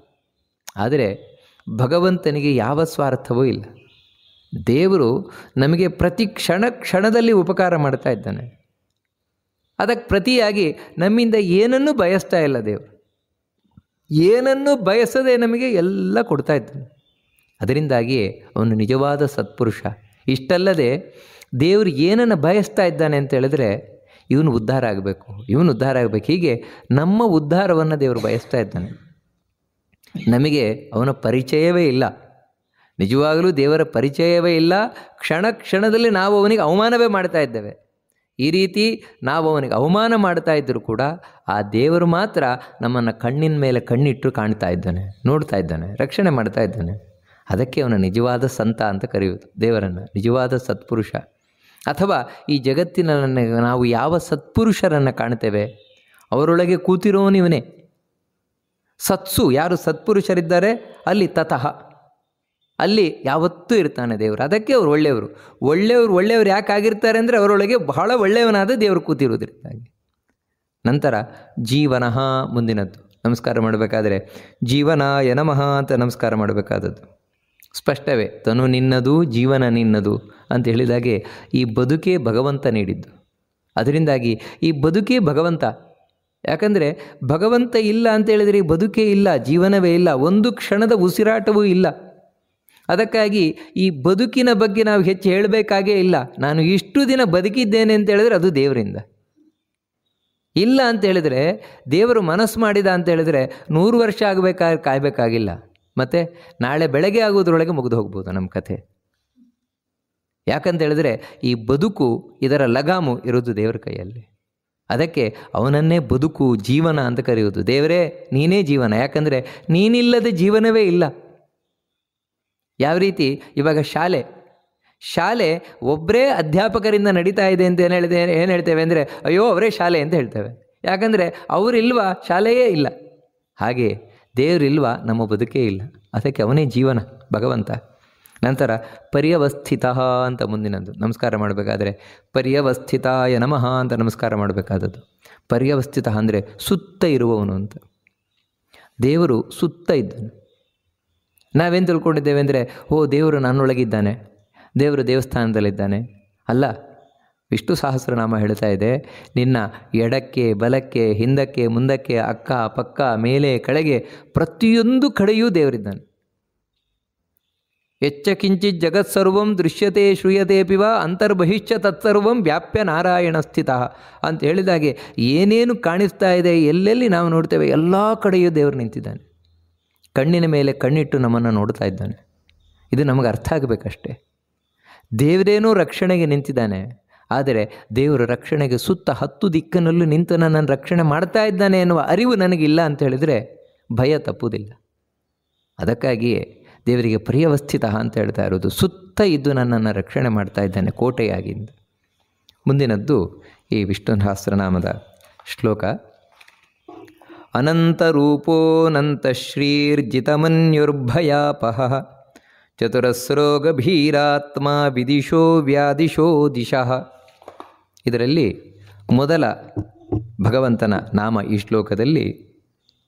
ಆದರೆ ಭಗವಂತನಿಗೆ ಯಾವ ಸ್ವಾರ್ಥವೂ ಇಲ್ಲ. ದೇವರು ನಮಗೆ ಪ್ರತಿ ಕ್ಷಣದಲ್ಲಿ ಉಪಕಾರ ಮಾಡ್ತಾ ಇದ್ದಾನೆ. ಅದಕ್ಕೆ ಪ್ರತಿಯಾಗಿ ನಮ್ಮಿಂದ ಏನನ್ನೂ ಬಯಸ್ತಾ ಇಲ್ಲ. ದೇವರು ಏನನ್ನೂ ಬಯಸದೆ ನಮಗೆ ಎಲ್ಲ ಕೊಡ್ತಾ ಇದ್ದಾನೆ. ಅದರಿಂದಾಗಿಯೇ ಅವನು ನಿಜವಾದ ಸತ್ಪುರುಷ. ಇಷ್ಟಲ್ಲದೆ ದೇವರು ಏನನ್ನು ಬಯಸ್ತಾ ಇದ್ದಾನೆ ಅಂತ ಹೇಳಿದ್ರೆ, ಇವನು ಉದ್ಧಾರ ಆಗಬೇಕು, ಹೀಗೆ ನಮ್ಮ ಉದ್ಧಾರವನ್ನು ದೇವರು ಬಯಸ್ತಾ ಇದ್ದಾನೆ. ನಮಗೆ ಅವನ ಪರಿಚಯವೇ ಇಲ್ಲ, ನಿಜವಾಗಲೂ ದೇವರ ಪರಿಚಯವೇ ಇಲ್ಲ. ಕ್ಷಣದಲ್ಲಿ ನಾವು ಅವನಿಗೆ ಅವಮಾನವೇ ಮಾಡ್ತಾ ಇದ್ದೇವೆ. ಈ ರೀತಿ ನಾವು ಅವನಿಗೆ ಅವಮಾನ ಮಾಡ್ತಾ ಇದ್ದರೂ ಕೂಡ ಆ ದೇವರು ಮಾತ್ರ ನಮ್ಮನ್ನು ಕಣ್ಣಿನ ಮೇಲೆ ಕಣ್ಣಿಟ್ಟು ಕಾಣ್ತಾ ಇದ್ದಾನೆ, ನೋಡ್ತಾ ಇದ್ದಾನೆ, ರಕ್ಷಣೆ ಮಾಡ್ತಾ ಇದ್ದಾನೆ. ಅದಕ್ಕೆ ಅವನ ನಿಜವಾದ ಸಂತ ಅಂತ ಕರೆಯುವುದು ದೇವರನ್ನು, ನಿಜವಾದ ಸತ್ಪುರುಷ. ಅಥವಾ ಈ ಜಗತ್ತಿನಲ್ಲಿ ನಾವು ಯಾವ ಸತ್ಪುರುಷರನ್ನು ಕಾಣ್ತೇವೆ ಅವರೊಳಗೆ ಕೂತಿರೋನಿವನೇ. ಸತ್ಸು, ಯಾರು ಸತ್ಪುರುಷರಿದ್ದಾರೆ ಅಲ್ಲಿ ತತಃ, ಅಲ್ಲಿ ಯಾವತ್ತೂ ಇರ್ತಾನೆ ದೇವರು. ಅದಕ್ಕೆ ಅವರು ಒಳ್ಳೆಯವರು ಯಾಕಾಗಿರ್ತಾರೆ ಅಂದರೆ ಅವರೊಳಗೆ ಬಹಳ ಒಳ್ಳೆಯವನಾದ ದೇವರು ಕೂತಿರುವುದರಿಂದಾಗಿ. ನಂತರ ಜೀವನಃ, ಮುಂದಿನದ್ದು ನಮಸ್ಕಾರ ಮಾಡಬೇಕಾದ್ರೆ ಜೀವನಾಯ ನಮಃ ಅಂತ ನಮಸ್ಕಾರ ಮಾಡಬೇಕಾದದ್ದು. ಸ್ಪಷ್ಟವೇ, ತನು ನಿನ್ನದು ಜೀವನ ನಿನ್ನದು ಅಂತ ಹೇಳಿದಾಗೆ ಈ ಬದುಕೇ ಭಗವಂತ ನೀಡಿದ್ದು. ಅದರಿಂದಾಗಿ ಈ ಬದುಕೇ ಭಗವಂತ. ಯಾಕಂದರೆ ಭಗವಂತ ಇಲ್ಲ ಅಂತ ಹೇಳಿದರೆ ಈ ಬದುಕೇ ಇಲ್ಲ, ಜೀವನವೇ ಇಲ್ಲ, ಒಂದು ಕ್ಷಣದ ಉಸಿರಾಟವೂ ಇಲ್ಲ. ಅದಕ್ಕಾಗಿ ಈ ಬದುಕಿನ ಬಗ್ಗೆ ನಾವು ಹೆಚ್ಚು ಹೇಳಬೇಕಾಗೇ ಇಲ್ಲ. ನಾನು ಇಷ್ಟು ದಿನ ಬದುಕಿದ್ದೇನೆ ಅಂತ ಹೇಳಿದ್ರೆ ಅದು ದೇವರಿಂದ. ಇಲ್ಲ ಅಂತ ಹೇಳಿದರೆ, ದೇವರು ಮನಸ್ಸು ಮಾಡಿದ ಅಂತ ಹೇಳಿದರೆ 100 ವರ್ಷ ಕಾಯಬೇಕಾಗಿಲ್ಲ. ಮತ್ತು ನಾಳೆ ಬೆಳಗ್ಗೆ ಆಗೋದ್ರೊಳಗೆ ಮುಗಿದು ಹೋಗ್ಬೋದು ನಮ್ಮ ಕಥೆ. ಯಾಕಂತ ಹೇಳಿದ್ರೆ ಈ ಬದುಕು, ಇದರ ಲಗಾಮು ಇರೋದು ದೇವರ ಕೈಯಲ್ಲಿ. ಅದಕ್ಕೆ ಅವನನ್ನೇ ಬದುಕು, ಜೀವನ ಅಂತ ಕರೆಯುವುದು. ದೇವರೇ ನೀನೇ ಜೀವನ, ಯಾಕಂದರೆ ನೀನಿಲ್ಲದ ಜೀವನವೇ ಇಲ್ಲ. ಯಾವ ರೀತಿ ಇವಾಗ ಶಾಲೆ ಒಬ್ಬರೇ ಅಧ್ಯಾಪಕರಿಂದ ನಡೀತಾ ಇದೆ ಅಂತ ಏನು ಹೇಳ್ತೇವೆ ಅಂದರೆ, ಅಯ್ಯೋ ಅವರೇ ಶಾಲೆ ಅಂತ ಹೇಳ್ತೇವೆ. ಯಾಕಂದರೆ ಅವರಿಲ್ವಾ ಶಾಲೆಯೇ ಇಲ್ಲ. ಹಾಗೆ ದೇವರಿಲ್ವಾ ನಮ್ಮ ಬದುಕೇ ಇಲ್ಲ. ಅದಕ್ಕೆ ಅವನೇ ಜೀವನ, ಭಗವಂತ. ನಂತರ ಪರ್ಯವಸ್ಥಿತ ಅಂತ ಮುಂದಿನದ್ದು ನಮಸ್ಕಾರ ಮಾಡಬೇಕಾದ್ರೆ ಪರ್ಯವಸ್ಥಿತಾಯ ನಮಃ ಅಂತ ನಮಸ್ಕಾರ ಮಾಡಬೇಕಾದದ್ದು. ಪರ್ಯವಸ್ಥಿತ ಅಂದರೆ ಸುತ್ತ ಇರುವವನು ಅಂತ. ದೇವರು ಸುತ್ತ ಇದ್ದನು. ನಾವೇನು ತಿಳ್ಕೊಂಡಿದ್ದೇವೆ ಅಂದರೆ, ದೇವರು ನನ್ನೊಳಗಿದ್ದಾನೆ, ದೇವರು ದೇವಸ್ಥಾನದಲ್ಲಿದ್ದಾನೆ. ಅಲ್ಲ, ವಿಷ್ಣು ಸಹಸ್ರನಾಮ ಹೇಳ್ತಾ ಇದೆ, ನಿನ್ನ ಎಡಕ್ಕೆ ಬಲಕ್ಕೆ ಹಿಂದಕ್ಕೆ ಮುಂದಕ್ಕೆ ಅಕ್ಕ ಪಕ್ಕ ಮೇಲೆ ಕೆಳಗೆ ಪ್ರತಿಯೊಂದು ಕಡೆಯೂ ದೇವರಿದ್ದಾನೆ. ಎಚ್ಚ ಕಿಂಚಿತ್ ಜಗತ್ಸರ್ವಂ ದೃಶ್ಯತೆ ಶ್ರೂಯತೆ ಪಿವ ಅಂತರ್ಬಹಿಶ್ಚ ತತ್ಸರ್ವಂ ವ್ಯಾಪ್ಯ ನಾರಾಯಣ ಸ್ಥಿತ ಅಂತ ಹೇಳಿದಾಗೆ ಏನೇನು ಕಾಣಿಸ್ತಾ ಇದೆ, ಎಲ್ಲೆಲ್ಲಿ ನಾವು ನೋಡ್ತೇವೆ ಎಲ್ಲ ಕಡೆಯೂ ದೇವರು ನಿಂತಿದ್ದಾನೆ. ಕಣ್ಣಿನ ಮೇಲೆ ಕಣ್ಣಿಟ್ಟು ನಮ್ಮನ್ನು ನೋಡ್ತಾ ಇದ್ದಾನೆ. ಇದು ನಮಗೆ ಅರ್ಥ ಆಗಬೇಕಷ್ಟೇ. ದೇವರೇನೂ ರಕ್ಷಣೆಗೆ ನಿಂತಿದ್ದಾನೆ, ಆದರೆ ದೇವರು ರಕ್ಷಣೆಗೆ ಸುತ್ತ 10 ದಿಕ್ಕಿನಲ್ಲೂ ನಿಂತು ನನ್ನನ್ನು ರಕ್ಷಣೆ ಮಾಡ್ತಾ ಇದ್ದಾನೆ ಎನ್ನುವ ಅರಿವು ನನಗಿಲ್ಲ ಅಂತ ಹೇಳಿದರೆ ಭಯ ತಪ್ಪುವುದಿಲ್ಲ. ಅದಕ್ಕಾಗಿಯೇ ದೇವರಿಗೆ ಪರ್ಯವಸ್ಥಿತ ಅಂತ ಹೇಳ್ತಾ ಇರೋದು. ಸುತ್ತ ಇದ್ದು ನನ್ನನ್ನು ರಕ್ಷಣೆ ಮಾಡ್ತಾ ಇದ್ದಾನೆ ಕೋಟೆಯಾಗಿಂದ. ಮುಂದಿನದ್ದು ಈ ವಿಷ್ಣು ಸಹಸ್ರನಾಮದ ಶ್ಲೋಕ. ಅನಂತರೂಪೋऽನಂತಶ್ರೀರ್ಜಿತಮನ್ಯುರ್ಭಯಾಪಹಃ ಚತುರಸ್ರೋ ಗಭೀರಾತ್ಮ ವಿದಿಶೋ ವ್ಯಾದಿಶೋ ದಿಶಃ. ಇದರಲ್ಲಿ ಮೊದಲ ಭಗವಂತನ ನಾಮ ಈ ಶ್ಲೋಕದಲ್ಲಿ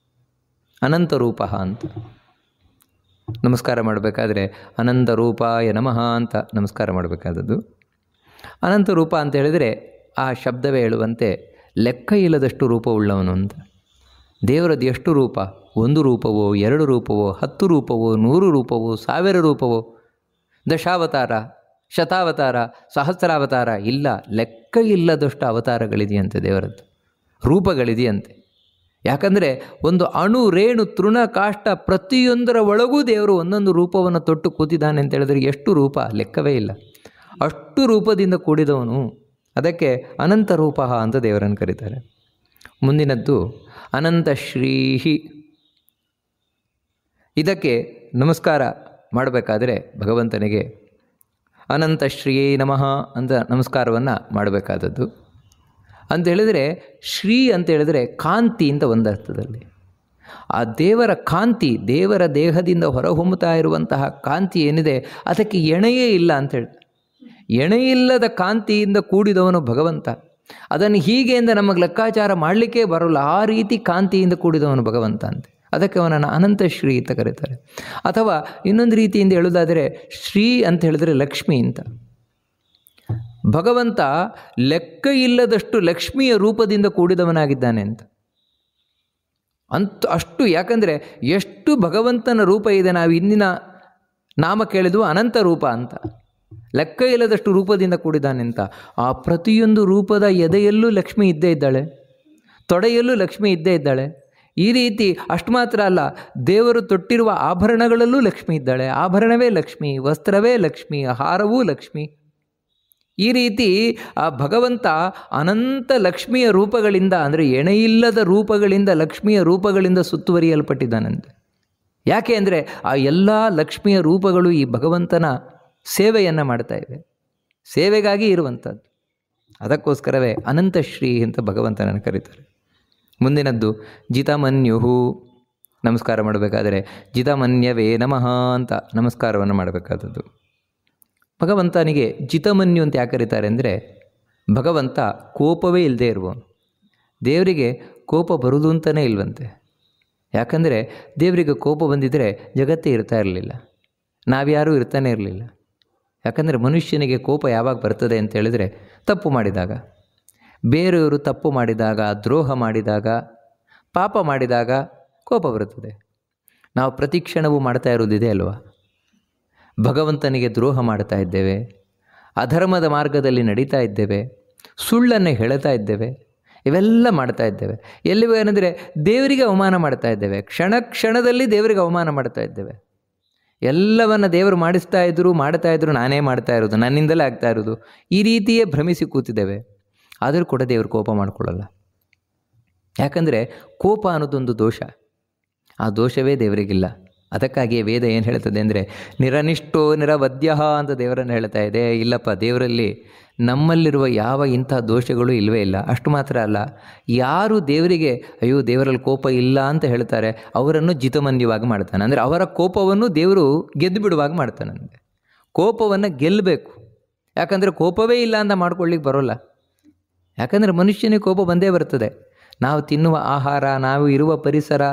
ಅನಂತರೂಪ ಅಂತ. ನಮಸ್ಕಾರ ಮಾಡಬೇಕಾದ್ರೆ ಅನಂತರೂಪಾಯ ನಮಃ ಅಂತ ನಮಸ್ಕಾರ ಮಾಡಬೇಕಾದದ್ದು. ಅನಂತರೂಪ ಅಂತ ಹೇಳಿದರೆ ಆ ಶಬ್ದವೇ ಹೇಳುವಂತೆ ಲೆಕ್ಕ ಇಲ್ಲದಷ್ಟು ರೂಪವುಳ್ಳವನು ಅಂತ. ದೇವರದ್ದು ಎಷ್ಟು ರೂಪ? 1 ರೂಪವೋ, 2 ರೂಪವೋ, 10 ರೂಪವೋ, 100 ರೂಪವೋ, 1000 ರೂಪವೋ, ದಶಾವತಾರ, ಶತಾವತಾರ, ಸಹಸ್ರಾವತಾರ, ಇಲ್ಲ, ಲೆಕ್ಕ ಇಲ್ಲದಷ್ಟು ಅವತಾರಗಳಿದೆಯಂತೆ ದೇವರದ್ದು, ರೂಪಗಳಿದೆಯಂತೆ. ಯಾಕಂದರೆ ಒಂದು ಅಣು, ರೇಣು, ತೃಣ, ಕಾಷ್ಟ ಪ್ರತಿಯೊಂದರ ಒಳಗೂ ದೇವರು ಒಂದೊಂದು ರೂಪವನ್ನು ತೊಟ್ಟು ಕೂತಿದ್ದಾನೆ ಅಂತ ಹೇಳಿದರೆ ಎಷ್ಟು ರೂಪ, ಲೆಕ್ಕವೇ ಇಲ್ಲ. ಅಷ್ಟು ರೂಪದಿಂದ ಕೂಡಿದವನು. ಅದಕ್ಕೆ ಅನಂತ ರೂಪ ಅಂತ ದೇವರನ್ನು ಕರೀತಾರೆ. ಮುಂದಿನದ್ದು ಅನಂತಶ್ರೀಹಿ. ಇದಕ್ಕೆ ನಮಸ್ಕಾರ ಮಾಡಬೇಕಾದರೆ ಭಗವಂತನಿಗೆ ಅನಂತಶ್ರೀಯೇ ನಮಃ ಅಂತ ನಮಸ್ಕಾರವನ್ನು ಮಾಡಬೇಕಾದದ್ದು. ಅಂತ ಹೇಳಿದರೆ ಶ್ರೀ ಅಂತ ಹೇಳಿದರೆ ಕಾಂತಿ ಅಂತ ಒಂದರ್ಥದಲ್ಲಿ. ಆ ದೇವರ ಕಾಂತಿ, ದೇವರ ದೇಹದಿಂದ ಹೊರಹೊಮ್ಮುತ್ತಾ ಇರುವಂತಹ ಕಾಂತಿ ಏನಿದೆ ಅದಕ್ಕೆ ಎಣೆಯೇ ಇಲ್ಲ ಅಂತೇಳಿ, ಎಣೆಯಿಲ್ಲದ ಕಾಂತಿಯಿಂದ ಕೂಡಿದವನು ಭಗವಂತ. ಅದನ್ನು ಹೀಗೆ ಎಂದು ನಮಗೆ ಲೆಕ್ಕಾಚಾರ ಮಾಡಲಿಕ್ಕೆ ಬರೋಲ್ಲ, ಆ ರೀತಿ ಕಾಂತಿಯಿಂದ ಕೂಡಿದವನು ಭಗವಂತ ಅಂತೆ. ಅದಕ್ಕೆ ಅವನನ್ನು ಅನಂತಶ್ರೀ ಅಂತ ಕರೀತಾರೆ. ಅಥವಾ ಇನ್ನೊಂದು ರೀತಿಯಿಂದ ಹೇಳೋದಾದರೆ ಶ್ರೀ ಅಂತ ಹೇಳಿದರೆ ಲಕ್ಷ್ಮಿ ಅಂತ. ಭಗವಂತ ಲೆಕ್ಕ ಇಲ್ಲದಷ್ಟು ಲಕ್ಷ್ಮಿಯ ರೂಪದಿಂದ ಕೂಡಿದವನಾಗಿದ್ದಾನೆ ಅಂತ. ಅಷ್ಟು, ಯಾಕಂದರೆ ಎಷ್ಟು ಭಗವಂತನ ರೂಪ ಇದೆ. ನಾವು ಇಂದಿನ ನಾಮ ಕೇಳಿದ್ವು ಅನಂತ ರೂಪ ಅಂತ. ಲೆಕ್ಕ ಇಲ್ಲದಷ್ಟು ರೂಪದಿಂದ ಕೂಡಿದ್ದಾನೆ ಅಂತ. ಆ ಪ್ರತಿಯೊಂದು ರೂಪದ ಎದೆಯಲ್ಲೂ ಲಕ್ಷ್ಮಿ ಇದ್ದೇ ಇದ್ದಾಳೆ, ತೊಡೆಯಲ್ಲೂ ಲಕ್ಷ್ಮಿ ಇದ್ದೇ ಇದ್ದಾಳೆ. ಈ ರೀತಿ ಅಷ್ಟು ಮಾತ್ರ ಅಲ್ಲ, ದೇವರು ತೊಟ್ಟಿರುವ ಆಭರಣಗಳಲ್ಲೂ ಲಕ್ಷ್ಮಿ ಇದ್ದಾಳೆ. ಆಭರಣವೇ ಲಕ್ಷ್ಮಿ, ವಸ್ತ್ರವೇ ಲಕ್ಷ್ಮಿ, ಹಾರವೂ ಲಕ್ಷ್ಮಿ. ಈ ರೀತಿ ಆ ಭಗವಂತ ಅನಂತ ಲಕ್ಷ್ಮಿಯ ರೂಪಗಳಿಂದ, ಅಂದರೆ ಎಣೆಯಿಲ್ಲದ ರೂಪಗಳಿಂದ, ಲಕ್ಷ್ಮಿಯ ರೂಪಗಳಿಂದ ಸುತ್ತುವರಿಯಲ್ಪಟ್ಟಿದ್ದಾನಂತೆ. ಯಾಕೆ ಅಂದರೆ ಆ ಎಲ್ಲ ಲಕ್ಷ್ಮಿಯ ರೂಪಗಳು ಈ ಭಗವಂತನ ಸೇವೆಯನ್ನು ಮಾಡ್ತಾ ಇವೆ, ಸೇವೆಗಾಗಿ ಇರುವಂಥದ್ದು. ಅದಕ್ಕೋಸ್ಕರವೇ ಅನಂತಶ್ರೀ ಅಂತ ಭಗವಂತನನ್ನು ಕರೀತಾರೆ. ಮುಂದಿನದ್ದು ಜಿತಮನ್ಯುಹು. ನಮಸ್ಕಾರ ಮಾಡಬೇಕಾದರೆ ಜಿತಮನ್ಯವೇ ನಮಃ ಅಂತ ನಮಸ್ಕಾರವನ್ನು ಮಾಡಬೇಕಾದದ್ದು. ಭಗವಂತನಿಗೆ ಜಿತಮನ್ಯು ಅಂತ ಯಾಕೆ ಕರೀತಾರೆ ಅಂದರೆ ಭಗವಂತ ಕೋಪವೇ ಇಲ್ಲದೆ ಇರುವವನು. ದೇವರಿಗೆ ಕೋಪ ಬರುವುದು ಅಂತಲೇ ಇಲ್ವಂತೆ. ಯಾಕಂದರೆ ದೇವರಿಗೆ ಕೋಪ ಬಂದಿದ್ದರೆ ಜಗತ್ತೇ ಇರ್ತಾ ಇರಲಿಲ್ಲ, ನಾವ್ಯಾರೂ ಇರ್ತಾನೆ ಇರಲಿಲ್ಲ. ಯಾಕಂದರೆ ಮನುಷ್ಯನಿಗೆ ಕೋಪ ಯಾವಾಗ ಬರ್ತದೆ ಅಂತ ಹೇಳಿದರೆ ತಪ್ಪು ಮಾಡಿದಾಗ, ಬೇರೆಯವರು ತಪ್ಪು ಮಾಡಿದಾಗ, ದ್ರೋಹ ಮಾಡಿದಾಗ, ಪಾಪ ಮಾಡಿದಾಗ ಕೋಪ ಬರುತ್ತದೆ. ನಾವು ಪ್ರತಿ ಕ್ಷಣವೂ ಮಾಡ್ತಾ ಇರೋದಿದೆ ಅಲ್ವಾ? ಭಗವಂತನಿಗೆ ದ್ರೋಹ ಮಾಡ್ತಾ ಇದ್ದೇವೆ, ಅಧರ್ಮದ ಮಾರ್ಗದಲ್ಲಿ ನಡೀತಾ ಇದ್ದೇವೆ, ಸುಳ್ಳನ್ನು ಹೇಳ್ತಾ ಇದ್ದೇವೆ, ಇವೆಲ್ಲ ಮಾಡ್ತಾ ಇದ್ದೇವೆ. ಎಲ್ಲಿಗೂ ಏನಂದರೆ ದೇವರಿಗೆ ಅವಮಾನ ಮಾಡ್ತಾ ಇದ್ದೇವೆ, ಕ್ಷಣ ಕ್ಷಣದಲ್ಲಿ ದೇವರಿಗೆ ಅವಮಾನ ಮಾಡ್ತಾ ಇದ್ದೇವೆ. ಎಲ್ಲವನ್ನು ದೇವರು ಮಾಡ್ತಾ ಇದ್ರು, ನಾನೇ ಮಾಡ್ತಾ ಇರೋದು, ನನ್ನಿಂದಲೇ ಆಗ್ತಾ ಇರೋದು, ಈ ರೀತಿಯೇ ಭ್ರಮಿಸಿ ಕೂತಿದ್ದೇವೆ. ಆದರೂ ಕೂಡ ದೇವರು ಕೋಪ ಮಾಡಿಕೊಳ್ಳಲ್ಲ. ಯಾಕಂದರೆ ಕೋಪ ಅನ್ನೋದೊಂದು ದೋಷ, ಆ ದೋಷವೇ ದೇವರಿಗಿಲ್ಲ. ಅದಕ್ಕಾಗಿಯೇ ವೇದ ಏನು ಹೇಳ್ತದೆ ಅಂದರೆ ನಿರನಿಷ್ಠೋ ನಿರವದ್ಯ ಅಂತ ದೇವರನ್ನು ಹೇಳ್ತಾ ಇದೆ. ಇಲ್ಲಪ್ಪ, ದೇವರಲ್ಲಿ ನಮ್ಮಲ್ಲಿರುವ ಯಾವ ಇಂಥ ದೋಷಗಳು ಇಲ್ಲವೇ ಇಲ್ಲ. ಅಷ್ಟು ಮಾತ್ರ ಅಲ್ಲ, ಯಾರು ದೇವರಿಗೆ ಅಯ್ಯೋ ದೇವರಲ್ಲಿ ಕೋಪ ಇಲ್ಲ ಅಂತ ಹೇಳ್ತಾರೆ ಅವರನ್ನು ಜಿತಮನ್ಯವಾಗಿ ಮಾಡ್ತಾನೆ. ಅಂದರೆ ಅವರ ಕೋಪವನ್ನು ದೇವರು ಗೆದ್ದು ಬಿಡುವಾಗ ಮಾಡ್ತಾನಂತೆ. ಕೋಪವನ್ನು ಗೆಲ್ಲಬೇಕು. ಯಾಕಂದರೆ ಕೋಪವೇ ಇಲ್ಲ ಅಂತ ಮಾಡ್ಕೊಳ್ಳಿಕ್ಕೆ ಬರೋಲ್ಲ. ಯಾಕಂದರೆ ಮನುಷ್ಯನಿಗೆ ಕೋಪ ಬಂದೇ ಬರ್ತದೆ. ನಾವು ತಿನ್ನುವ ಆಹಾರ, ನಾವು ಇರುವ ಪರಿಸರ,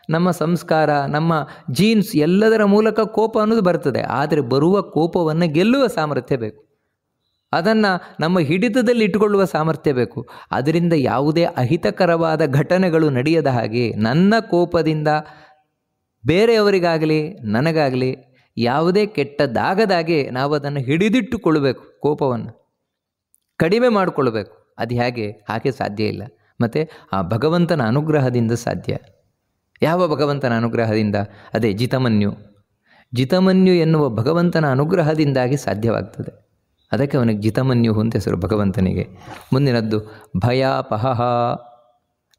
ನಮ್ಮ ಸಂಸ್ಕಾರ, ನಮ್ಮ ಜೀನ್ಸ್ ಎಲ್ಲದರ ಮೂಲಕ ಕೋಪ ಅನ್ನೋದು ಬರ್ತದೆ. ಆದರೆ ಬರುವ ಕೋಪವನ್ನು ಗೆಲ್ಲುವ ಸಾಮರ್ಥ್ಯ ಬೇಕು, ಅದನ್ನು ನಮ್ಮ ಹಿಡಿತದಲ್ಲಿ ಇಟ್ಟುಕೊಳ್ಳುವ ಸಾಮರ್ಥ್ಯ ಬೇಕು. ಅದರಿಂದ ಯಾವುದೇ ಅಹಿತಕರವಾದ ಘಟನೆಗಳು ನಡೆಯದ ಹಾಗೆ, ನನ್ನ ಕೋಪದಿಂದ ಬೇರೆಯವರಿಗಾಗಲಿ ನನಗಾಗಲಿ ಯಾವುದೇ ಕೆಟ್ಟದಾಗದಾಗೆ ನಾವು ಅದನ್ನು ಹಿಡಿದಿಟ್ಟುಕೊಳ್ಳಬೇಕು, ಕೋಪವನ್ನು ಕಡಿಮೆ ಮಾಡಿಕೊಳ್ಬೇಕು. ಅದು ಹಾಗೆ ಸಾಧ್ಯ ಇಲ್ಲ. ಮತ್ತು ಆ ಭಗವಂತನ ಅನುಗ್ರಹದಿಂದ ಸಾಧ್ಯ. ಯಾವ ಭಗವಂತನ ಅನುಗ್ರಹದಿಂದ? ಅದೇ ಜಿತಮನ್ಯು. ಜಿತಮನ್ಯು ಎನ್ನುವ ಭಗವಂತನ ಅನುಗ್ರಹದಿಂದಾಗಿ ಸಾಧ್ಯವಾಗ್ತದೆ. ಅದಕ್ಕೆ ಅವನಿಗೆ ಜಿತಮನ್ಯು ಅಂತ ಹೆಸರು ಭಗವಂತನಿಗೆ. ಮುಂದಿನದ್ದು ಭಯಾಪಹ.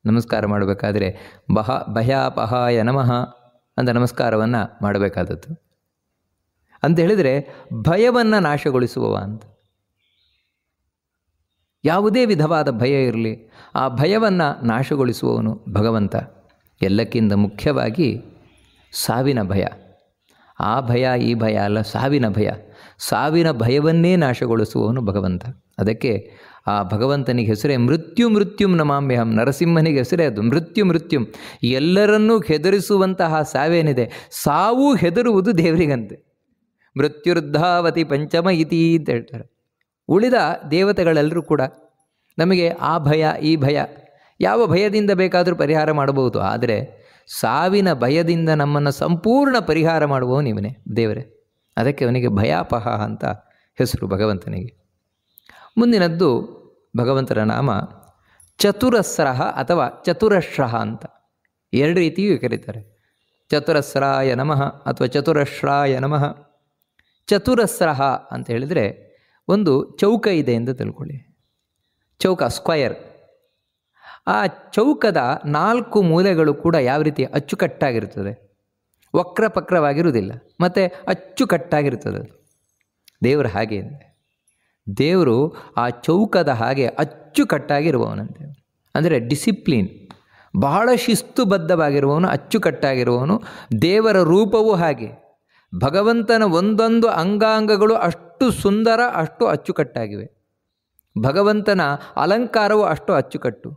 ನಮಸ್ಕಾರ ಮಾಡಬೇಕಾದ್ರೆ ಭಯಾಪಹಾಯ ನಮಃ ಅಂತ ನಮಸ್ಕಾರವನ್ನು ಮಾಡಬೇಕಾದದ್ದು. ಅಂತ ಹೇಳಿದರೆ ಭಯವನ್ನು ನಾಶಗೊಳಿಸುವವ ಅಂತ. ಯಾವುದೇ ವಿಧವಾದ ಭಯ ಇರಲಿ, ಆ ಭಯವನ್ನು ನಾಶಗೊಳಿಸುವವನು ಭಗವಂತ. ಎಲ್ಲಕ್ಕಿಂತ ಮುಖ್ಯವಾಗಿ ಸಾವಿನ ಭಯ. ಆ ಭಯ ಈ ಭಯ ಅಲ್ಲ, ಸಾವಿನ ಭಯ. ಸಾವಿನ ಭಯವನ್ನೇ ನಾಶಗೊಳಿಸುವವನು ಭಗವಂತ. ಅದಕ್ಕೆ ಆ ಭಗವಂತನಿಗೆ ಹೆಸರೇ ಮೃತ್ಯುಂ ನಮಾಮ್ಯಹಂ. ನರಸಿಂಹನಿಗೆ ಹೆಸರೇ ಅದು ಮೃತ್ಯುಂ. ಎಲ್ಲರನ್ನೂ ಹೆದರಿಸುವಂತಹ ಸಾವೇನಿದೆ, ಸಾವು ಹೆದರುವುದು ದೇವರಿಗಂತೆ. ಮೃತ್ಯುರ್ಧಾವತಿ ಪಂಚಮ ಇತಿ ಅಂತ ಹೇಳ್ತಾರೆ. ಉಳಿದ ದೇವತೆಗಳೆಲ್ಲರೂ ಕೂಡ ನಮಗೆ ಆ ಭಯ ಈ ಭಯ, ಯಾವ ಭಯದಿಂದ ಬೇಕಾದರೂ ಪರಿಹಾರ ಮಾಡಬಹುದು. ಆದರೆ ಸಾವಿನ ಭಯದಿಂದ ನಮ್ಮನ್ನು ಸಂಪೂರ್ಣ ಪರಿಹಾರ ಮಾಡುವವನು ಇವನೇ, ದೇವರೇ. ಅದಕ್ಕೆ ಅವನಿಗೆ ಭಯಾಪಹ ಅಂತ ಹೆಸರು ಭಗವಂತನಿಗೆ. ಮುಂದಿನದ್ದು ಭಗವಂತನ ನಾಮ ಚತುರಸ್ರಃ ಅಥವಾ ಚತುರಶ್ರಃ ಅಂತ ಎರಡು ರೀತಿಯೂ ಕರೀತಾರೆ. ಚತುರಸ್ರಾಯ ನಮಃ ಅಥವಾ ಚತುರಶ್ರಾಯ ನಮಃ. ಚತುರಸ್ರಃ ಅಂತ ಹೇಳಿದರೆ ಒಂದು ಚೌಕ ಇದೆ ಎಂದು ತಿಳ್ಕೊಳ್ಳಿ. ಚೌಕ, ಸ್ಕ್ವಯರ್. ಆ ಚೌಕದ 4 ಮೂಲೆಗಳು ಕೂಡ ಯಾವ ರೀತಿ ಅಚ್ಚುಕಟ್ಟಾಗಿರ್ತದೆ, ವಕ್ರಪಕ್ರವಾಗಿರುವುದಿಲ್ಲ, ಮತ್ತು ಅಚ್ಚುಕಟ್ಟಾಗಿರ್ತದೆ. ದೇವರು ಹಾಗೆ, ದೇವರು ಆ ಚೌಕದ ಹಾಗೆ ಅಚ್ಚುಕಟ್ಟಾಗಿರುವವನಂತೆ. ಅಂದರೆ ಡಿಸಿಪ್ಲಿನ್, ಬಹಳ ಶಿಸ್ತುಬದ್ಧವಾಗಿರುವವನು, ಅಚ್ಚುಕಟ್ಟಾಗಿರುವವನು. ದೇವರ ರೂಪವೂ ಹಾಗೆ. ಭಗವಂತನ ಒಂದೊಂದು ಅಂಗಾಂಗಗಳು ಅಷ್ಟು ಸುಂದರ, ಅಷ್ಟು ಅಚ್ಚುಕಟ್ಟಾಗಿವೆ. ಭಗವಂತನ ಅಲಂಕಾರವು ಅಷ್ಟು ಅಚ್ಚುಕಟ್ಟು.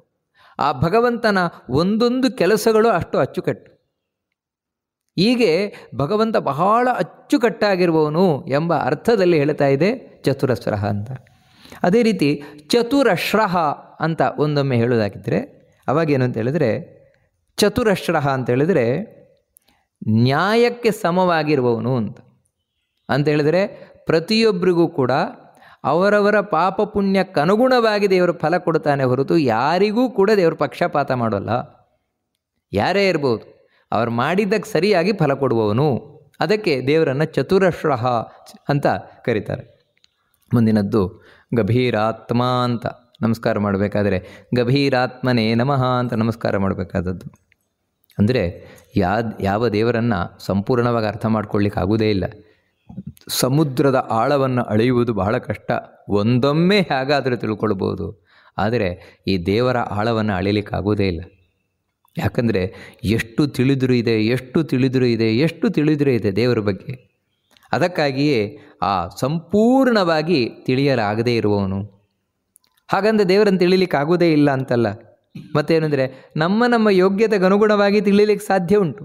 ಆ ಭಗವಂತನ ಒಂದೊಂದು ಕೆಲಸಗಳು ಅಷ್ಟು ಅಚ್ಚುಕಟ್ಟು. ಹೀಗೆ ಭಗವಂತ ಬಹಳ ಅಚ್ಚುಕಟ್ಟಾಗಿರುವವನು ಎಂಬ ಅರ್ಥದಲ್ಲಿ ಹೇಳ್ತಾ ಇದೆ ಚತುರಸ್ರಃ ಅಂತ. ಅದೇ ರೀತಿ ಚತುರಶ್ರಃ ಅಂತ ಒಂದೊಮ್ಮೆ ಹೇಳೋದಾಗಿದ್ದರೆ ಅವಾಗೇನು ಅಂತ ಹೇಳಿದ್ರೆ, ಚತುರಶ್ರಃ ಅಂತ ಹೇಳಿದರೆ ನ್ಯಾಯಕ್ಕೆ ಸಮವಾಗಿರುವವನು ಅಂತ ಹೇಳಿದರೆ ಪ್ರತಿಯೊಬ್ಬರಿಗೂ ಕೂಡ ಅವರವರ ಪಾಪ ಪುಣ್ಯಕ್ಕನುಗುಣವಾಗಿ ದೇವರು ಫಲ ಕೊಡ್ತಾನೆ ಹೊರತು ಯಾರಿಗೂ ಕೂಡ ದೇವರು ಪಕ್ಷಪಾತ ಮಾಡೋಲ್ಲ. ಯಾರೇ ಇರ್ಬೋದು, ಅವರು ಮಾಡಿದ್ದಕ್ಕೆ ಸರಿಯಾಗಿ ಫಲ ಕೊಡುವವನು. ಅದಕ್ಕೆ ದೇವರನ್ನು ಚತುರಶ್ರಃ ಅಂತ ಕರೀತಾರೆ. ಮುಂದಿನದ್ದು ಗಭೀರಾತ್ಮ ಅಂತ ನಮಸ್ಕಾರ ಮಾಡಬೇಕಾದ್ರೆ ಗಭೀರಾತ್ಮನೇ ನಮಃ ಅಂತ ನಮಸ್ಕಾರ ಮಾಡಬೇಕಾದದ್ದು. ಅಂದರೆ ಯಾವ ದೇವರನ್ನು ಸಂಪೂರ್ಣವಾಗಿ ಅರ್ಥ ಮಾಡ್ಕೊಳ್ಳಿಕ್ಕಾಗೋದೇ ಇಲ್ಲ. ಸಮುದ್ರದ ಆಳವನ್ನು ಅಳೆಯುವುದು ಬಹಳ ಕಷ್ಟ. ಒಂದೊಮ್ಮೆ ಹೇಗಾದರೂ ತಿಳ್ಕೊಳ್ಬೋದು, ಆದರೆ ಈ ದೇವರ ಆಳವನ್ನು ಅಳಿಲಿಕ್ಕಾಗೋದೇ ಇಲ್ಲ. ಯಾಕಂದರೆ ಎಷ್ಟು ತಿಳಿದರೂ ಇದೆ ದೇವರ ಬಗ್ಗೆ. ಅದಕ್ಕಾಗಿಯೇ ಆ ಸಂಪೂರ್ಣವಾಗಿ ತಿಳಿಯಲಾಗದೇ ಇರುವವನು. ಹಾಗಂದರೆ ದೇವರನ್ನು ತಿಳಿಲಿಕ್ಕಾಗೋದೇ ಇಲ್ಲ ಅಂತಲ್ಲ. ಮತ್ತೇನೆಂದರೆ ನಮ್ಮ ಯೋಗ್ಯತೆಗೆ ಅನುಗುಣವಾಗಿ ತಿಳಿಲಿಕ್ಕೆ ಸಾಧ್ಯ ಉಂಟು.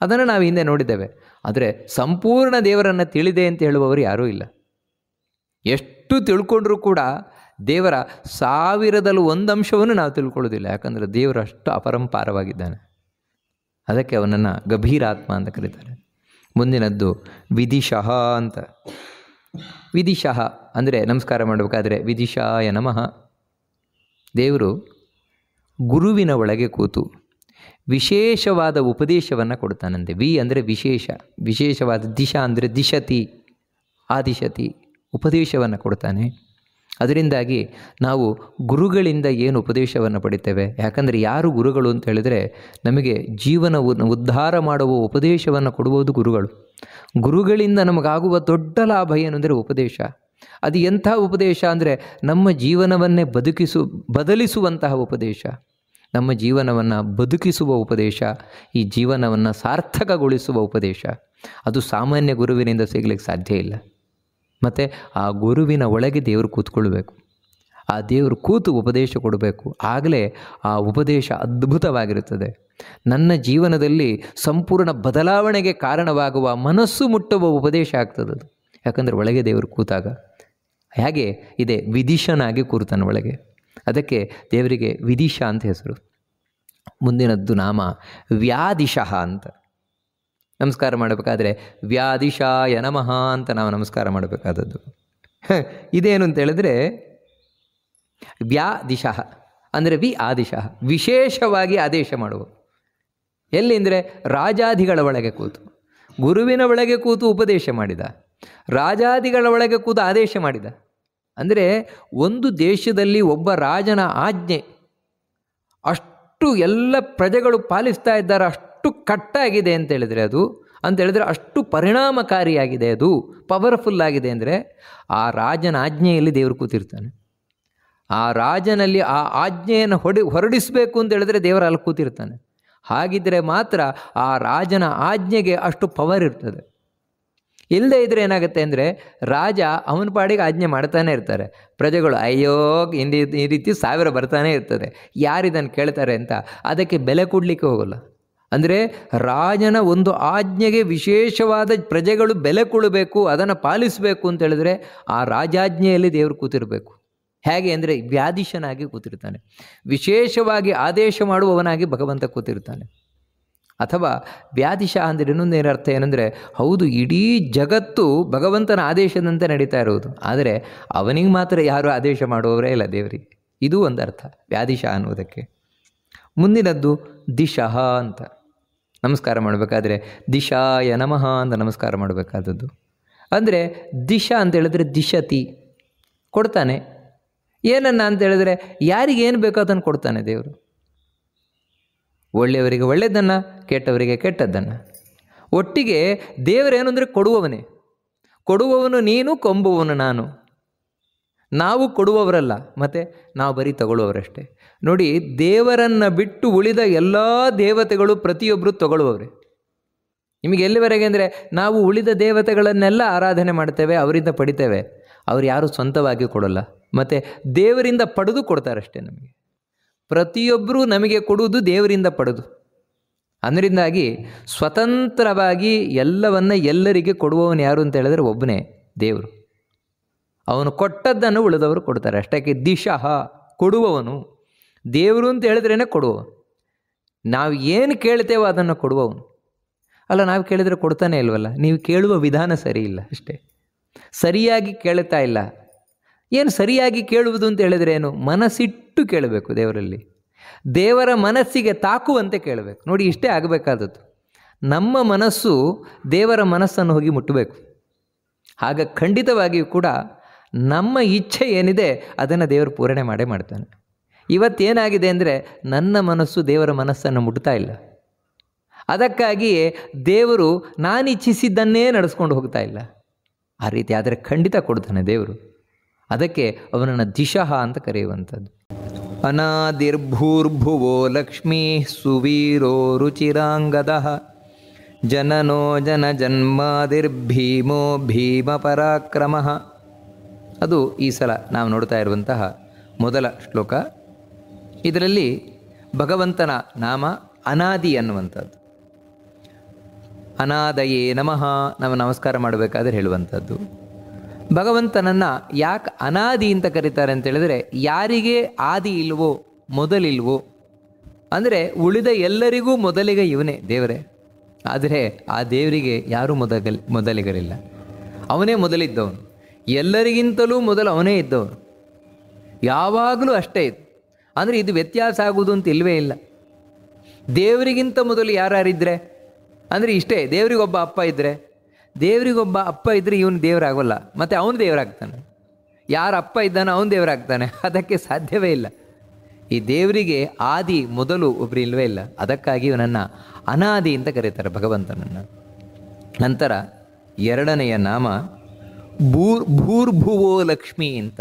ಅದನ್ನು ನಾವು ಹಿಂದೆ ನೋಡಿದ್ದೇವೆ. ಆದರೆ ಸಂಪೂರ್ಣ ದೇವರನ್ನು ತಿಳಿದೆ ಅಂತ ಹೇಳುವವರು ಯಾರೂ ಇಲ್ಲ. ಎಷ್ಟು ತಿಳ್ಕೊಂಡ್ರೂ ಕೂಡ ದೇವರ 1000ರಲ್ಲಿ 1 ಅಂಶವನ್ನು ನಾವು ತಿಳ್ಕೊಳ್ಳೋದಿಲ್ಲ. ಯಾಕಂದರೆ ದೇವರು ಅಷ್ಟು ಅಪರಂಪಾರವಾಗಿದ್ದಾನೆ. ಅದಕ್ಕೆ ಅವನನ್ನು ಗಭೀರಾತ್ಮ ಅಂತ ಕರೀತಾರೆ. ಮುಂದಿನದ್ದು ವಿಧಿಶಃ ಅಂತ. ವಿಧಿಶಃ ಅಂದರೆ ನಮಸ್ಕಾರ ಮಾಡಬೇಕಾದ್ರೆ ವಿಧಿಶಾಯ ನಮಃ. ದೇವರು ಗುರುವಿನ ಒಳಗೆ ಕೂತು ವಿಶೇಷವಾದ ಉಪದೇಶವನ್ನು ಕೊಡ್ತಾನಂತೆ. ಅಂದರೆ ವಿಶೇಷವಾದ ದಿಶಾ ಅಂದರೆ ದಿಶತಿ, ಆದಿಶತಿ ಉಪದೇಶವನ್ನು ಕೊಡ್ತಾನೆ. ಅದರಿಂದಾಗಿ ನಾವು ಗುರುಗಳಿಂದ ಏನು ಉಪದೇಶವನ್ನು ಪಡಿತೇವೆ. ಯಾಕಂದರೆ ಯಾರು ಗುರುಗಳು ಅಂತ ಹೇಳಿದರೆ ನಮಗೆ ಜೀವನವನ್ನು ಉದ್ಧಾರ ಮಾಡುವ ಉಪದೇಶವನ್ನು ಕೊಡುವುದು ಗುರುಗಳು. ಗುರುಗಳಿಂದ ನಮಗಾಗುವ ದೊಡ್ಡ ಲಾಭ ಏನು ಅಂದರೆ ಉಪದೇಶ. ಅದು ಎಂಥ ಉಪದೇಶ ಅಂದರೆ ನಮ್ಮ ಜೀವನವನ್ನೇ ಬದಲಿಸುವಂತಹ ಉಪದೇಶ, ನಮ್ಮ ಜೀವನವನ್ನು ಬದುಕಿಸುವ ಉಪದೇಶ, ಈ ಜೀವನವನ್ನು ಸಾರ್ಥಕಗೊಳಿಸುವ ಉಪದೇಶ. ಅದು ಸಾಮಾನ್ಯ ಗುರುವಿನಿಂದ ಸಿಗಲಿಕ್ಕೆ ಸಾಧ್ಯ ಇಲ್ಲ. ಮತ್ತು ಆ ಗುರುವಿನ ಒಳಗೆ ದೇವರು ಕೂತ್ಕೊಳ್ಬೇಕು. ಆ ದೇವರು ಕೂತು ಉಪದೇಶ ಕೊಡಬೇಕು. ಆಗಲೇ ಆ ಉಪದೇಶ ಅದ್ಭುತವಾಗಿರುತ್ತದೆ. ನನ್ನ ಜೀವನದಲ್ಲಿ ಸಂಪೂರ್ಣ ಬದಲಾವಣೆಗೆ ಕಾರಣವಾಗುವ, ಮನಸ್ಸು ಮುಟ್ಟುವ ಉಪದೇಶ ಆಗ್ತದದು. ಯಾಕಂದರೆ ಒಳಗೆ ದೇವರು ಕೂತಾಗ ಹೇಗೆ ಇದೆ, ವಿದಿಶನಾಗಿ ಕೂರ್ತಾನೆ ಒಳಗೆ. ಅದಕ್ಕೆ ದೇವರಿಗೆ ವಿದಿಶ ಅಂತ ಹೆಸರು. ಮುಂದಿನದ್ದು ನಾಮ ವ್ಯಾದಿಶಃ ಅಂತ. ನಮಸ್ಕಾರ ಮಾಡಬೇಕಾದ್ರೆ ವ್ಯಾದಿಶಾಯ ನಮಃ ಅಂತ ನಾವು ನಮಸ್ಕಾರ ಮಾಡಬೇಕಾದದ್ದು. ಇದೇನು ಅಂತ ಹೇಳಿದ್ರೆ ವ್ಯಾದಿಶಃ ಅಂದರೆ ಆದಿಶಃ, ವಿಶೇಷವಾಗಿ ಆದೇಶ ಮಾಡುವ. ಎಲ್ಲಿ ಅಂದರೆ ರಾಜಾದಿಗಳ ಒಳಗೆ ಕೂತು, ಗುರುವಿನ ಒಳಗೆ ಕೂತು ಉಪದೇಶ ಮಾಡಿದ, ರಾಜಾದಿಗಳ ಒಳಗೆ ಕೂತು ಆದೇಶ ಮಾಡಿದ. ಅಂದರೆ ಒಂದು ದೇಶದಲ್ಲಿ ಒಬ್ಬ ರಾಜನ ಆಜ್ಞೆ ಅಷ್ಟು ಎಲ್ಲ ಪ್ರಜೆಗಳು ಪಾಲಿಸ್ತಾ ಇದ್ದಾರೆ, ಅಷ್ಟು ಕಟ್ಟಾಗಿದೆ ಅಂತ ಹೇಳಿದರೆ ಅಷ್ಟು ಪರಿಣಾಮಕಾರಿಯಾಗಿದೆ, ಅದು ಪವರ್ಫುಲ್ ಆಗಿದೆ. ಅಂದರೆ ಆ ರಾಜನ ಆಜ್ಞೆಯಲ್ಲಿ ದೇವರು ಕೂತಿರ್ತಾನೆ. ಆ ರಾಜನಲ್ಲಿ ಆ ಆಜ್ಞೆಯನ್ನು ಹೊರಡಿಸಬೇಕು ಅಂತ ಹೇಳಿದ್ರೆ ದೇವರ ಅಲ್ಲಿ ಕೂತಿರ್ತಾನೆ. ಹಾಗಿದ್ದರೆ ಮಾತ್ರ ಆ ರಾಜನ ಆಜ್ಞೆಗೆ ಅಷ್ಟು ಪವರ್ ಇರ್ತದೆ. ಇಲ್ಲದೆ ಇದ್ರೆ ಏನಾಗುತ್ತೆ ಅಂದರೆ ರಾಜ ಅವನ ಪಾಡಿಗೆ ಆಜ್ಞೆ ಮಾಡ್ತಾನೆ ಇರ್ತಾರೆ, ಪ್ರಜೆಗಳು ಅಯ್ಯೋ ಈ ರೀತಿ 1000 ಬರ್ತಾನೆ ಇರ್ತದೆ, ಯಾರಿದನ್ನು ಕೇಳ್ತಾರೆ ಅಂತ ಅದಕ್ಕೆ ಬೆಲೆ ಕೊಡಲಿಕ್ಕೆ ಹೋಗಲ್ಲ. ಅಂದರೆ ರಾಜನ ಒಂದು ಆಜ್ಞೆಗೆ ವಿಶೇಷವಾದ ಪ್ರಜೆಗಳು ಬೆಲೆ ಕೊಡಬೇಕು, ಅದನ್ನು ಪಾಲಿಸಬೇಕು ಅಂತ ಹೇಳಿದ್ರೆ ಆ ರಾಜಾಜ್ಞೆಯಲ್ಲಿ ದೇವರು ಕೂತಿರಬೇಕು. ಹೇಗೆ ಅಂದರೆ ವ್ಯಾಧಿಶನಾಗಿ ಕೂತಿರ್ತಾನೆ, ವಿಶೇಷವಾಗಿ ಆದೇಶ ಮಾಡುವವನಾಗಿ ಭಗವಂತ ಕೂತಿರ್ತಾನೆ. ಅಥವಾ ವ್ಯಾಧಿಶ ಅಂದರೆ ಇನ್ನೊಂದೇನು ಅರ್ಥ ಏನಂದರೆ, ಹೌದು ಇಡೀ ಜಗತ್ತು ಭಗವಂತನ ಆದೇಶದಂತೆ ನಡೀತಾ ಇರುವುದು, ಆದರೆ ಅವನಿಗೆ ಮಾತ್ರ ಯಾರು ಆದೇಶ ಮಾಡುವವರೇ ಇಲ್ಲ ದೇವರಿಗೆ. ಇದು ಒಂದು ಅರ್ಥ ವ್ಯಾಧಿಶ ಅನ್ನುವುದಕ್ಕೆ. ಮುಂದಿನದ್ದು ದಿಶಃ ಅಂತ. ನಮಸ್ಕಾರ ಮಾಡಬೇಕಾದ್ರೆ ದಿಶಾಯ ನಮಃ ಅಂತ ನಮಸ್ಕಾರ ಮಾಡಬೇಕಾದದ್ದು. ಅಂದರೆ ದಿಶಾ ಅಂತ ಹೇಳಿದ್ರೆ ದಿಶತಿ, ಕೊಡ್ತಾನೆ. ಏನನ್ನ ಅಂತ ಹೇಳಿದ್ರೆ ಯಾರಿಗೇನು ಬೇಕೋ ಅದನ್ನು ಕೊಡ್ತಾನೆ ದೇವರು. ಒಳ್ಳೆಯವರಿಗೆ ಒಳ್ಳೆಯದನ್ನು, ಕೆಟ್ಟವರಿಗೆ ಕೆಟ್ಟದ್ದನ್ನು. ಒಟ್ಟಿಗೆ ದೇವರೇನು ಅಂದರೆ ಕೊಡುವವನೇ. ಕೊಡುವವನು ನೀನು, ಕೊಂಬುವವನು ನಾನು. ನಾವು ಕೊಡುವವರಲ್ಲ, ಮತ್ತು ನಾವು ಬರೀ ತಗೊಳ್ಳುವವರಷ್ಟೇ. ನೋಡಿ, ದೇವರನ್ನು ಬಿಟ್ಟು ಉಳಿದ ಎಲ್ಲ ದೇವತೆಗಳು ಪ್ರತಿಯೊಬ್ಬರು ತಗೊಳ್ಳುವವರೇ. ನಿಮಗೆ ಎಲ್ಲಿವರೆಗೆ ಅಂದರೆ ನಾವು ಉಳಿದ ದೇವತೆಗಳನ್ನೆಲ್ಲ ಆರಾಧನೆ ಮಾಡ್ತೇವೆ, ಅವರಿಂದ ಪಡಿತೇವೆ, ಅವರು ಯಾರೂ ಸ್ವಂತವಾಗಿ ಕೊಡೋಲ್ಲ, ಮತ್ತು ದೇವರಿಂದ ಪಡೆದು ಕೊಡ್ತಾರಷ್ಟೇ ನಮಗೆ. ಪ್ರತಿಯೊಬ್ಬರೂ ನಮಗೆ ಕೊಡುವುದು ದೇವರಿಂದ ಪಡೆದು. ಅದರಿಂದಾಗಿ ಸ್ವತಂತ್ರವಾಗಿ ಎಲ್ಲರಿಗೆ ಕೊಡುವವನು ಯಾರು ಅಂತ ಹೇಳಿದ್ರೆ ಒಬ್ಬನೇ ದೇವರು. ಅವನು ಕೊಟ್ಟದ್ದನ್ನು ಉಳಿದವರು ಕೊಡ್ತಾರೆ ಅಷ್ಟಕ್ಕೆ. ದಿಶಃ ಕೊಡುವವನು ದೇವರು ಅಂತ ಹೇಳಿದ್ರೇ ಕೊಡುವ. ನಾವು ಏನು ಕೇಳ್ತೇವೋ ಅದನ್ನು ಕೊಡುವವನು. ಅಲ್ಲ, ನಾವು ಕೇಳಿದರೆ ಕೊಡ್ತಾನೆ ಇಲ್ವಲ್ಲ. ನೀವು ಕೇಳುವ ವಿಧಾನ ಸರಿ ಇಲ್ಲ ಅಷ್ಟೇ, ಸರಿಯಾಗಿ ಕೇಳ್ತಾ ಇಲ್ಲ. ಏನು ಸರಿಯಾಗಿ ಕೇಳುವುದು ಅಂತ ಹೇಳಿದ್ರೆ ಏನು? ಮನಸ್ಸಿಟ್ಟು ಕೇಳಬೇಕು ದೇವರಲ್ಲಿ, ದೇವರ ಮನಸ್ಸಿಗೆ ತಾಕುವಂತೆ ಕೇಳಬೇಕು. ನೋಡಿ, ಇಷ್ಟೇ ಆಗಬೇಕಾದದ್ದು. ನಮ್ಮ ಮನಸ್ಸು ದೇವರ ಮನಸ್ಸನ್ನು ಹೋಗಿ ಮುಟ್ಟಬೇಕು. ಆಗ ಖಂಡಿತವಾಗಿಯೂ ಕೂಡ ನಮ್ಮ ಇಚ್ಛೆ ಏನಿದೆ ಅದನ್ನು ದೇವರು ಪೂರಣೆ ಮಾಡೇ ಮಾಡ್ತಾನೆ. ಇವತ್ತೇನಾಗಿದೆ ಅಂದರೆ ನನ್ನ ಮನಸ್ಸು ದೇವರ ಮನಸ್ಸನ್ನು ಮುಟ್ತಾ ಇಲ್ಲ. ಅದಕ್ಕಾಗಿಯೇ ದೇವರು ನಾನು ಇಚ್ಛಿಸಿದ್ದನ್ನೇ ನಡೆಸ್ಕೊಂಡು ಹೋಗ್ತಾ ಇಲ್ಲ. ಆ ರೀತಿ ಆದರೆ ಖಂಡಿತ ಕೊಡ್ತಾನೆ ದೇವರು. ಅದಕ್ಕೆ ಅವನನ್ನು ದಿಶಃ ಅಂತ ಕರೆಯುವಂಥದ್ದು. ಅನಾದಿರ್ಭೂರ್ಭುವೋ ಲಕ್ಷ್ಮೀ ಸುವೀರೋ ರುಚಿರಾಂಗದಃ ಜನನೋ ಜನ ಜನ್ಮಾದಿರ್ಭೀಮೋ ಭೀಮ ಪರಾಕ್ರಮಃ. ಅದು ಈ ಸಲ ನಾವು ನೋಡ್ತಾ ಇರುವಂತಹ ಮೊದಲ ಶ್ಲೋಕ. ಇದರಲ್ಲಿ ಭಗವಂತನ ನಾಮ ಅನಾದಿ ಅನ್ನುವಂಥದ್ದು. ಅನಾದಯೇ ನಮಃ ನಾವು ನಮಸ್ಕಾರ ಮಾಡಬೇಕಾದ್ರೆ ಹೇಳುವಂಥದ್ದು. ಭಗವಂತನನ್ನು ಯಾಕೆ ಅನಾದಿ ಅಂತ ಕರೀತಾರೆ ಅಂತೇಳಿದರೆ, ಯಾರಿಗೆ ಆದಿ ಇಲ್ವೋ, ಮೊದಲಿಲ್ವೋ, ಅಂದರೆ ಉಳಿದ ಎಲ್ಲರಿಗೂ ಮೊದಲಿಗೆ ಇವನೇ ದೇವರೇ. ಆದರೆ ಆ ದೇವರಿಗೆ ಯಾರೂ ಮೊದಲಿಗರಿಲ್ಲ. ಅವನೇ ಮೊದಲಿದ್ದವನು, ಎಲ್ಲರಿಗಿಂತಲೂ ಮೊದಲು ಅವನೇ ಇದ್ದವನು. ಯಾವಾಗಲೂ ಅಷ್ಟೇ ಇದು. ಅಂದರೆ ಇದು ವ್ಯತ್ಯಾಸ ಆಗುವುದು ಅಂತ ಇಲ್ಲವೇ ಇಲ್ಲ. ದೇವರಿಗಿಂತ ಮೊದಲು ಯಾರಿದ್ದರೆ ಅಂದರೆ ಇಷ್ಟೇ, ದೇವರಿಗೊಬ್ಬ ಅಪ್ಪ ಇದ್ದರೆ, ದೇವರಿಗೊಬ್ಬ ಅಪ್ಪ ಇದ್ದರೆ ಇವನು ದೇವರಾಗೋಲ್ಲ, ಮತ್ತು ಅವನು ದೇವರಾಗ್ತಾನೆ. ಯಾರ ಅಪ್ಪ ಇದ್ದಾನೋ ಅವನು ದೇವರಾಗ್ತಾನೆ, ಅದಕ್ಕೆ ಸಾಧ್ಯವೇ ಇಲ್ಲ. ಈ ದೇವರಿಗೆ ಆದಿ ಮೊದಲು ಒಬ್ಬರು ಇಲ್ಲವೇ ಇಲ್ಲ. ಅದಕ್ಕಾಗಿ ಇವನನ್ನು ಅನಾದಿ ಅಂತ ಕರೀತಾರೆ ಭಗವಂತನನ್ನು. ನಂತರ ಎರಡನೆಯ ನಾಮ ಭೂರ್ಭುವೋ ಲಕ್ಷ್ಮೀ ಅಂತ.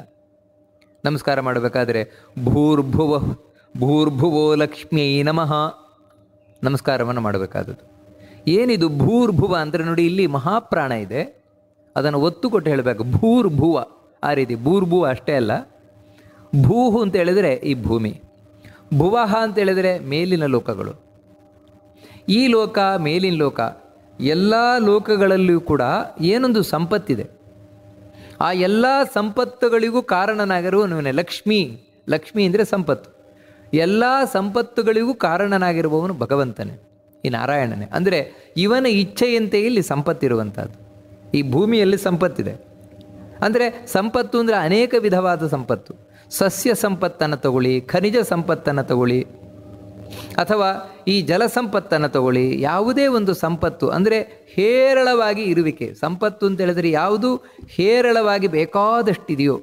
ನಮಸ್ಕಾರ ಮಾಡಬೇಕಾದ್ರೆ ಭೂರ್ಭುವೋ ಲಕ್ಷ್ಮೀ ನಮಃ ನಮಸ್ಕಾರವನ್ನು ಮಾಡಬೇಕಾದದ್ದು. ಏನಿದು ಭೂರ್ಭುವ ಅಂದರೆ ನೋಡಿ, ಇಲ್ಲಿ ಮಹಾಪ್ರಾಣ ಇದೆ, ಅದನ್ನು ಒತ್ತು ಕೊಟ್ಟು ಹೇಳಬೇಕು. ಭೂರ್ಭುವ ಆ ರೀತಿ. ಭೂರ್ಭುವ ಅಷ್ಟೇ ಅಲ್ಲ, ಭೂಹು ಅಂತ ಹೇಳಿದರೆ ಈ ಭೂಮಿ, ಭುವಃ ಅಂತ ಹೇಳಿದರೆ ಮೇಲಿನ ಲೋಕಗಳು. ಈ ಲೋಕ, ಮೇಲಿನ ಲೋಕ, ಎಲ್ಲ ಲೋಕಗಳಲ್ಲಿಯೂ ಕೂಡ ಏನೊಂದು ಸಂಪತ್ತಿದೆ. ಆ ಎಲ್ಲ ಸಂಪತ್ತುಗಳಿಗೂ ಕಾರಣನಾಗಿರುವವನೇ ಲಕ್ಷ್ಮೀ. ಲಕ್ಷ್ಮೀ ಅಂದರೆ ಸಂಪತ್ತು. ಎಲ್ಲ ಸಂಪತ್ತುಗಳಿಗೂ ಕಾರಣನಾಗಿರುವವನು ಭಗವಂತನೇ, ಈ ನಾರಾಯಣನೇ. ಅಂದರೆ ಇವನ ಇಚ್ಛೆಯಂತೆ ಇಲ್ಲಿ ಸಂಪತ್ತಿರುವಂಥದ್ದು. ಈ ಭೂಮಿಯಲ್ಲಿ ಸಂಪತ್ತಿದೆ. ಅಂದರೆ ಸಂಪತ್ತು ಅಂದರೆ ಅನೇಕ ವಿಧವಾದ ಸಂಪತ್ತು. ಸಸ್ಯ ಸಂಪತ್ತನ್ನು ತಗೊಳ್ಳಿ, ಖನಿಜ ಸಂಪತ್ತನ್ನು ತಗೊಳ್ಳಿ, ಅಥವಾ ಈ ಜಲ ಸಂಪತ್ತನ್ನು ತಗೊಳ್ಳಿ. ಯಾವುದೇ ಒಂದು ಸಂಪತ್ತು ಅಂದರೆ ಹೇರಳವಾಗಿ ಇರುವಿಕೆ. ಸಂಪತ್ತು ಅಂತ ಹೇಳಿದರೆ ಯಾವುದು ಹೇರಳವಾಗಿ ಬೇಕಾದಷ್ಟಿದೆಯೋ,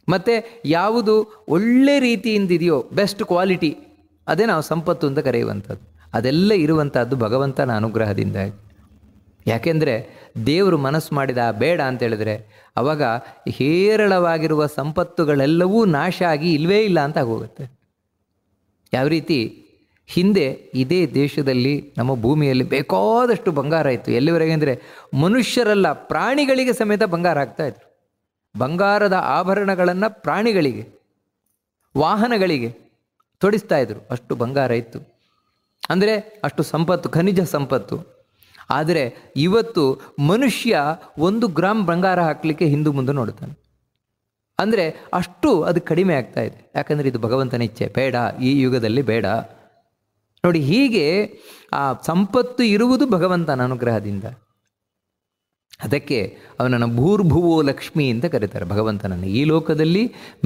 ಮತ್ತು ಯಾವುದು ಒಳ್ಳೆ ರೀತಿಯಿಂದಿದೆಯೋ, ಬೆಸ್ಟ್ ಕ್ವಾಲಿಟಿ, ಅದೇ ನಾವು ಸಂಪತ್ತು ಅಂತ ಕರೆಯುವಂಥದ್ದು. ಅದೆಲ್ಲ ಇರುವಂಥದ್ದು ಭಗವಂತನ ಅನುಗ್ರಹದಿಂದ. ಯಾಕೆಂದರೆ ದೇವರು ಮನಸ್ಸು ಮಾಡಿದ ಬೇಡ ಅಂತೇಳಿದರೆ ಆವಾಗ ಹೇರಳವಾಗಿರುವ ಸಂಪತ್ತುಗಳೆಲ್ಲವೂ ನಾಶ ಆಗಿ ಇಲ್ಲವೇ ಇಲ್ಲ ಅಂತ ಆಗೋಗುತ್ತೆ. ಯಾವ ರೀತಿ ಹಿಂದೆ ಇದೇ ದೇಶದಲ್ಲಿ ನಮ್ಮ ಭೂಮಿಯಲ್ಲಿ ಬೇಕಾದಷ್ಟು ಬಂಗಾರ ಇತ್ತು. ಎಲ್ಲಿವರೆಗೆ ಅಂದರೆ ಮನುಷ್ಯರಲ್ಲ, ಪ್ರಾಣಿಗಳಿಗೆ ಸಮೇತ ಬಂಗಾರ ಹಾಕ್ತಾಯಿದ್ರು. ಬಂಗಾರದ ಆಭರಣಗಳನ್ನು ಪ್ರಾಣಿಗಳಿಗೆ, ವಾಹನಗಳಿಗೆ ತೊಡಿಸ್ತಾ ಇದ್ರು. ಅಷ್ಟು ಬಂಗಾರ ಇತ್ತು. ಅಂದರೆ ಅಷ್ಟು ಸಂಪತ್ತು, ಖನಿಜ ಸಂಪತ್ತು. ಆದರೆ ಇವತ್ತು ಮನುಷ್ಯ 1 ಗ್ರಾಮ್ ಬಂಗಾರ ಹಾಕಲಿಕ್ಕೆ ಹಿಂದೆ ಮುಂದೆ ನೋಡ್ತಾನೆ. ಅಂದರೆ ಅಷ್ಟು ಅದು ಕಡಿಮೆ ಆಗ್ತಾ ಇದೆ. ಯಾಕಂದರೆ ಇದು ಭಗವಂತನ ಇಚ್ಛೆ, ಬೇಡ, ಈ ಯುಗದಲ್ಲಿ ಬೇಡ. ನೋಡಿ, ಹೀಗೆ ಆ ಸಂಪತ್ತು ಇರುವುದು ಭಗವಂತನ ಅನುಗ್ರಹದಿಂದ. ಅದಕ್ಕೆ ಅವನನ್ನು ಭೂರ್ಭುವೋ ಲಕ್ಷ್ಮಿ ಅಂತ ಕರೀತಾರೆ ಭಗವಂತನನ್ನು. ಈ ಲೋಕದಲ್ಲಿ,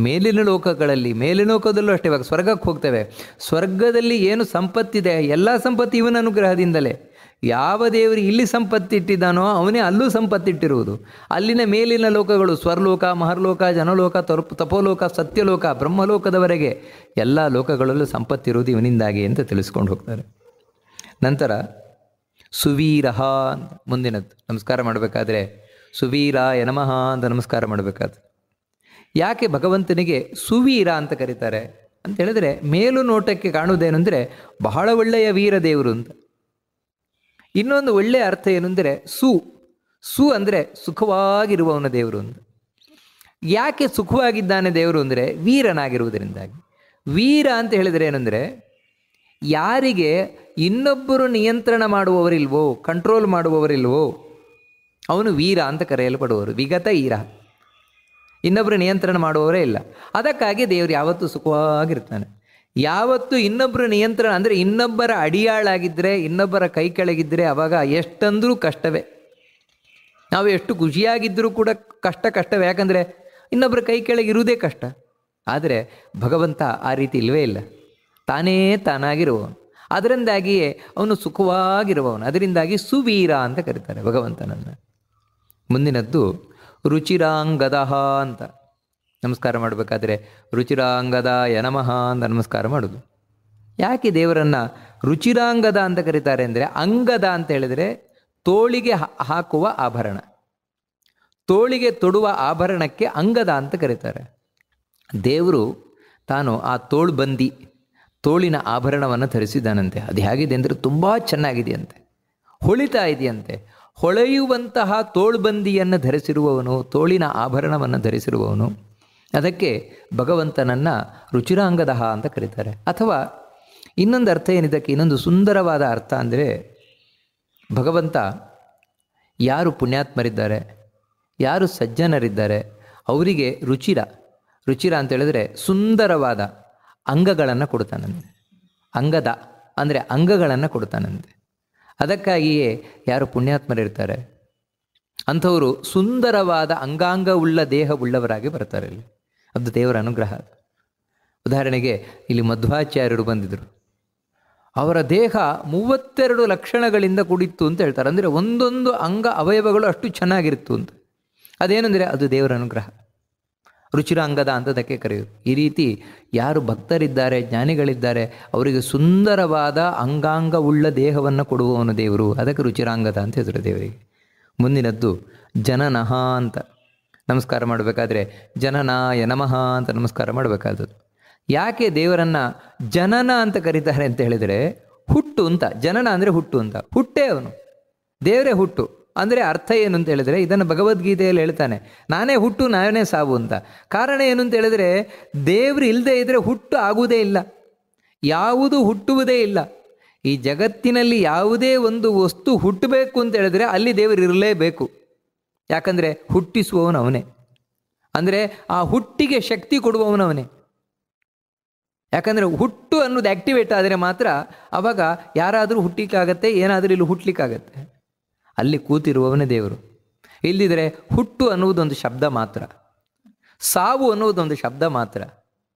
ಮೇಲಿನ ಲೋಕಗಳಲ್ಲಿ, ಮೇಲಿನ ಲೋಕದಲ್ಲೂ ಅಷ್ಟೇ. ಇವಾಗ ಸ್ವರ್ಗಕ್ಕೆ ಹೋಗ್ತೇವೆ, ಸ್ವರ್ಗದಲ್ಲಿ ಏನು ಸಂಪತ್ತಿದೆ ಎಲ್ಲ ಸಂಪತ್ತು ಇವನ ಅನುಗ್ರಹದಿಂದಲೇ. ಯಾವ ದೇವರು ಇಲ್ಲಿ ಸಂಪತ್ತಿಟ್ಟಿದ್ದಾನೋ ಅವನೇ ಅಲ್ಲೂ ಸಂಪತ್ತಿಟ್ಟಿರುವುದು. ಅಲ್ಲಿನ ಮೇಲಿನ ಲೋಕಗಳು, ಸ್ವರ್ಲೋಕ, ಮಹರ್ಲೋಕ, ಜನಲೋಕ, ತಪೋಲೋಕ, ಸತ್ಯಲೋಕ, ಬ್ರಹ್ಮಲೋಕದವರೆಗೆ ಎಲ್ಲ ಲೋಕಗಳಲ್ಲೂ ಸಂಪತ್ತಿರುವುದು ಇವನಿಂದಾಗಿ ಅಂತ ತಿಳಿಸ್ಕೊಂಡು ಹೋಗ್ತಾರೆ. ನಂತರ ಸುವೀರಃ ಅಂತ ಮುಂದಿನದ್ದು. ನಮಸ್ಕಾರ ಮಾಡಬೇಕಾದ್ರೆ ಸುವೀರಾಯ ನಮಃ ಅಂತ ನಮಸ್ಕಾರ ಮಾಡಬೇಕಾದ್ರೆ ಯಾಕೆ ಭಗವಂತನಿಗೆ ಸುವೀರ ಅಂತ ಕರೀತಾರೆ ಅಂತ ಹೇಳಿದ್ರೆ, ಮೇಲು ನೋಟಕ್ಕೆ ಕಾಣುವುದೇನೆಂದರೆ ಬಹಳ ಒಳ್ಳೆಯ ವೀರ ದೇವರು ಅಂತ. ಇನ್ನೊಂದು ಒಳ್ಳೆಯ ಅರ್ಥ ಏನು ಅಂದರೆ ಸು ಅಂದರೆ ಸುಖವಾಗಿರುವವನ ದೇವರು ಅಂತ. ಯಾಕೆ ಸುಖವಾಗಿದ್ದಾನೆ ದೇವರು ಅಂದರೆ ವೀರನಾಗಿರುವುದರಿಂದಾಗಿ. ವೀರ ಅಂತ ಹೇಳಿದರೆ ಏನಂದರೆ, ಯಾರಿಗೆ ಇನ್ನೊಬ್ಬರು ನಿಯಂತ್ರಣ ಮಾಡುವವರಿಲ್ವೋ, ಕಂಟ್ರೋಲ್ ಮಾಡುವವರಿಲ್ವೋ ಅವನು ವೀರ ಅಂತ ಕರೆಯಲ್ಪಡುವವರು. ವಿಗತ ಈರ, ಇನ್ನೊಬ್ಬರು ನಿಯಂತ್ರಣ ಮಾಡುವವರೇ ಇಲ್ಲ. ಅದಕ್ಕಾಗಿ ದೇವರು ಯಾವತ್ತೂ ಸುಖವಾಗಿರ್ತಾನೆ. ಯಾವತ್ತು ಇನ್ನೊಬ್ಬರ ನಿಯಂತ್ರಣ ಅಂದರೆ ಇನ್ನೊಬ್ಬರ ಅಡಿಯಾಳಾಗಿದ್ದರೆ, ಇನ್ನೊಬ್ಬರ ಕೈ ಕೆಳಗಿದ್ದರೆ ಆವಾಗ ಎಷ್ಟಂದ್ರೂ ಕಷ್ಟವೇ. ನಾವು ಎಷ್ಟು ಖುಷಿಯಾಗಿದ್ದರೂ ಕೂಡ ಕಷ್ಟವೇ. ಯಾಕಂದರೆ ಇನ್ನೊಬ್ಬರ ಕೈ ಕೆಳಗಿರುವುದೇ ಕಷ್ಟ. ಆದರೆ ಭಗವಂತ ಆ ರೀತಿ ಇಲ್ಲವೇ ಇಲ್ಲ, ತಾನೇ ತಾನಾಗಿರುವವನು. ಅದರಿಂದಾಗಿಯೇ ಅವನು ಸುಖವಾಗಿರುವವನು. ಅದರಿಂದಾಗಿ ಸುವೀರ ಅಂತ ಕರೀತಾರೆ ಭಗವಂತನನ್ನು. ಮುಂದಿನದ್ದು ರುಚಿರಾಂಗದ ಅಂತ ನಮಸ್ಕಾರ ಮಾಡಬೇಕಾದ್ರೆ ರುಚಿರಾಂಗದಾಯ ನಮಃ ಅಂತ ನಮಸ್ಕಾರ ಮಾಡೋದು. ಯಾಕೆ ದೇವರನ್ನು ರುಚಿರಾಂಗದ ಅಂತ ಕರೀತಾರೆ ಅಂದರೆ, ಅಂಗದ ಅಂತ ಹೇಳಿದರೆ ತೋಳಿಗೆ ಹಾಕುವ ಆಭರಣ, ತೋಳಿಗೆ ತೊಡುವ ಆಭರಣಕ್ಕೆ ಅಂಗದ ಅಂತ ಕರೀತಾರೆ. ದೇವರು ತಾನು ಆ ತೋಳ್ಬಂದಿ, ತೋಳಿನ ಆಭರಣವನ್ನು ಧರಿಸಿದ್ದಾನಂತೆ. ಅದು ಹೇಗಿದೆ ಅಂದರೆ ತುಂಬ ಚೆನ್ನಾಗಿದೆಯಂತೆ, ಹೊಳಿತಾ ಇದೆಯಂತೆ. ಹೊಳೆಯುವಂತಹ ತೋಳ್ಬಂದಿಯನ್ನು ಧರಿಸಿರುವವನು, ತೋಳಿನ ಆಭರಣವನ್ನು ಧರಿಸಿರುವವನು. ಅದಕ್ಕೆ ಭಗವಂತನನ್ನು ರುಚಿರಾಂಗದ ಅಂತ ಕರೀತಾರೆ. ಅಥವಾ ಇನ್ನೊಂದು ಅರ್ಥ ಏನಿದಕ್ಕೆ, ಇನ್ನೊಂದು ಸುಂದರವಾದ ಅರ್ಥ ಅಂದರೆ, ಭಗವಂತ ಯಾರು ಪುಣ್ಯಾತ್ಮರಿದ್ದಾರೆ, ಯಾರು ಸಜ್ಜನರಿದ್ದಾರೆ ಅವರಿಗೆ ರುಚಿರ ಅಂತ ಹೇಳಿದ್ರೆ ಸುಂದರವಾದ ಅಂಗಗಳನ್ನು ಕೊಡ್ತಾನಂತೆ. ಅಂಗದ ಅಂದರೆ ಅಂಗಗಳನ್ನು ಕೊಡ್ತಾನಂತೆ. ಅದಕ್ಕಾಗಿಯೇ ಯಾರು ಪುಣ್ಯಾತ್ಮರಿರ್ತಾರೆ ಅಂಥವರು ಸುಂದರವಾದ ಅಂಗಾಂಗವುಳ್ಳ ದೇಹವುಳ್ಳವರಾಗಿ ಬರ್ತಾರೆ. ಇಲ್ಲಿ ಅದು ದೇವರ ಅನುಗ್ರಹ. ಉದಾಹರಣೆಗೆ ಇಲ್ಲಿ ಮಧ್ವಾಚಾರ್ಯರು ಬಂದಿದ್ದರು. ಅವರ ದೇಹ 32 ಲಕ್ಷಣಗಳಿಂದ ಕೂಡಿತ್ತು ಅಂತ ಹೇಳ್ತಾರೆ. ಅಂದರೆ ಒಂದೊಂದು ಅಂಗ ಅವಯವಗಳು ಅಷ್ಟು ಚೆನ್ನಾಗಿತ್ತು ಅಂತ. ಅದೇನೆಂದರೆ ಅದು ದೇವರ ಅನುಗ್ರಹ. ರುಚಿರಾಂಗದ ಅಂತದಕ್ಕೆ ಕರೆಯುವುದು. ಈ ರೀತಿ ಯಾರು ಭಕ್ತರಿದ್ದಾರೆ, ಜ್ಞಾನಿಗಳಿದ್ದಾರೆ, ಅವರಿಗೆ ಸುಂದರವಾದ ಅಂಗಾಂಗವುಳ್ಳ ದೇಹವನ್ನು ಕೊಡುವವನು ದೇವರು. ಅದಕ್ಕೆ ರುಚಿರಾಂಗದ ಅಂತ ಹೆಸರು ದೇವರಿಗೆ. ಮುಂದಿನದ್ದು ಜನನಃ ಅಂತ ನಮಸ್ಕಾರ ಮಾಡಬೇಕಾದ್ರೆ ಜನನಾಯ ನಮಃ ಅಂತ ನಮಸ್ಕಾರ ಮಾಡಬೇಕಾದದ್ದು. ಯಾಕೆ ದೇವರನ್ನು ಜನನ ಅಂತ ಕರೀತಾರೆ ಅಂತ ಹೇಳಿದರೆ, ಹುಟ್ಟು ಅಂತ. ಜನನ ಅಂದರೆ ಹುಟ್ಟು ಅಂತ. ಹುಟ್ಟೇ ಅವನು, ದೇವರೇ ಹುಟ್ಟು. ಅಂದರೆ ಅರ್ಥ ಏನು ಅಂತ ಹೇಳಿದರೆ, ಇದನ್ನು ಭಗವದ್ಗೀತೆಯಲ್ಲಿ ಹೇಳ್ತಾನೆ, ನಾನೇ ಹುಟ್ಟು ನಾನೇ ಸಾವು ಅಂತ. ಕಾರಣ ಏನು ಅಂತ ಹೇಳಿದರೆ, ದೇವರು ಇಲ್ಲದೆ ಇದ್ದರೆ ಹುಟ್ಟು ಆಗುವುದೇ ಇಲ್ಲ, ಯಾವುದು ಹುಟ್ಟುವುದೇ ಇಲ್ಲ. ಈ ಜಗತ್ತಿನಲ್ಲಿ ಯಾವುದೇ ಒಂದು ವಸ್ತು ಹುಟ್ಟಬೇಕು ಅಂತ ಹೇಳಿದ್ರೆ ಅಲ್ಲಿ ದೇವರು ಇರಲೇಬೇಕು. ಯಾಕಂದರೆ ಹುಟ್ಟಿಸುವವನು ಅವನೇ. ಅಂದರೆ ಆ ಹುಟ್ಟಿಗೆ ಶಕ್ತಿ ಕೊಡುವವನು ಅವನೇ. ಯಾಕಂದರೆ ಹುಟ್ಟು ಅನ್ನೋದು ಆ್ಯಕ್ಟಿವೇಟ್ ಆದರೆ ಮಾತ್ರ ಆವಾಗ ಯಾರಾದರೂ ಹುಟ್ಟಲಿಕ್ಕಾಗತ್ತೆ, ಏನಾದರೂ ಇಲ್ಲಿ ಹುಟ್ಟಲಿಕ್ಕಾಗತ್ತೆ. ಅಲ್ಲಿ ಕೂತಿರುವವನೇ ದೇವರು. ಇಲ್ಲದಿದ್ದರೆ ಹುಟ್ಟು ಅನ್ನುವುದೊಂದು ಶಬ್ದ ಮಾತ್ರ, ಸಾವು ಅನ್ನುವುದೊಂದು ಶಬ್ದ ಮಾತ್ರ.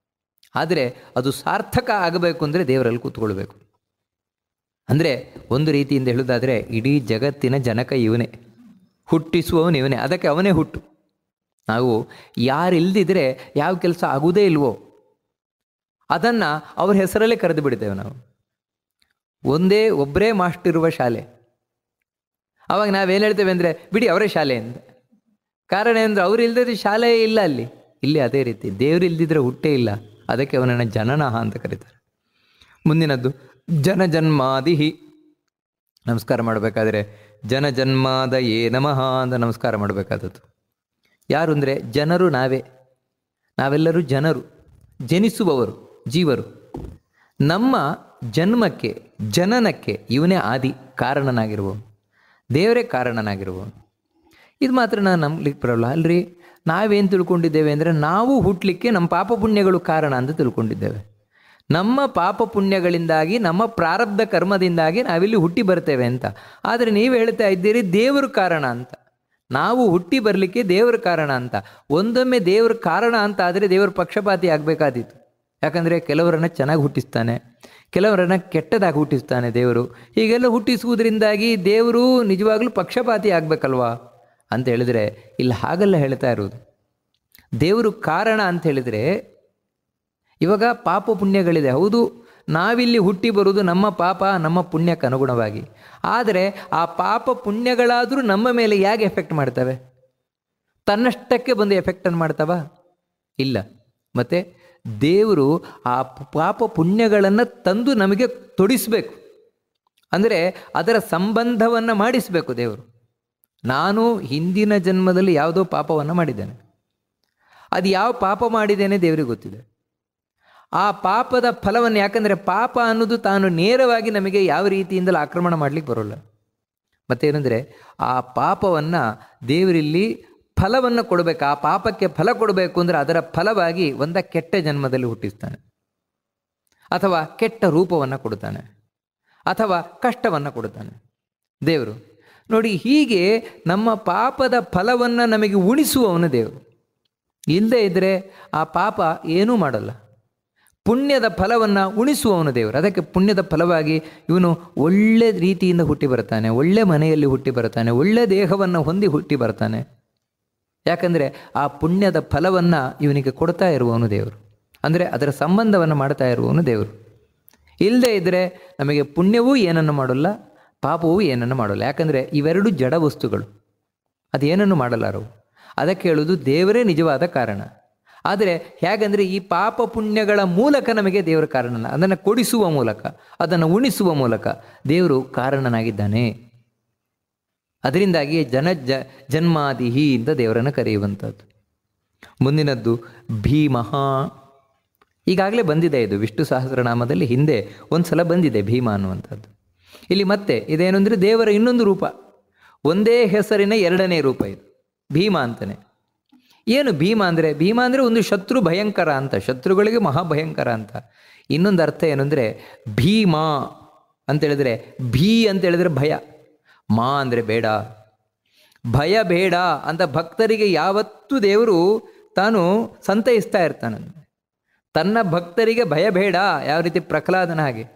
ಆದರೆ ಅದು ಸಾರ್ಥಕ ಆಗಬೇಕು ಅಂದರೆ ದೇವರಲ್ಲಿ ಕೂತ್ಕೊಳ್ಬೇಕು. ಅಂದರೆ ಒಂದು ರೀತಿಯಿಂದ ಹೇಳೋದಾದರೆ ಇಡೀ ಜಗತ್ತಿನ ಜನಕ ಇವನೇ, ಹುಟ್ಟಿಸುವವನು ಇವನೇ. ಅದಕ್ಕೆ ಅವನೇ ಹುಟ್ಟು. ನಾವು ಯಾರಿಲ್ಲದಿದ್ದರೆ ಯಾವ ಕೆಲಸ ಆಗುವುದೇ ಇಲ್ವೋ ಅದನ್ನು ಅವ್ರ ಹೆಸರಲ್ಲೇ ಕರೆದು ಬಿಡ್ತೇವೆ ನಾವು. ಒಬ್ಬರೇ ಮಾಸ್ಟರ್ ಇರುವ ಶಾಲೆ, ಆವಾಗ ನಾವೇನು ಹೇಳ್ತೇವೆ ಅಂದರೆ ಬಿಡಿ ಅವರೇ ಶಾಲೆ ಅಂತ. ಕಾರಣ ಅಂದರೆ ಅವರು ಇಲ್ಲದಿದ್ದರೆ ಶಾಲೆಯೇ ಇಲ್ಲ ಅಲ್ಲಿ. ಇಲ್ಲಿ ಅದೇ ರೀತಿ ದೇವರು ಇಲ್ಲದಿದ್ದರೆ ಹುಟ್ಟೇ ಇಲ್ಲ. ಅದಕ್ಕೆ ಅವನನ್ನು ಜನನಃ ಅಂತ ಕರೀತಾರೆ. ಮುಂದಿನದ್ದು ಜನಜನ್ಮಾದಿ ನಮಸ್ಕಾರ ಮಾಡಬೇಕಾದ್ರೆ ಜನಜನ್ಮಾದಯೇ ನಮಃ ಅಂತ ನಮಸ್ಕಾರ ಮಾಡಬೇಕಾದದ್ದು. ಯಾರು ಅಂದರೆ ಜನರು ನಾವೆಲ್ಲರೂ ಜನರು, ಜನಿಸುವವರು, ಜೀವರು. ನಮ್ಮ ಜನ್ಮಕ್ಕೆ, ಜನನಕ್ಕೆ ಇವನೇ ಆದಿ ಕಾರಣನಾಗಿರುವವನು, ದೇವರೇ ಕಾರಣನಾಗಿರುವವನು. ಇದು ಮಾತ್ರ ನಾನು ನಂಬಲಿಕ್ಕೆ ಬರೋಲ್ಲ. ಅಲ್ರಿ, ನಾವೇನು ತಿಳ್ಕೊಂಡಿದ್ದೇವೆ ಅಂದರೆ ನಾವು ಹುಟ್ಟಲಿಕ್ಕೆ ನಮ್ಮ ಪಾಪ ಪುಣ್ಯಗಳು ಕಾರಣ ಅಂತ ತಿಳ್ಕೊಂಡಿದ್ದೇವೆ. ನಮ್ಮ ಪಾಪ ಪುಣ್ಯಗಳಿಂದಾಗಿ, ನಮ್ಮ ಪ್ರಾರಬ್ಧ ಕರ್ಮದಿಂದಾಗಿ ನಾವಿಲ್ಲಿ ಹುಟ್ಟಿ ಬರ್ತೇವೆ ಅಂತ. ಆದರೆ ನೀವು ಹೇಳ್ತಾ ಇದ್ದೀರಿ ದೇವರು ಕಾರಣ ಅಂತ. ನಾವು ಹುಟ್ಟಿ ಬರಲಿಕ್ಕೆ ದೇವರು ಕಾರಣ ಅಂತ. ಒಂದೊಮ್ಮೆ ದೇವರು ಕಾರಣ ಅಂತ ಆದರೆ ದೇವರು ಪಕ್ಷಪಾತಿ ಆಗಬೇಕಾದೀತು. ಯಾಕಂದರೆ ಕೆಲವರನ್ನು ಚೆನ್ನಾಗಿ ಹುಟ್ಟಿಸ್ತಾನೆ, ಕೆಲವರನ್ನು ಕೆಟ್ಟದಾಗಿ ಹುಟ್ಟಿಸ್ತಾನೆ ದೇವರು. ಹೀಗೆಲ್ಲ ಹುಟ್ಟಿಸುವುದರಿಂದಾಗಿ ದೇವರು ನಿಜವಾಗ್ಲೂ ಪಕ್ಷಪಾತಿ ಆಗಬೇಕಲ್ವಾ ಅಂತ ಹೇಳಿದರೆ, ಇಲ್ಲ, ಹಾಗೆಲ್ಲ ಹೇಳ್ತಾ ಇರೋದು. ದೇವರು ಕಾರಣ ಅಂತ ಹೇಳಿದರೆ, ಇವಾಗ ಪಾಪ ಪುಣ್ಯಗಳಿದೆ, ಹೌದು, ನಾವಿಲ್ಲಿ ಹುಟ್ಟಿ ಬರುವುದು ನಮ್ಮ ಪಾಪ ನಮ್ಮ ಪುಣ್ಯಕ್ಕೆ ಅನುಗುಣವಾಗಿ. ಆದರೆ ಆ ಪಾಪ ಪುಣ್ಯಗಳಾದರೂ ನಮ್ಮ ಮೇಲೆ ಹೇಗೆ ಎಫೆಕ್ಟ್ ಮಾಡ್ತವೆ? ತನ್ನಷ್ಟಕ್ಕೆ ಬಂದು ಎಫೆಕ್ಟನ್ನು ಮಾಡ್ತವ? ಇಲ್ಲ. ಮತ್ತು ದೇವರು ಆ ಪಾಪ ಪುಣ್ಯಗಳನ್ನು ತಂದು ನಮಗೆ ತೊಡಿಸಬೇಕು, ಅಂದರೆ ಅದರ ಸಂಬಂಧವನ್ನು ಮಾಡಿಸಬೇಕು ದೇವರು. ನಾನು ಹಿಂದಿನ ಜನ್ಮದಲ್ಲಿ ಯಾವುದೋ ಪಾಪವನ್ನು ಮಾಡಿದ್ದೇನೆ, ಅದು ಯಾವ ಪಾಪ ಮಾಡಿದ್ದೇನೆ ದೇವರಿಗೆ ಗೊತ್ತಿದೆ. ಆ ಪಾಪದ ಫಲವನ್ನು, ಯಾಕಂದರೆ ಪಾಪ ಅನ್ನೋದು ತಾನು ನೇರವಾಗಿ ನಮಗೆ ಯಾವ ರೀತಿಯಿಂದಲೂ ಆಕ್ರಮಣ ಮಾಡಲಿಕ್ಕೆ ಬರೋಲ್ಲ. ಮತ್ತೇನೆಂದರೆ ಆ ಪಾಪವನ್ನು ದೇವರಲ್ಲಿ ಫಲವನ್ನು ಕೊಡಬೇಕು. ಆ ಪಾಪಕ್ಕೆ ಫಲ ಕೊಡಬೇಕು ಅಂದರೆ ಅದರ ಫಲವಾಗಿ ಒಂದ ಕೆಟ್ಟ ಜನ್ಮದಲ್ಲಿ ಹುಟ್ಟಿಸ್ತಾನೆ, ಅಥವಾ ಕೆಟ್ಟ ರೂಪವನ್ನು ಕೊಡ್ತಾನೆ, ಅಥವಾ ಕಷ್ಟವನ್ನು ಕೊಡ್ತಾನೆ ದೇವರು. ನೋಡಿ, ಹೀಗೆ ನಮ್ಮ ಪಾಪದ ಫಲವನ್ನು ನಮಗೆ ಉಣಿಸುವವನು ದೇವರು. ಇಲ್ಲದೇ ಇದ್ದರೆ ಆ ಪಾಪ ಏನೂ ಮಾಡಲ್ಲ. ಪುಣ್ಯದ ಫಲವನ್ನು ಉಣಿಸುವವನು ದೇವರು. ಅದಕ್ಕೆ ಪುಣ್ಯದ ಫಲವಾಗಿ ಇವನು ಒಳ್ಳೆ ರೀತಿಯಿಂದ ಹುಟ್ಟಿ ಬರ್ತಾನೆ, ಒಳ್ಳೆ ಮನೆಯಲ್ಲಿ ಹುಟ್ಟಿ ಬರ್ತಾನೆ, ಒಳ್ಳೆ ದೇಹವನ್ನು ಹೊಂದಿ ಹುಟ್ಟಿ ಬರ್ತಾನೆ. ಯಾಕಂದರೆ ಆ ಪುಣ್ಯದ ಫಲವನ್ನು ಇವನಿಗೆ ಕೊಡ್ತಾ ಇರುವವನು ದೇವರು, ಅಂದರೆ ಅದರ ಸಂಬಂಧವನ್ನು ಮಾಡ್ತಾ ಇರುವವನು ದೇವರು. ಇಲ್ಲದೇ ಇದ್ದರೆ ನಮಗೆ ಪುಣ್ಯವೂ ಏನನ್ನು ಮಾಡೋಲ್ಲ, ಪಾಪವೂ ಏನನ್ನು ಮಾಡೋಲ್ಲ. ಯಾಕಂದರೆ ಇವೆರಡು ಜಡ ವಸ್ತುಗಳು, ಅದೇನನ್ನು ಮಾಡಲಾರವು. ಅದಕ್ಕೆ ಹೇಳುವುದು ದೇವರೇ ನಿಜವಾದ ಕಾರಣ. ಆದರೆ ಹೇಗೆಂದರೆ ಈ ಪಾಪ ಪುಣ್ಯಗಳ ಮೂಲಕ ನಮಗೆ ದೇವರ ಕಾರಣ, ಅದನ್ನು ಕೊಡಿಸುವ ಮೂಲಕ, ಅದನ್ನು ಉಣಿಸುವ ಮೂಲಕ ದೇವರು ಕಾರಣನಾಗಿದ್ದಾನೆ. ಅದರಿಂದಾಗಿ ಜನ್ಮಾದಿಹಿ ಅಂತ ದೇವರನ್ನು ಕರೆಯುವಂಥದ್ದು. ಮುಂದಿನದ್ದು ಭೀಮಃ. ಈಗಾಗಲೇ ಬಂದಿದೆ, ಇದು ವಿಷ್ಣು ಸಹಸ್ರನಾಮದಲ್ಲಿ ಹಿಂದೆ ಒಂದು ಸಲ ಬಂದಿದೆ ಭೀಮ ಅನ್ನುವಂಥದ್ದು. ಇಲ್ಲಿ ಮತ್ತೆ ಇದೇನು ಅಂದರೆ ದೇವರ ಇನ್ನೊಂದು ರೂಪ, ಒಂದೇ ಹೆಸರಿನ ಎರಡನೇ ರೂಪ ಇದು ಭೀಮ ಅಂತಾನೆ. ಏನು ಭೀಮ ಅಂದರೆ? ಭೀಮ ಅಂದರೆ ಒಂದು ಶತ್ರು ಭಯಂಕರ ಅಂತ, ಶತ್ರುಗಳಿಗೆ ಮಹಾಭಯಂಕರ ಅಂತ. ಇನ್ನೊಂದು ಅರ್ಥ ಏನು ಅಂದರೆ ಭೀಮ ಅಂತೇಳಿದರೆ, ಭೀ ಅಂತೇಳಿದರೆ ಭಯ, ಮಾ ಅಂದರೆ ಬೇಡ, ಭಯ ಬೇಡ ಅಂತ ಭಕ್ತರಿಗೆ ಯಾವತ್ತೂ ದೇವರು ತಾನು ಸಂತೈಸ್ತಾ ಇರ್ತಾನೆ. ತನ್ನ ಭಕ್ತರಿಗೆ ಭಯ ಬೇಡ, ಯಾವ ರೀತಿ ಪ್ರಹ್ಲಾದನ ಹಾಗೆ.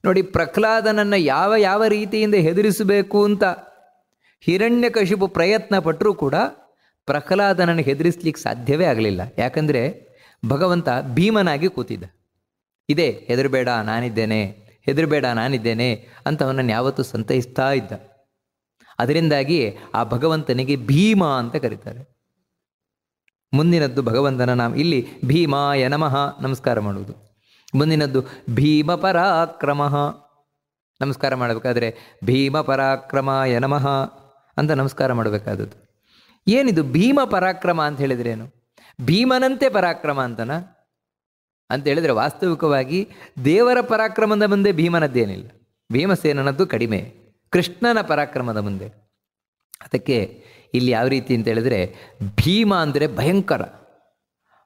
ನೋಡಿ, ಪ್ರಹ್ಲಾದನನ್ನು ಯಾವ ರೀತಿಯಿಂದ ಹೆದರಿಸಬೇಕು ಅಂತ ಹಿರಣ್ಯಕಶಿಪು ಪ್ರಯತ್ನ ಪಟ್ಟರೂ ಕೂಡ ಪ್ರಹ್ಲಾದನನ್ನು ಹೆದರಿಸ್ಲಿಕ್ಕೆ ಸಾಧ್ಯವೇ ಆಗಲಿಲ್ಲ. ಯಾಕಂದರೆ ಭಗವಂತ ಭೀಮನಾಗಿ ಕೂತಿದ್ದ. ಇದೇ ಹೆದರಬೇಡ ನಾನಿದ್ದೇನೆ, ಹೆದರಬೇಡ ನಾನಿದ್ದೇನೆ ಅಂತ ಅವನನ್ನು ಯಾವತ್ತೂ ಸಂತೈಸ್ತಾ ಇದ್ದ. ಅದರಿಂದಾಗಿ ಆ ಭಗವಂತನಿಗೆ ಭೀಮ ಅಂತ ಕರೀತಾರೆ. ಮುಂದಿನದ್ದು ಭಗವಂತನ ನಾಮ. ಇಲ್ಲಿ ಭೀಮಾಯ ನಮಃ ನಮಸ್ಕಾರ ಮಾಡುವುದು. ಮುಂದಿನದ್ದು ಭೀಮ ಪರಾಕ್ರಮ. ನಮಸ್ಕಾರ ಮಾಡಬೇಕಾದ್ರೆ ಭೀಮ ಪರಾಕ್ರಮಾಯ ನಮಃ ಅಂತ ನಮಸ್ಕಾರ ಮಾಡಬೇಕಾದದ್ದು. ಏನಿದು ಭೀಮ ಪರಾಕ್ರಮ ಅಂತ ಹೇಳಿದ್ರೇನು? ಭೀಮನಂತೆ ಪರಾಕ್ರಮ ಅಂತನಾ ಅಂತ ಹೇಳಿದರೆ, ವಾಸ್ತವಿಕವಾಗಿ ದೇವರ ಪರಾಕ್ರಮದ ಮುಂದೆ ಭೀಮನದ್ದೇನಿಲ್ಲ. ಭೀಮಸೇನನದ್ದು ಕಡಿಮೆ, ಕೃಷ್ಣನ ಪರಾಕ್ರಮದ ಮುಂದೆ. ಅದಕ್ಕೆ ಇಲ್ಲಿ ಯಾವ ರೀತಿ ಅಂತ ಹೇಳಿದರೆ, ಭೀಮ ಅಂದರೆ ಭಯಂಕರ,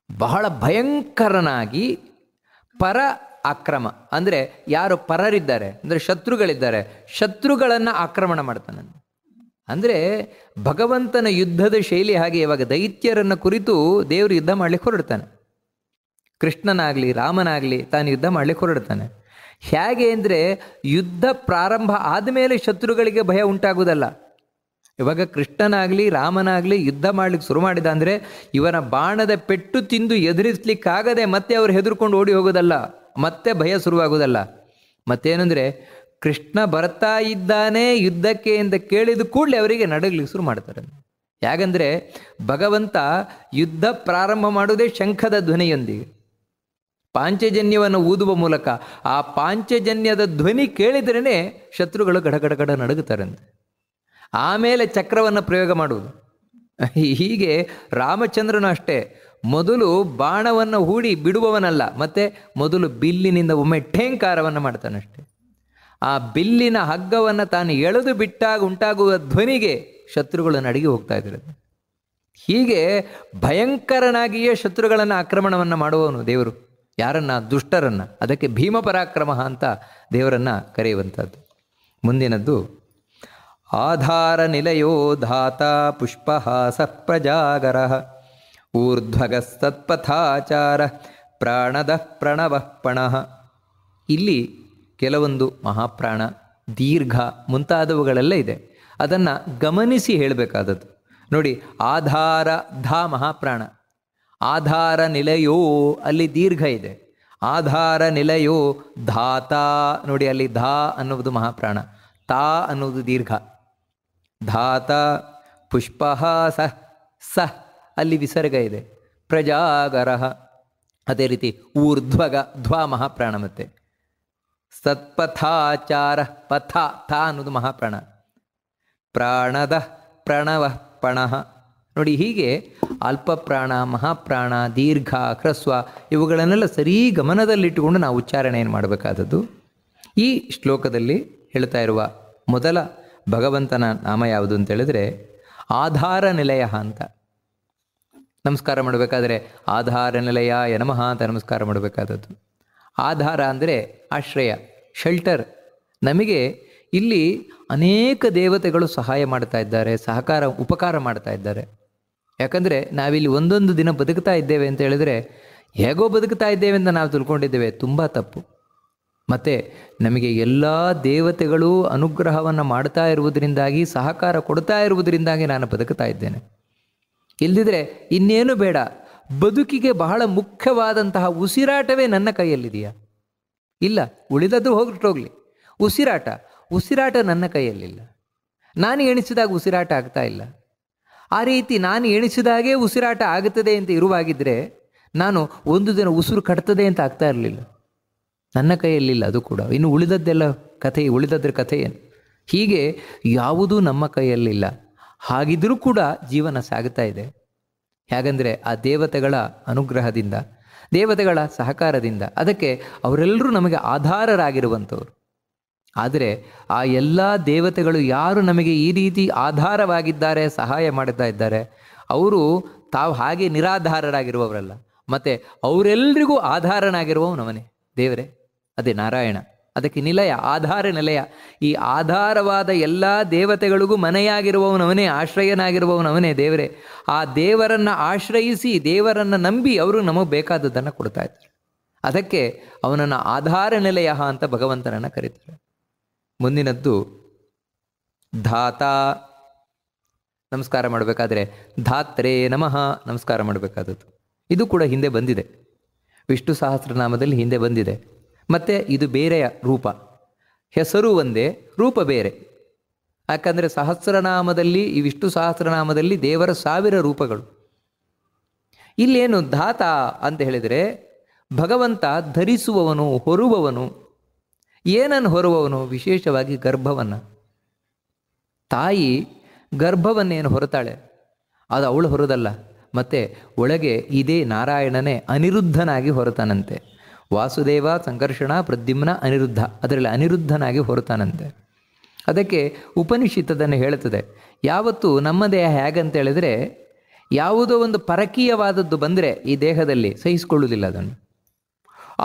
ಬಹಳ ಭಯಂಕರನಾಗಿ ಪರ ಆಕ್ರಮ ಅಂದರೆ ಯಾರು ಪರರಿದ್ದಾರೆ ಅಂದರೆ ಶತ್ರುಗಳಿದ್ದಾರೆ, ಶತ್ರುಗಳನ್ನು ಆಕ್ರಮಣ ಮಾಡ್ತಾನೆ. ಅಂದರೆ ಭಗವಂತನ ಯುದ್ಧದ ಶೈಲಿ ಹಾಗೆ. ಇವಾಗ ದೈತ್ಯರನ್ನು ಕುರಿತು ದೇವರು ಯುದ್ಧ ಮಾಡಲಿಕ್ಕೆ ಹೊರಡ್ತಾನೆ. ಕೃಷ್ಣನಾಗಲಿ ರಾಮನಾಗಲಿ ತಾನು ಯುದ್ಧ ಮಾಡಲಿಕ್ಕೆ ಹೊರಡ್ತಾನೆ. ಹೇಗೆ ಅಂದರೆ ಯುದ್ಧ ಪ್ರಾರಂಭ ಆದಮೇಲೆ ಶತ್ರುಗಳಿಗೆ ಭಯ ಉಂಟಾಗುವುದಲ್ಲ. ಇವಾಗ ಕೃಷ್ಣನಾಗಲಿ ರಾಮನಾಗಲಿ ಯುದ್ಧ ಮಾಡಲಿಕ್ಕೆ ಶುರು ಮಾಡಿದ ಅಂದರೆ ಇವನ ಬಾಣದ ಪೆಟ್ಟು ತಿಂದು ಎದುರಿಸಲಿಕ್ಕಾಗದೆ ಮತ್ತೆ ಅವರು ಹೆದರ್ಕೊಂಡು ಓಡಿ ಹೋಗೋದಲ್ಲ, ಮತ್ತೆ ಭಯ ಶುರುವಾಗೋದಲ್ಲ. ಮತ್ತೇನೆಂದರೆ ಕೃಷ್ಣ ಬರ್ತಾ ಇದ್ದಾನೆ ಯುದ್ಧಕ್ಕೆ ಅಂತ ಕೇಳಿದ ಕೂಡಲೇ ಅವರಿಗೆ ನಡಗಲಿಕ್ಕೆ ಶುರು ಮಾಡ್ತಾರೆ. ಯಾಕಂದರೆ ಭಗವಂತ ಯುದ್ಧ ಪ್ರಾರಂಭ ಮಾಡುವುದೇ ಶಂಖದ ಧ್ವನಿಯೊಂದಿಗೆ. ಪಾಂಚಜನ್ಯವನ್ನು ಊದುವ ಮೂಲಕ ಆ ಪಾಂಚಜನ್ಯದ ಧ್ವನಿ ಕೇಳಿದ್ರೇ ಶತ್ರುಗಳು ಗಡಗಡಗಡ ನಡುಗುತ್ತಾರಂತೆ. ಆಮೇಲೆ ಚಕ್ರವನ್ನು ಪ್ರಯೋಗ ಮಾಡುವುದು. ಹೀಗೆ ರಾಮಚಂದ್ರನು ಅಷ್ಟೇ, ಮೊದಲು ಬಾಣವನ್ನು ಹೂಡಿ ಬಿಡುವವನಲ್ಲ, ಮತ್ತೆ ಮೊದಲು ಬಿಲ್ಲಿನಿಂದ ಒಮ್ಮೆ ಠೇಂಕಾರವನ್ನು ಮಾಡ್ತಾನಷ್ಟೆ. ಆ ಬಿಲ್ಲಿನ ಹಗ್ಗವನ್ನು ತಾನು ಎಳೆದು ಬಿಟ್ಟಾಗ ಉಂಟಾಗುವ ಧ್ವನಿಗೆ ಶತ್ರುಗಳು ನಡುಗಿ ಹೋಗ್ತಾ ಇದ್ದಾರೆ. ಹೀಗೆ ಭಯಂಕರನಾಗಿಯೇ ಶತ್ರುಗಳನ್ನು ಆಕ್ರಮಣವನ್ನು ಮಾಡುವವನು ದೇವರು. ಯಾರನ್ನ? ದುಷ್ಟರನ್ನು. ಅದಕ್ಕೆ ಭೀಮ ಪರಾಕ್ರಮ ಅಂತ ದೇವರನ್ನು ಕರೆಯುವಂಥದ್ದು. ಮುಂದಿನದ್ದು ಆಧಾರ ನಿಲಯೋ ಧಾತ ಪುಷ್ಪಹಾಸ ಪ್ರಜಾಗರ ಊರ್ಧ್ವಗಸ್ತತ್ಪಥಾಚಾರ ಪ್ರಾಣದ ಪ್ರಣವ ಪಣಃ. ಇಲ್ಲಿ ಕೆಲವೊಂದು ಮಹಾಪ್ರಾಣ, ದೀರ್ಘ ಮುಂತಾದವುಗಳೆಲ್ಲ ಇದೆ. ಅದನ್ನು ಗಮನಿಸಿ ಹೇಳಬೇಕಾದದ್ದು. ನೋಡಿ, ಆಧಾರ ಧಾ ಮಹಾಪ್ರಾಣ, ಆಧಾರ ನಿಲಯೋ ಅಲ್ಲಿ ದೀರ್ಘ ಇದೆ. ಆಧಾರ ನಿಲಯೋ ಧಾತ, ನೋಡಿ ಅಲ್ಲಿ ಧಾ ಅನ್ನುವುದು ಮಹಾಪ್ರಾಣ, ತಾ ಅನ್ನುವುದು ದೀರ್ಘ. ಧಾತ ಪುಷ್ಪಹಾಸ ಸ ಅಲ್ಲಿ ವಿಸರ್ಗ ಇದೆ. ಪ್ರಜಾಗರ ಅದೇ ರೀತಿ ಊರ್ಧ್ವಗ ಧ್ವಾ ಮಹಾಪ್ರಾಣ. ಮತ್ತೆ ಸತ್ಪಥಾಚಾರ ಪಥ ಥ ಅನ್ನೋದು ಮಹಾಪ್ರಾಣ. ಪ್ರಾಣದ ಪ್ರಣವ ಪಣಃ. ನೋಡಿ, ಹೀಗೆ ಅಲ್ಪಪ್ರಾಣ, ಮಹಾಪ್ರಾಣ, ದೀರ್ಘ, ಹ್ರಸ್ವ ಇವುಗಳನ್ನೆಲ್ಲ ಸರಿ ಗಮನದಲ್ಲಿಟ್ಟುಕೊಂಡು ನಾವು ಉಚ್ಚಾರಣೆಯನ್ನು ಮಾಡಬೇಕಾದದ್ದು. ಈ ಶ್ಲೋಕದಲ್ಲಿ ಹೇಳ್ತಾ ಇರುವ ಮೊದಲ ಭಗವಂತನ ನಾಮ ಯಾವುದು ಅಂತ ಹೇಳಿದ್ರೆ ಆಧಾರ ನಿಲಯ ಅಂತ. ನಮಸ್ಕಾರ ಮಾಡಬೇಕಾದ್ರೆ ಆಧಾರ ನಿಲಯ ನಮಃ ಅಂತ ನಮಸ್ಕಾರ ಮಾಡಬೇಕಾದದ್ದು. ಆಧಾರ ಅಂದರೆ ಆಶ್ರಯ, ಶೆಲ್ಟರ್. ನಮಗೆ ಇಲ್ಲಿ ಅನೇಕ ದೇವತೆಗಳು ಸಹಾಯ ಮಾಡ್ತಾ ಇದ್ದಾರೆ, ಉಪಕಾರ ಮಾಡ್ತಾ ಇದ್ದಾರೆ. ಯಾಕಂದರೆ ನಾವಿಲ್ಲಿ ಒಂದೊಂದು ದಿನ ಬದುಕ್ತಾ ಇದ್ದೇವೆ ಅಂತ ಹೇಳಿದರೆ ಹೇಗೋ ಬದುಕ್ತಾ ಇದ್ದೇವೆ ಅಂತ ನಾವು ತಿಳ್ಕೊಂಡಿದ್ದೇವೆ, ತುಂಬ ತಪ್ಪು. ಮತ್ತು ನಮಗೆ ಎಲ್ಲ ದೇವತೆಗಳು ಅನುಗ್ರಹವನ್ನು ಮಾಡ್ತಾ ಇರುವುದರಿಂದಾಗಿ, ಸಹಕಾರ ಕೊಡ್ತಾ ಇರುವುದರಿಂದಾಗಿ ನಾನು ಬದುಕ್ತಾ ಇದ್ದೇನೆ. ಇಲ್ಲದಿದ್ದರೆ ಇನ್ನೇನು ಬೇಡ. ಬದುಕಿಗೆ ಬಹಳ ಮುಖ್ಯವಾದಂತಹ ಉಸಿರಾಟವೇ ನನ್ನ ಕೈಯಲ್ಲಿದೆಯಾ? ಇಲ್ಲ, ಉಳಿದದ್ದು ಹೋಗ್ಲಿ. ಉಸಿರಾಟ ನನ್ನ ಕೈಯಲ್ಲಿಲ್ಲ. ನಾನು ಎಣಿಸಿದಾಗ ಉಸಿರಾಟ ಆಗ್ತಾ ಇಲ್ಲ. ಆ ರೀತಿ ನಾನು ಎಣಿಸಿದಾಗೇ ಉಸಿರಾಟ ಆಗುತ್ತದೆ ಅಂತ ಇರುವಾಗಿದ್ದರೆ ನಾನು ಒಂದು ದಿನ ಉಸಿರು ಕಟ್ತದೆ ಅಂತ ಆಗ್ತಾ ಇರಲಿಲ್ಲ. ನನ್ನ ಕೈಯಲ್ಲಿಲ್ಲ ಅದು ಕೂಡ. ಇನ್ನು ಉಳಿದದ್ರ ಕಥೆ ಏನು? ಹೀಗೆ ಯಾವುದೂ ನಮ್ಮ ಕೈಯಲ್ಲಿಲ್ಲ. ಹಾಗಿದ್ರೂ ಕೂಡ ಜೀವನ ಸಾಗುತ್ತಾ ಇದೆ. ಹೇಗಂದರೆ ಆ ದೇವತೆಗಳ ಅನುಗ್ರಹದಿಂದ, ದೇವತೆಗಳ ಸಹಕಾರದಿಂದ. ಅದಕ್ಕೆ ಅವರೆಲ್ಲರೂ ನಮಗೆ ಆಧಾರರಾಗಿರುವಂಥವ್ರು. ಆದರೆ ಆ ಎಲ್ಲ ದೇವತೆಗಳು ಯಾರು ನಮಗೆ ಈ ರೀತಿ ಆಧಾರವಾಗಿದ್ದಾರೆ, ಸಹಾಯ ಮಾಡ್ತಾ ಇದ್ದಾರೆ, ಅವರು ತಾವು ಹಾಗೆ ನಿರಾಧಾರರಾಗಿರುವವರಲ್ಲ. ಮತ್ತು ಅವರೆಲ್ಲರಿಗೂ ಆಧಾರನಾಗಿರುವವನವನೇ ದೇವರೇ, ಅದೇ ನಾರಾಯಣ. ಅದಕ್ಕೆ ನಿಲಯ, ಆಧಾರ ನಿಲಯ. ಈ ಆಧಾರವಾದ ಎಲ್ಲ ದೇವತೆಗಳಿಗೂ ಮನೆಯಾಗಿರುವವನವನೇ, ಆಶ್ರಯನಾಗಿರುವವನವನೇ ದೇವರೇ. ಆ ದೇವರನ್ನು ಆಶ್ರಯಿಸಿ, ದೇವರನ್ನು ನಂಬಿ ಅವರು ನಮಗೆ ಬೇಕಾದದ್ದನ್ನು ಕೊಡ್ತಾ ಇದ್ದಾರೆ. ಅದಕ್ಕೆ ಅವನನ್ನು ಆಧಾರ ನಿಲಯ ಅಂತ ಭಗವಂತನನ್ನು ಕರೀತಾರೆ. ಮುಂದಿನದ್ದು ಧಾತ. ನಮಸ್ಕಾರ ಮಾಡಬೇಕಾದ್ರೆ ಧಾತ್ರೇ ನಮಃ ನಮಸ್ಕಾರ ಮಾಡಬೇಕಾದದ್ದು. ಇದು ಕೂಡ ಹಿಂದೆ ಬಂದಿದೆ, ವಿಷ್ಣು ಸಹಸ್ರನಾಮದಲ್ಲಿ ಹಿಂದೆ ಬಂದಿದೆ. ಮತ್ತು ಇದು ಬೇರೆಯ ರೂಪ, ಹೆಸರು ಒಂದೇ, ರೂಪ ಬೇರೆ. ಯಾಕಂದರೆ ಸಹಸ್ರನಾಮದಲ್ಲಿ, ಈ ವಿಷ್ಣು ಸಹಸ್ರನಾಮದಲ್ಲಿ ದೇವರ 1000 ರೂಪಗಳು. ಇಲ್ಲೇನು ಧಾತ ಅಂತ ಹೇಳಿದರೆ ಭಗವಂತ ಧರಿಸುವವನು, ಹೊರುವವನು. ಏನನ್ನು ಹೊರುವವನು? ವಿಶೇಷವಾಗಿ ಗರ್ಭವನ್ನು. ತಾಯಿ ಗರ್ಭವನ್ನೇನು ಹೊರತಾಳೆ, ಅದು ಅವಳು ಹೊರದಲ್ಲ. ಮತ್ತು ಒಳಗೆ ಇದೇ ನಾರಾಯಣನೇ ಅನಿರುದ್ಧನಾಗಿ ಹೊರತಾನಂತೆ. ವಾಸುದೇವ, ಸಂಕರ್ಷಣ, ಪ್ರದ್ಯುಮ್ನ, ಅನಿರುದ್ಧ, ಅದರಲ್ಲಿ ಅನಿರುದ್ಧನಾಗಿ ಹೊರತಾನಂತೆ. ಅದಕ್ಕೆ ಉಪನಿಷತ್ತದನ್ನು ಹೇಳುತ್ತದೆ, ಯಾವತ್ತು ನಮ್ಮ ದೇಹ ಹೇಗಂತ ಹೇಳಿದರೆ, ಯಾವುದೋ ಒಂದು ಪರಕೀಯವಾದದ್ದು ಬಂದರೆ ಈ ದೇಹದಲ್ಲಿ ಸಹಿಸಿಕೊಳ್ಳುವುದಿಲ್ಲ. ಅದನ್ನು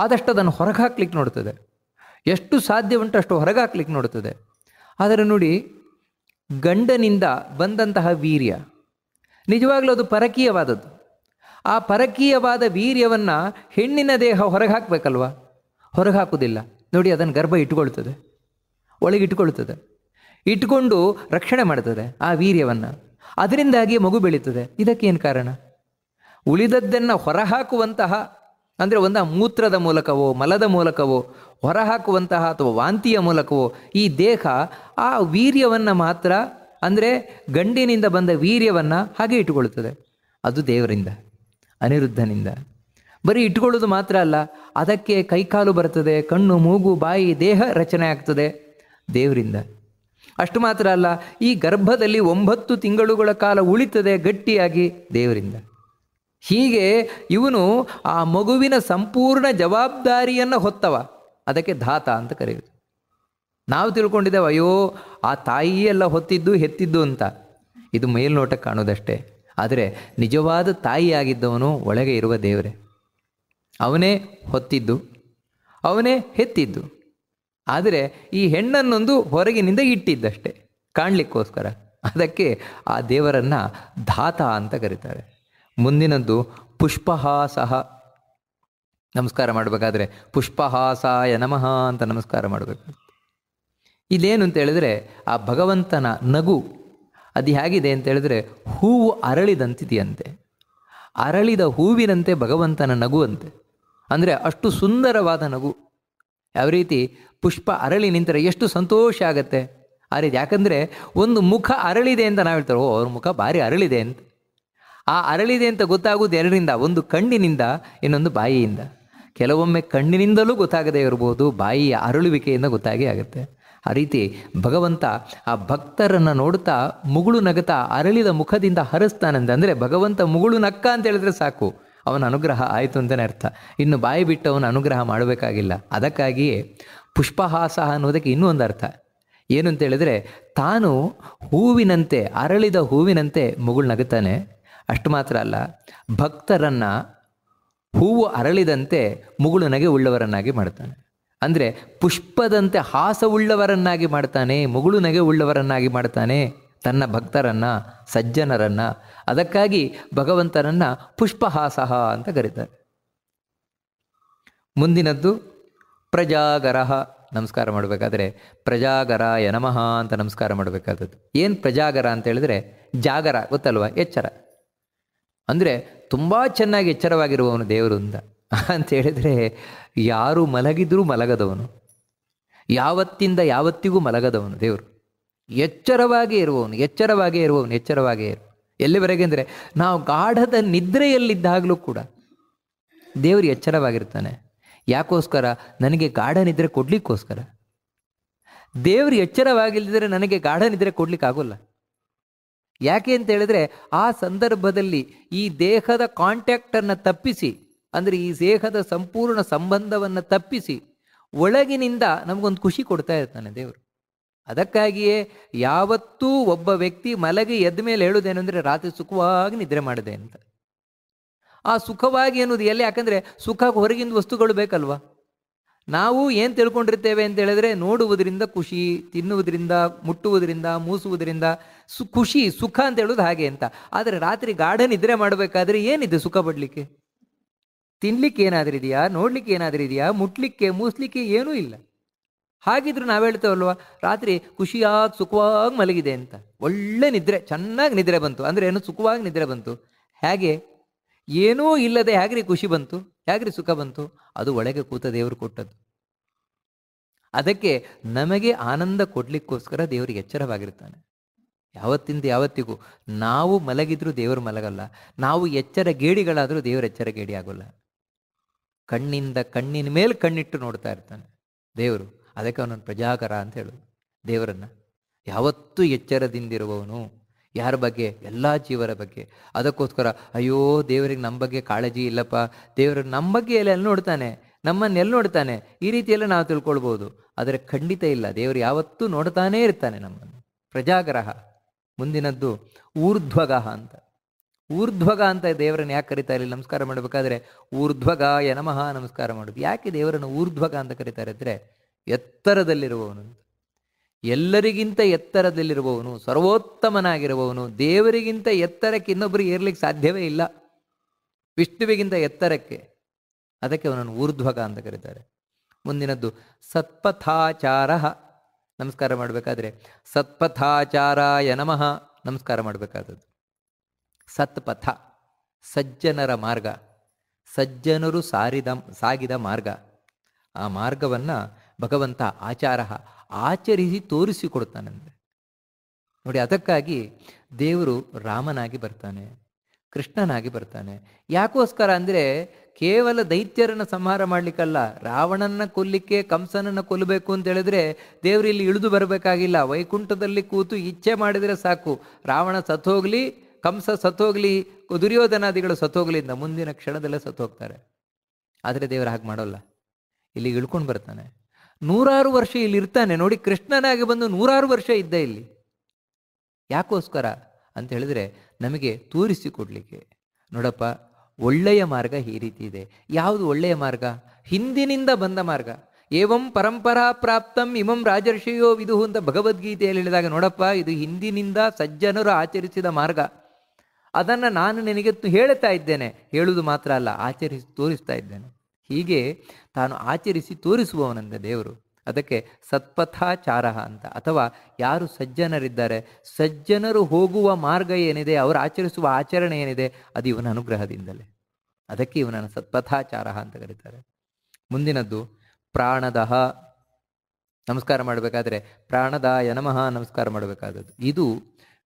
ಆದಷ್ಟು ಅದನ್ನು ಹೊರಗೆ ಹಾಕ್ಲಿಕ್ಕೆ ನೋಡ್ತದೆ. ಎಷ್ಟು ಸಾಧ್ಯ ಉಂಟು ಅಷ್ಟು ಹೊರಗೆ ಹಾಕ್ಲಿಕ್ಕೆ ನೋಡ್ತದೆ. ಆದರೆ ನೋಡಿ, ಗಂಡನಿಂದ ಬಂದಂತಹ ವೀರ್ಯ ನಿಜವಾಗ್ಲೂ ಅದು ಪರಕೀಯವಾದದ್ದು. ಆ ಪರಕೀಯವಾದ ವೀರ್ಯವನ್ನು ಹೆಣ್ಣಿನ ದೇಹ ಹೊರಗೆ ಹಾಕಬೇಕಲ್ವ? ಹೊರಗೆ ಹಾಕುವುದಿಲ್ಲ. ನೋಡಿ, ಅದನ್ನು ಗರ್ಭ ಇಟ್ಟುಕೊಳ್ತದೆ, ಒಳಗೆ ಇಟ್ಟುಕೊಳ್ತದೆ, ಇಟ್ಕೊಂಡು ರಕ್ಷಣೆ ಮಾಡ್ತದೆ ಆ ವೀರ್ಯವನ್ನು. ಅದರಿಂದಾಗಿ ಮಗು ಬೆಳೀತದೆ. ಇದಕ್ಕೇನು ಕಾರಣ? ಉಳಿದದ್ದನ್ನು ಹೊರಹಾಕುವಂತಹ, ಅಂದರೆ ಒಂದು ಮೂತ್ರದ ಮೂಲಕವೋ ಮಲದ ಮೂಲಕವೋ ಹೊರಹಾಕುವಂತಹ ಅಥವಾ ವಾಂತಿಯ ಮೂಲಕವೋ ಈ ದೇಹ ಆ ವೀರ್ಯವನ್ನು ಮಾತ್ರ, ಅಂದರೆ ಗಂಡಿನಿಂದ ಬಂದ ವೀರ್ಯವನ್ನು ಹಾಗೆ ಇಟ್ಟುಕೊಳ್ಳುತ್ತದೆ. ಅದು ದೇವರಿಂದ, ಅನಿರುದ್ಧನಿಂದ. ಬರೀ ಇಟ್ಕೊಳ್ಳೋದು ಮಾತ್ರ ಅಲ್ಲ, ಅದಕ್ಕೆ ಕೈಕಾಲು ಬರ್ತದೆ, ಕಣ್ಣು ಮೂಗು ಬಾಯಿ ದೇಹ ರಚನೆ ಆಗ್ತದೆ ದೇವರಿಂದ. ಅಷ್ಟು ಮಾತ್ರ ಅಲ್ಲ, ಈ ಗರ್ಭದಲ್ಲಿ 9 ತಿಂಗಳುಗಳ ಕಾಲ ಉಳಿತದೆ ಗಟ್ಟಿಯಾಗಿ ದೇವರಿಂದ. ಹೀಗೆ ಇವನು ಆ ಮಗುವಿನ ಸಂಪೂರ್ಣ ಜವಾಬ್ದಾರಿಯನ್ನು ಹೊತ್ತವ, ಅದಕ್ಕೆ ಧಾತ ಅಂತ ಕರೆಯುವುದು. ನಾವು ತಿಳ್ಕೊಂಡಿದ್ದೇವೆ ಅಯ್ಯೋ ಆ ತಾಯಿಯೆಲ್ಲ ಹೊತ್ತಿದ್ದು ಹೆತ್ತಿದ್ದು ಅಂತ, ಇದು ಮೇಲ್ನೋಟಕ್ಕೆ ಕಾಣೋದಷ್ಟೇ. ಆದರೆ ನಿಜವಾದ ತಾಯಿಯಾಗಿದ್ದವನು ಒಳಗೆ ಇರುವ ದೇವರೇ, ಅವನೇ ಹೊತ್ತಿದ್ದು, ಅವನೇ ಹೆತ್ತಿದ್ದು. ಆದರೆ ಈ ಹೆಣ್ಣನ್ನೊಂದು ಹೊರಗಿನಿಂದ ಇಟ್ಟಿದ್ದಷ್ಟೇ ಕಾಣಲಿಕ್ಕೋಸ್ಕರ. ಅದಕ್ಕೆ ಆ ದೇವರನ್ನು ಧಾತ ಅಂತ ಕರೀತಾರೆ. ಮುಂದಿನದ್ದು ಪುಷ್ಪಹಾಸಃ. ನಮಸ್ಕಾರ ಮಾಡಬೇಕಾದ್ರೆ ಪುಷ್ಪಹಾಸಾಯ ನಮಃ ಅಂತ ನಮಸ್ಕಾರ ಮಾಡಬೇಕು. ಇದೇನು ಅಂತ ಹೇಳಿದ್ರೆ ಆ ಭಗವಂತನ ನಗು ಅದು ಹೇಗಿದೆ ಅಂತ ಹೇಳಿದ್ರೆ ಹೂವು ಅರಳಿದಂತಿದೆಯಂತೆ. ಅರಳಿದ ಹೂವಿನಂತೆ ಭಗವಂತನ ನಗು ಅಂತೆ. ಅಂದರೆ ಅಷ್ಟು ಸುಂದರವಾದ ನಗು. ಯಾವ ರೀತಿ ಪುಷ್ಪ ಅರಳಿ ನಿಂತರೆ ಎಷ್ಟು ಸಂತೋಷ ಆಗತ್ತೆ ಆ ರೀತಿ. ಯಾಕಂದರೆ ಒಂದು ಮುಖ ಅರಳಿದೆ ಅಂತ ನಾವು ಹೇಳ್ತಾರೆ, ಓ ಅವ್ರ ಮುಖ ಭಾರಿ ಅರಳಿದೆ ಅಂತ. ಆ ಅರಳಿದೆ ಅಂತ ಗೊತ್ತಾಗೋದು ಎರಡರಿಂದ, ಒಂದು ಕಣ್ಣಿನಿಂದ, ಇನ್ನೊಂದು ಬಾಯಿಯಿಂದ. ಕೆಲವೊಮ್ಮೆ ಕಣ್ಣಿನಿಂದಲೂ ಗೊತ್ತಾಗದೇ ಇರ್ಬೋದು, ಬಾಯಿಯ ಅರಳುವಿಕೆಯಿಂದ ಗೊತ್ತಾಗೇ ಆಗುತ್ತೆ. ಆ ರೀತಿ ಭಗವಂತ ಆ ಭಕ್ತರನ್ನು ನೋಡ್ತಾ ಮುಗುಳು ನಗತಾ ಅರಳಿದ ಮುಖದಿಂದ ಹರಿಸ್ತಾನಂತೆ. ಅಂದರೆ ಭಗವಂತ ಮುಗುಳು ನಕ್ಕ ಅಂತ ಹೇಳಿದ್ರೆ ಸಾಕು, ಅವನ ಅನುಗ್ರಹ ಆಯಿತು ಅಂತಲೇ ಅರ್ಥ. ಇನ್ನು ಬಾಯಿ ಬಿಟ್ಟು ಅವನ ಅನುಗ್ರಹ ಮಾಡಬೇಕಾಗಿಲ್ಲ. ಅದಕ್ಕಾಗಿಯೇ ಪುಷ್ಪಹಾಸ ಅನ್ನೋದಕ್ಕೆ ಇನ್ನೂ ಒಂದು ಅರ್ಥ ಏನು ಅಂತ ಹೇಳಿದ್ರೆ, ತಾನು ಹೂವಿನಂತೆ ಅರಳಿದ ಹೂವಿನಂತೆ ಮುಗುಳು ನಗುತ್ತಾನೆ. ಅಷ್ಟು ಮಾತ್ರ ಅಲ್ಲ, ಭಕ್ತರನ್ನು ಹೂವು ಅರಳಿದಂತೆ ಮುಗುಳು ನಗೆ ಉಳ್ಳವರನ್ನಾಗಿ ಮಾಡ್ತಾನೆ. ಅಂದರೆ ಪುಷ್ಪದಂತೆ ಹಾಸವುಳ್ಳವರನ್ನಾಗಿ ಮಾಡ್ತಾನೆ, ಮುಗುಳು ನಗೆ ಉಳ್ಳವರನ್ನಾಗಿ ಮಾಡ್ತಾನೆ ತನ್ನ ಭಕ್ತರನ್ನು, ಸಜ್ಜನರನ್ನು. ಅದಕ್ಕಾಗಿ ಭಗವಂತನನ್ನು ಪುಷ್ಪಹಾಸಃ ಅಂತ ಕರೀತಾರೆ. ಮುಂದಿನದ್ದು ಪ್ರಜಾಗರಃ. ನಮಸ್ಕಾರ ಮಾಡಬೇಕಾದ್ರೆ ಪ್ರಜಾಗರಾಯ ನಮಃ ಅಂತ ನಮಸ್ಕಾರ ಮಾಡಬೇಕಾದದ್ದು. ಏನು ಪ್ರಜಾಗರ ಅಂತ ಹೇಳಿದ್ರೆ ಜಾಗರ ಗೊತ್ತಲ್ವ, ಎಚ್ಚರ. ಅಂದರೆ ತುಂಬ ಚೆನ್ನಾಗಿ ಎಚ್ಚರವಾಗಿರುವವನು ದೇವರು ಅಂತ ಹೇಳಿದರೆ, ಯಾರು ಮಲಗಿದ್ರೂ ಮಲಗದವನು, ಯಾವತ್ತಿಂದ ಯಾವತ್ತಿಗೂ ಮಲಗದವನು ದೇವರು. ಎಚ್ಚರವಾಗೇ ಇರುವವನು, ಎಚ್ಚರವಾಗೇ ಇರುವವನು, ಎಚ್ಚರವಾಗೇ ಇರು. ಎಲ್ಲಿವರೆಗೆ ಅಂದರೆ ನಾವು ಗಾಢದ ನಿದ್ರೆಯಲ್ಲಿದ್ದಾಗಲೂ ಕೂಡ ದೇವರು ಎಚ್ಚರವಾಗಿರ್ತಾನೆ. ಯಾಕೋಸ್ಕರ? ನನಗೆ ಗಾಢ ನಿದ್ರೆ ಕೊಡಲಿಕ್ಕೋಸ್ಕರ. ದೇವರು ಎಚ್ಚರವಾಗಿಲ್ಲದಿದ್ದರೆ ನನಗೆ ಗಾಢ ನಿದ್ರೆ ಕೊಡಲಿಕ್ಕಾಗೋಲ್ಲ. ಯಾಕೆ ಅಂತ ಹೇಳಿದ್ರೆ ಆ ಸಂದರ್ಭದಲ್ಲಿ ಈ ದೇಹದ ಕಾಂಟ್ಯಾಕ್ಟನ್ನು ತಪ್ಪಿಸಿ, ಅಂದರೆ ಈ ದೇಹದ ಸಂಪೂರ್ಣ ಸಂಬಂಧವನ್ನು ತಪ್ಪಿಸಿ ಒಳಗಿನಿಂದ ನಮಗೊಂದು ಖುಷಿ ಕೊಡ್ತಾ ಇರ್ತಾನೆ ದೇವರು. ಅದಕ್ಕಾಗಿಯೇ ಯಾವತ್ತೂ ಒಬ್ಬ ವ್ಯಕ್ತಿ ಮಲಗಿ ಎದ್ದ ಮೇಲೆ ಹೇಳೋದೇನು ಅಂದರೆ ರಾತ್ರಿ ಸುಖವಾಗಿ ನಿದ್ರೆ ಮಾಡಿದೆ ಅಂತ. ಆ ಸುಖವಾಗಿ ಅನ್ನೋದು ಎಲ್ಲಿ? ಯಾಕಂದರೆ ಸುಖ ಹೊರಗಿಂದ ವಸ್ತುಗಳು ಬೇಕಲ್ವ. ನಾವು ಏನು ತಿಳ್ಕೊಂಡಿರ್ತೇವೆ ಅಂತ ಹೇಳಿದ್ರೆ ನೋಡುವುದರಿಂದ ಖುಷಿ, ತಿನ್ನುವುದರಿಂದ, ಮುಟ್ಟುವುದರಿಂದ, ಮೂಸುವುದರಿಂದ ಖುಷಿ, ಸುಖ ಅಂತ ಹೇಳೋದು ಹಾಗೆ ಅಂತ. ಆದರೆ ರಾತ್ರಿ ಗಾಢ ನಿದ್ರೆ ಮಾಡಬೇಕಾದ್ರೆ ಏನಿದೆ ಸುಖ ಪಡಲಿಕ್ಕೆ? ತಿನ್ಲಿಕ್ಕೆ ಏನಾದರೂ ಇದೆಯಾ? ನೋಡ್ಲಿಕ್ಕೆ ಏನಾದರೂ ಇದೆಯಾ? ಮುಟ್ಲಿಕ್ಕೆ, ಮೂಸ್ಲಿಕ್ಕೆ ಏನೂ ಇಲ್ಲ. ಹಾಗಿದ್ರು ನಾವು ಹೇಳ್ತೇವಲ್ವ, ರಾತ್ರಿ ಖುಷಿಯಾಗಿ ಸುಖವಾಗಿ ಮಲಗಿದೆ ಅಂತ, ಒಳ್ಳೆ ನಿದ್ರೆ, ಚೆನ್ನಾಗಿ ನಿದ್ರೆ ಬಂತು. ಅಂದರೆ ಏನು? ಸುಖವಾಗಿ ನಿದ್ರೆ ಬಂತು. ಹೇಗೆ? ಏನೂ ಇಲ್ಲದೆ ಹೇಗ್ರಿ ಖುಷಿ ಬಂತು? ಹೇಗ್ರಿ ಸುಖ ಬಂತು? ಅದು ಒಳಗೆ ಕೂತ ದೇವರು ಕೊಟ್ಟದ್ದು. ಅದಕ್ಕೆ ನಮಗೆ ಆನಂದ ಕೊಡ್ಲಿಕ್ಕೋಸ್ಕರ ದೇವರಿಗೆ ಎಚ್ಚರವಾಗಿರ್ತಾನೆ ಯಾವತ್ತಿಂದ ಯಾವತ್ತಿಗೂ. ನಾವು ಮಲಗಿದ್ರೂ ದೇವರು ಮಲಗಲ್ಲ, ನಾವು ಎಚ್ಚರ ಗೇಡಿಗಳಾದರೂ ದೇವರು ಎಚ್ಚರ ಗೇಡಿ ಆಗೋಲ್ಲ. ಕಣ್ಣಿಂದ ಕಣ್ಣಿನ ಮೇಲೆ ಕಣ್ಣಿಟ್ಟು ನೋಡ್ತಾ ಇರ್ತಾನೆ ದೇವರು. ಅದಕ್ಕೆ ಅವನನ್ನು ಪ್ರಜಾಕರ ಅಂತ ಹೇಳೋದು ದೇವರನ್ನು. ಯಾವತ್ತೂ ಎಚ್ಚರದಿಂದಿರುವವನು. ಯಾರ ಬಗ್ಗೆ? ಎಲ್ಲ ಜೀವರ ಬಗ್ಗೆ. ಅದಕ್ಕೋಸ್ಕರ ಅಯ್ಯೋ ದೇವರಿಗೆ ನಮ್ಮ ಬಗ್ಗೆ ಕಾಳಜಿ ಇಲ್ಲಪ್ಪ, ದೇವರು ನಮ್ಮ ಬಗ್ಗೆ ಎಲ್ಲ ನೋಡ್ತಾನೆ, ನಮ್ಮನ್ನೆಲ್ಲಿ ನೋಡ್ತಾನೆ, ಈ ರೀತಿಯೆಲ್ಲ ನಾವು ತಿಳ್ಕೊಳ್ಬೋದು. ಆದರೆ ಖಂಡಿತ ಇಲ್ಲ, ದೇವರು ಯಾವತ್ತೂ ನೋಡ್ತಾನೇ ಇರ್ತಾನೆ ನಮ್ಮನ್ನು. ಪ್ರಜಾಗ್ರಹ. ಮುಂದಿನದ್ದು ಊರ್ಧ್ವಗಃ ಅಂತ. ಊರ್ಧ್ವಗ ಅಂತ ದೇವರನ್ನು ಯಾಕೆ ಕರೀತಾರೆ? ಇಲ್ಲಿ ನಮಸ್ಕಾರ ಮಾಡಬೇಕಾದ್ರೆ ಊರ್ಧ್ವಗಾಯ ನಮಃ ನಮಸ್ಕಾರ ಮಾಡೋದು. ಯಾಕೆ ದೇವರನ್ನು ಊರ್ಧ್ವಗ ಅಂತ ಕರೀತಾರೆ ಅಂದರೆ ಎತ್ತರದಲ್ಲಿರುವವನು, ಎಲ್ಲರಿಗಿಂತ ಎತ್ತರದಲ್ಲಿರುವವನು, ಸರ್ವೋತ್ತಮನಾಗಿರುವವನು. ದೇವರಿಗಿಂತ ಎತ್ತರಕ್ಕೆ ಇನ್ನೊಬ್ಬರಿಗೆ ಏರ್ಲಿಕ್ಕೆ ಸಾಧ್ಯವೇ ಇಲ್ಲ, ವಿಷ್ಣುವಿಗಿಂತ ಎತ್ತರಕ್ಕೆ. ಅದಕ್ಕೆ ಅವನನ್ನು ಊರ್ಧ್ವಗ ಅಂತ ಕರೀತಾರೆ. ಮುಂದಿನದ್ದು ಸತ್ಪಥಾಚಾರ. ನಮಸ್ಕಾರ ಮಾಡಬೇಕಾದ್ರೆ ಸತ್ಪಥಾಚಾರಾಯ ನಮಃ ನಮಸ್ಕಾರ ಮಾಡಬೇಕಾದದ್ದು. ಸತ್ಪಥ, ಸಜ್ಜನರ ಮಾರ್ಗ, ಸಜ್ಜನರು ಸಾಗಿದ ಮಾರ್ಗ. ಆ ಮಾರ್ಗವನ್ನು ಭಗವಂತ ಆಚಾರ, ಆಚರಿಸಿ ತೋರಿಸಿಕೊಡ್ತಾನಂತೆ ನೋಡಿ. ಅದಕ್ಕಾಗಿ ದೇವರು ರಾಮನಾಗಿ ಬರ್ತಾನೆ, ಕೃಷ್ಣನಾಗಿ ಬರ್ತಾನೆ. ಯಾಕೋಸ್ಕರ ಅಂದರೆ ಕೇವಲ ದೈತ್ಯರನ್ನು ಸಂಹಾರ ಮಾಡಲಿಕ್ಕಲ್ಲ, ರಾವಣನ ಕೊಲ್ಲಿಕ್ಕೆ ಕಂಸನನ್ನು ಕೊಲ್ಲಬೇಕು ಅಂತ ಹೇಳಿದ್ರೆ ದೇವರು ಇಲ್ಲಿ ಇಳಿದು ಬರಬೇಕಾಗಿಲ್ಲ. ವೈಕುಂಠದಲ್ಲಿ ಕೂತು ಇಚ್ಛೆ ಮಾಡಿದರೆ ಸಾಕು, ರಾವಣ ಸತ್ತೋಗ್ಲಿ, ಕಂಸ ಸತ್ತೋಗ್ಲಿ, ದುರ್ಯೋಧನಾದಿಗಳು ಸತ್ತೋಗ್ಲಿಂದ ಮುಂದಿನ ಕ್ಷಣದಲ್ಲೇ ಸತ್ತೋಗ್ತಾರೆ. ಆದರೆ ದೇವರು ಹಾಗೆ ಮಾಡೋಲ್ಲ, ಇಲ್ಲಿಗೆ ಇಳ್ಕೊಂಡು ಬರ್ತಾನೆ. 100 ವರ್ಷ ಇಲ್ಲಿ ಇರ್ತಾನೆ. ನೋಡಿ, ಕೃಷ್ಣನಾಗಿ ಬಂದು 100 ವರ್ಷ ಇದ್ದ ಇಲ್ಲಿ. ಯಾಕೋಸ್ಕರ ಅಂತ ಹೇಳಿದ್ರೆ ನಮಗೆ ತೋರಿಸಿಕೊಡ್ಲಿಕ್ಕೆ. ನೋಡಪ್ಪ, ಒಳ್ಳೆಯ ಮಾರ್ಗ ಈ ರೀತಿ ಇದೆ. ಯಾವುದು ಒಳ್ಳೆಯ ಮಾರ್ಗ? ಹಿಂದಿನಿಂದ ಬಂದ ಮಾರ್ಗ. ಏವಂ ಪರಂಪರಾ ಪ್ರಾಪ್ತಂ ಇಮಂ ರಾಜರ್ಷಿಯೋ ವಿದುಹು ಅಂತ ಭಗವದ್ಗೀತೆಯಲ್ಲಿ ಹೇಳಿದಾಗ, ನೋಡಪ್ಪ, ಇದು ಹಿಂದಿನಿಂದ ಸಜ್ಜನರು ಆಚರಿಸಿದ ಮಾರ್ಗ. ಅದನ್ನು ನಾನು ನಿನಗೆ ಹೇಳ್ತಾ ಇದ್ದೇನೆ. ಹೇಳುವುದು ಮಾತ್ರ ಅಲ್ಲ, ಆಚರಿಸಿ ತೋರಿಸ್ತಾ ಇದ್ದೇನೆ. ಹೀಗೆ ತಾನು ಆಚರಿಸಿ ತೋರಿಸುವವನಂದ ದೇವರು. ಅದಕ್ಕೆ ಸತ್ಪಥಾಚಾರ ಅಂತ. ಅಥವಾ ಯಾರು ಸಜ್ಜನರಿದ್ದಾರೆ, ಸಜ್ಜನರು ಹೋಗುವ ಮಾರ್ಗ ಏನಿದೆ, ಅವರು ಆಚರಿಸುವ ಆಚರಣೆ ಏನಿದೆ, ಅದು ಇವನ ಅನುಗ್ರಹದಿಂದಲೇ. ಅದಕ್ಕೆ ಇವನನ್ನು ಸತ್ಪಥಾಚಾರ ಅಂತ ಕರೀತಾರೆ. ಮುಂದಿನದ್ದು ಪ್ರಾಣದಹ. ನಮಸ್ಕಾರ ಮಾಡಬೇಕಾದ್ರೆ ಪ್ರಾಣದಾಯ ನಮಃ ನಮಸ್ಕಾರ ಮಾಡಬೇಕಾದದ್ದು. ಇದು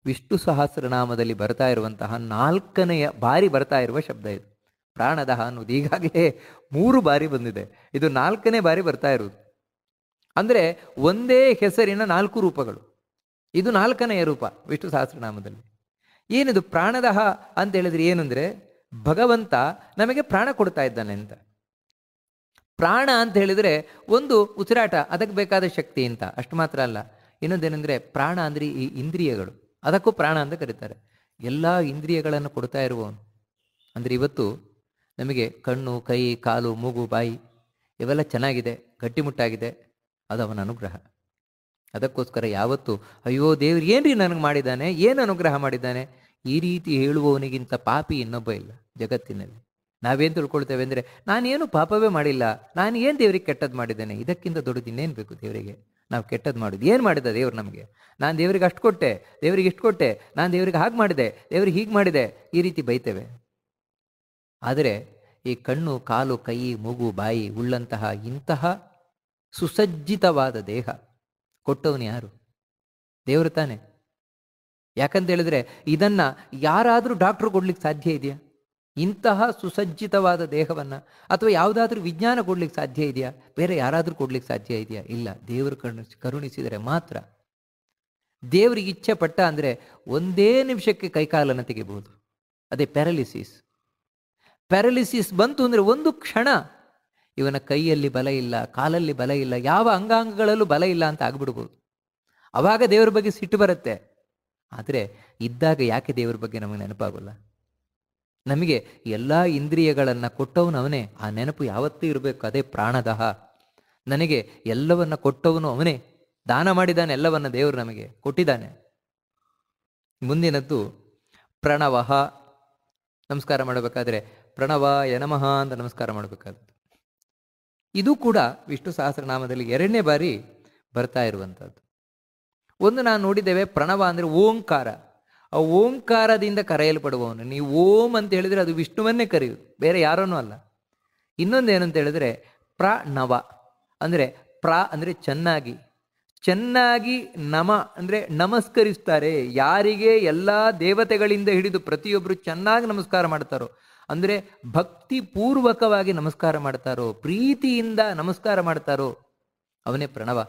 ವಿಷ್ಣು ಸಹಸ್ರನಾಮದಲ್ಲಿ ಬರ್ತಾ ಇರುವಂತಹ 4ನೇ ಬಾರಿ ಬರ್ತಾ ಇರುವ ಶಬ್ದ ಇದು. ಪ್ರಾಣದಹ ಅನ್ನೋದು ಈಗಾಗಲೇ 3 ಬಾರಿ ಬಂದಿದೆ, ಇದು 4ನೇ ಬಾರಿ ಬರ್ತಾ ಇರುವುದು. ಅಂದರೆ ಒಂದೇ ಹೆಸರಿನ 4 ರೂಪಗಳು. ಇದು 4ನೆಯ ರೂಪ ವಿಷ್ಣು ಸಹಸ್ರನಾಮದಲ್ಲಿ. ಏನಿದು ಪ್ರಾಣದಹ ಅಂತ ಹೇಳಿದ್ರೆ ಏನು ಅಂದರೆ, ಭಗವಂತ ನಮಗೆ ಪ್ರಾಣ ಕೊಡ್ತಾ ಇದ್ದಾನೆ ಅಂತ. ಪ್ರಾಣ ಅಂತ ಹೇಳಿದರೆ ಒಂದು ಉಸಿರಾಟ, ಅದಕ್ಕೆ ಬೇಕಾದ ಶಕ್ತಿ ಅಂತ. ಅಷ್ಟು ಮಾತ್ರ ಅಲ್ಲ, ಇನ್ನೊಂದೇನೆಂದರೆ ಪ್ರಾಣ ಅಂದರೆ ಈ ಇಂದ್ರಿಯಗಳು, ಅದಕ್ಕೂ ಪ್ರಾಣ ಅಂತ ಕರೀತಾರೆ. ಎಲ್ಲ ಇಂದ್ರಿಯಗಳನ್ನು ಕೊಡ್ತಾ ಇರುವವನು. ಅಂದರೆ ಇವತ್ತು ನಮಗೆ ಕಣ್ಣು, ಕೈ, ಕಾಲು, ಮೂಗು, ಬಾಯಿ ಇವೆಲ್ಲ ಚೆನ್ನಾಗಿದೆ, ಗಟ್ಟಿಮುಟ್ಟಾಗಿದೆ, ಅದು ಅವನ ಅನುಗ್ರಹ. ಅದಕ್ಕೋಸ್ಕರ ಯಾವತ್ತು ಅಯ್ಯೋ ದೇವ್ರು ಏನ್ರಿ ನನಗೆ ಮಾಡಿದ್ದಾನೆ, ಏನು ಅನುಗ್ರಹ ಮಾಡಿದ್ದಾನೆ, ಈ ರೀತಿ ಹೇಳುವವನಿಗಿಂತ ಪಾಪಿ ಇನ್ನೊಬ್ಬ ಇಲ್ಲ ಜಗತ್ತಿನಲ್ಲಿ. ನಾವೇನು ತಿಳ್ಕೊಳ್ತೇವೆ ಅಂದರೆ, ನಾನೇನು ಪಾಪವೇ ಮಾಡಿಲ್ಲ, ನಾನು ಏನು ದೇವರಿಗೆ ಕೆಟ್ಟದ್ದು ಮಾಡಿದ್ದೇನೆ, ಇದಕ್ಕಿಂತ ದೊಡ್ಡದು ಇನ್ನೇನು ಬೇಕು ದೇವರಿಗೆ? ನಾವು ಕೆಟ್ಟದ್ದು ಮಾಡೋದು ಏನು ಮಾಡಿದ ದೇವ್ರು ನಮಗೆ? ನಾನು ದೇವರಿಗೆ ಅಷ್ಟು ಕೊಟ್ಟೆ, ದೇವರಿಗೆ ಇಷ್ಟು ಕೊಟ್ಟೆ, ನಾನು ದೇವರಿಗೆ ಹಾಗೆ ಮಾಡಿದೆ, ದೇವರಿಗೆ ಹೀಗೆ ಮಾಡಿದೆ, ಈ ರೀತಿ ಬೈತೇವೆ. ಆದರೆ ಈ ಕಣ್ಣು, ಕಾಲು, ಕೈ, ಮೂಗು, ಬಾಯಿ ಉಳ್ಳಂತಹ ಇಂತಹ ಸುಸಜ್ಜಿತವಾದ ದೇಹ ಕೊಟ್ಟವನು ಯಾರು? ದೇವರು ತಾನೆ. ಯಾಕಂತ ಹೇಳಿದ್ರೆ ಇದನ್ನು ಯಾರಾದರೂ ಡಾಕ್ಟ್ರು ಕೊಡ್ಲಿಕ್ಕೆ ಸಾಧ್ಯ ಇದೆಯಾ? ಇಂತಹ ಸುಸಜ್ಜಿತವಾದ ದೇಹವನ್ನು ಅಥವಾ ಯಾವುದಾದ್ರೂ ವಿಜ್ಞಾನ ಕೊಡ್ಲಿಕ್ಕೆ ಸಾಧ್ಯ ಇದೆಯಾ? ಬೇರೆ ಯಾರಾದರೂ ಕೊಡ್ಲಿಕ್ಕೆ ಸಾಧ್ಯ ಇದೆಯಾ? ಇಲ್ಲ. ದೇವರು ಕರುಣಿಸಿದರೆ ಮಾತ್ರ. ದೇವರಿಗೆ ಇಚ್ಛೆ ಪಟ್ಟ ಅಂದರೆ ಒಂದೇ ನಿಮಿಷಕ್ಕೆ ಕೈಕಾಲನ್ನು ತೆಗಿಬಹುದು. ಅದೇ ಪ್ಯಾರಲಿಸಿಸ್. ಪ್ಯಾರಲಿಸಿಸ್ ಬಂತು ಅಂದರೆ ಒಂದು ಕ್ಷಣ ಇವನ ಕೈಯಲ್ಲಿ ಬಲ ಇಲ್ಲ, ಕಾಲಲ್ಲಿ ಬಲ ಇಲ್ಲ, ಯಾವ ಅಂಗಾಂಗಗಳಲ್ಲೂ ಬಲ ಇಲ್ಲ ಅಂತ ಆಗ್ಬಿಡ್ಬೋದು. ಆವಾಗ ದೇವರ ಬಗ್ಗೆ ಸಿಟ್ಟು ಬರುತ್ತೆ. ಆದರೆ ಇದ್ದಾಗ ಯಾಕೆ ದೇವರ ಬಗ್ಗೆ ನಮಗೆ ನೆನಪಾಗೋಲ್ಲ? ನಮಗೆ ಎಲ್ಲ ಇಂದ್ರಿಯಗಳನ್ನು ಕೊಟ್ಟವನು ಅವನೇ. ಆ ನೆನಪು ಯಾವತ್ತೂ ಇರಬೇಕು. ಅದೇ ಪ್ರಾಣದಹ. ನನಗೆ ಎಲ್ಲವನ್ನ ಕೊಟ್ಟವನು ಅವನೇ. ದಾನ ಮಾಡಿದ್ದಾನೆ, ಎಲ್ಲವನ್ನ ದೇವರು ನಮಗೆ ಕೊಟ್ಟಿದ್ದಾನೆ. ಮುಂದಿನದ್ದು ಪ್ರಣವಃ. ನಮಸ್ಕಾರ ಮಾಡಬೇಕಾದ್ರೆ ಪ್ರಣವಾಯ ನಮಃ ಅಂತ ನಮಸ್ಕಾರ ಮಾಡಬೇಕಾದದ್ದು. ಇದು ಕೂಡ ವಿಷ್ಣು ಸಹಸ್ರನಾಮದಲ್ಲಿ 2ನೇ ಬಾರಿ ಬರ್ತಾ ಇರುವಂಥದ್ದು. ಒಂದು ನಾನು ನೋಡಿದ್ದೇವೆ, ಪ್ರಣವ ಅಂದರೆ ಓಂಕಾರ. ಆ ಓಂಕಾರದಿಂದ ಕರೆಯಲ್ಪಡುವವನು. ನೀವು ಓಂ ಅಂತ ಹೇಳಿದರೆ ಅದು ವಿಷ್ಣುವನ್ನೇ ಕರೆಯುವುದು, ಬೇರೆ ಯಾರನ್ನೂ ಅಲ್ಲ. ಇನ್ನೊಂದೇನಂತ ಹೇಳಿದ್ರೆ ಪ್ರಣವ ಅಂದರೆ ಅಂದರೆ ಚೆನ್ನಾಗಿ, ಚೆನ್ನಾಗಿ ನಮ ಅಂದರೆ ನಮಸ್ಕರಿಸ್ತಾರೆ. ಯಾರಿಗೆ ಎಲ್ಲ ದೇವತೆಗಳಿಂದ ಹಿಡಿದು ಪ್ರತಿಯೊಬ್ಬರು ಚೆನ್ನಾಗಿ ನಮಸ್ಕಾರ ಮಾಡ್ತಾರೋ, ಅಂದರೆ ಭಕ್ತಿ ಪೂರ್ವಕವಾಗಿ ನಮಸ್ಕಾರ ಮಾಡ್ತಾರೋ, ಪ್ರೀತಿಯಿಂದ ನಮಸ್ಕಾರ ಮಾಡ್ತಾರೋ, ಅವನೇ ಪ್ರಣವ.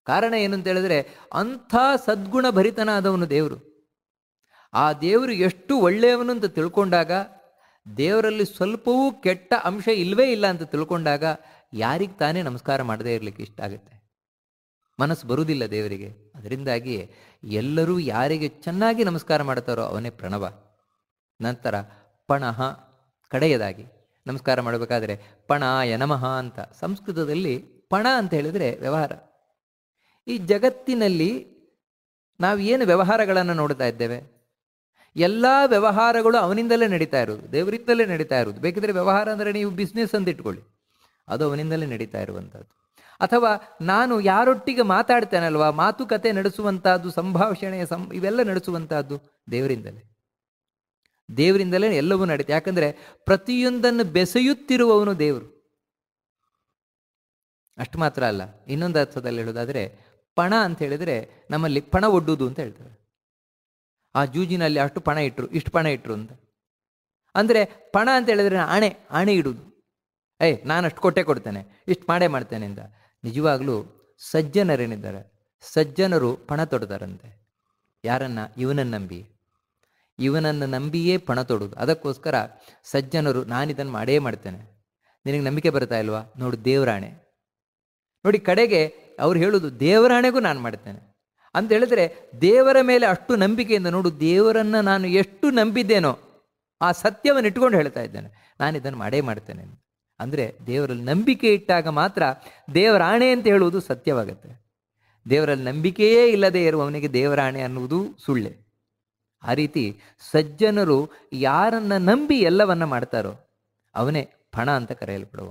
ಕಾರಣ ಏನು ಅಂತ ಹೇಳಿದ್ರೆ, ಅಂಥ ಸದ್ಗುಣ ಭರಿತನಾದವನು ದೇವರು. ಆ ದೇವರು ಎಷ್ಟು ಒಳ್ಳೆಯವನು ಅಂತ ತಿಳ್ಕೊಂಡಾಗ, ದೇವರಲ್ಲಿ ಸ್ವಲ್ಪವೂ ಕೆಟ್ಟ ಅಂಶ ಇಲ್ಲವೇ ಇಲ್ಲ ಅಂತ ತಿಳ್ಕೊಂಡಾಗ ಯಾರಿಗೆ ತಾನೇ ನಮಸ್ಕಾರ ಮಾಡದೇ ಇರಲಿಕ್ಕೆ ಇಷ್ಟ ಆಗುತ್ತೆ? ಮನಸ್ಸು ಬರುವುದಿಲ್ಲ ದೇವರಿಗೆ. ಅದರಿಂದಾಗಿ ಎಲ್ಲರೂ ಯಾರಿಗೆ ಚೆನ್ನಾಗಿ ನಮಸ್ಕಾರ ಮಾಡ್ತಾರೋ ಅವನೇ ಪ್ರಣವ. ನಂತರ ಪಣಃ, ಕಡೆಯದಾಗಿ ನಮಸ್ಕಾರ ಮಾಡಬೇಕಾದ್ರೆ ಪಣಾಯ ನಮಃ ಅಂತ. ಸಂಸ್ಕೃತದಲ್ಲಿ ಪಣ ಅಂತ ಹೇಳಿದರೆ ವ್ಯವಹಾರ. ಈ ಜಗತ್ತಿನಲ್ಲಿ ನಾವು ಏನು ವ್ಯವಹಾರಗಳನ್ನು ನೋಡ್ತಾ ಇದ್ದೇವೆ, ಎಲ್ಲ ವ್ಯವಹಾರಗಳು ಅವನಿಂದಲೇ ನಡೀತಾ ಇರೋದು, ದೇವರಿಂದಲೇ ನಡೀತಾ ಇರೋದು. ಬೇಕಿದ್ರೆ ವ್ಯವಹಾರ ಅಂದರೆ ನೀವು ಬಿಸ್ನೆಸ್ ಅಂತ ಇಟ್ಕೊಳ್ಳಿ, ಅದು ಅವನಿಂದಲೇ ನಡೀತಾ ಇರುವಂಥದ್ದು. ಅಥವಾ ನಾನು ಯಾರೊಟ್ಟಿಗೆ ಮಾತಾಡ್ತೇನಲ್ವಾ, ಮಾತುಕತೆ ನಡೆಸುವಂತಹದ್ದು, ಸಂಭಾಷಣೆ ಇವೆಲ್ಲ ನಡೆಸುವಂತಹದ್ದು ದೇವರಿಂದಲೇ. ದೇವರಿಂದಲೇ ಎಲ್ಲವೂ ನಡೀತೆ. ಯಾಕಂದರೆ ಪ್ರತಿಯೊಂದನ್ನು ಬೆಸೆಯುತ್ತಿರುವವನು ದೇವರು. ಅಷ್ಟು ಮಾತ್ರ ಅಲ್ಲ, ಇನ್ನೊಂದು ಅರ್ಥದಲ್ಲಿ ಹೇಳೋದಾದರೆ ಪಣ ಅಂತ ಹೇಳಿದರೆ ನಮ್ಮಲ್ಲಿ ಪಣ ಒಡ್ಡುವುದು ಅಂತ ಹೇಳ್ತಾರೆ. ಆ ಜೂಜಿನಲ್ಲಿ ಅಷ್ಟು ಪಣ ಇಟ್ಟರು, ಇಷ್ಟು ಪಣ ಇಟ್ಟರು ಅಂತ. ಅಂದರೆ ಪಣ ಅಂತ ಹೇಳಿದ್ರೆ ಆಣೆ, ಆಣೆ ಇಡುವುದು. ನಾನು ಅಷ್ಟು ಕೊಟ್ಟೆ ಕೊಡ್ತೇನೆ, ಇಷ್ಟು ಮಾಡೇ ಮಾಡ್ತೇನೆ ಅಂತ. ನಿಜವಾಗ್ಲೂ ಸಜ್ಜನರೇನಿದ್ದಾರೆ, ಸಜ್ಜನರು ಪಣ ತೊಡ್ತಾರಂತೆ. ಯಾರನ್ನ? ಇವನನ್ನು ನಂಬಿ, ಇವನನ್ನು ನಂಬಿಯೇ ಪಣ ತೊಡುವುದು. ಅದಕ್ಕೋಸ್ಕರ ಸಜ್ಜನರು ನಾನಿದನ್ನು ಮಾಡೇ ಮಾಡ್ತೇನೆ, ನಿನಗೆ ನಂಬಿಕೆ ಬರ್ತಾ ಇಲ್ವಾ? ನೋಡು ದೇವರಾಣೆ. ನೋಡಿ ಕಡೆಗೆ ಅವ್ರು ಹೇಳೋದು ದೇವರಾಣೆಗೂ ನಾನು ಮಾಡ್ತೇನೆ ಅಂತ ಹೇಳಿದ್ರೆ, ದೇವರ ಮೇಲೆ ಅಷ್ಟು ನಂಬಿಕೆಯಿಂದ, ನೋಡು ದೇವರನ್ನು ನಾನು ಎಷ್ಟು ನಂಬಿದ್ದೇನೋ ಆ ಸತ್ಯವನ್ನು ಇಟ್ಕೊಂಡು ಹೇಳ್ತಾ ಇದ್ದೇನೆ, ನಾನು ಇದನ್ನು ಮಾಡೇ ಮಾಡ್ತೇನೆ. ಅಂದರೆ ದೇವರಲ್ಲಿ ನಂಬಿಕೆ ಇಟ್ಟಾಗ ಮಾತ್ರ ದೇವರಾಣೆ ಅಂತ ಹೇಳುವುದು ಸತ್ಯವಾಗುತ್ತೆ. ದೇವರಲ್ಲಿ ನಂಬಿಕೆಯೇ ಇಲ್ಲದೆ ಇರುವವನಿಗೆ ದೇವರಾಣೆ ಅನ್ನುವುದು ಸುಳ್ಳೆ. ಆ ರೀತಿ ಸಜ್ಜನರು ಯಾರನ್ನು ನಂಬಿ ಎಲ್ಲವನ್ನ ಮಾಡ್ತಾರೋ ಅವನೇ ಪಣ ಅಂತ ಕರೆಯಲ್ಪಡುವ.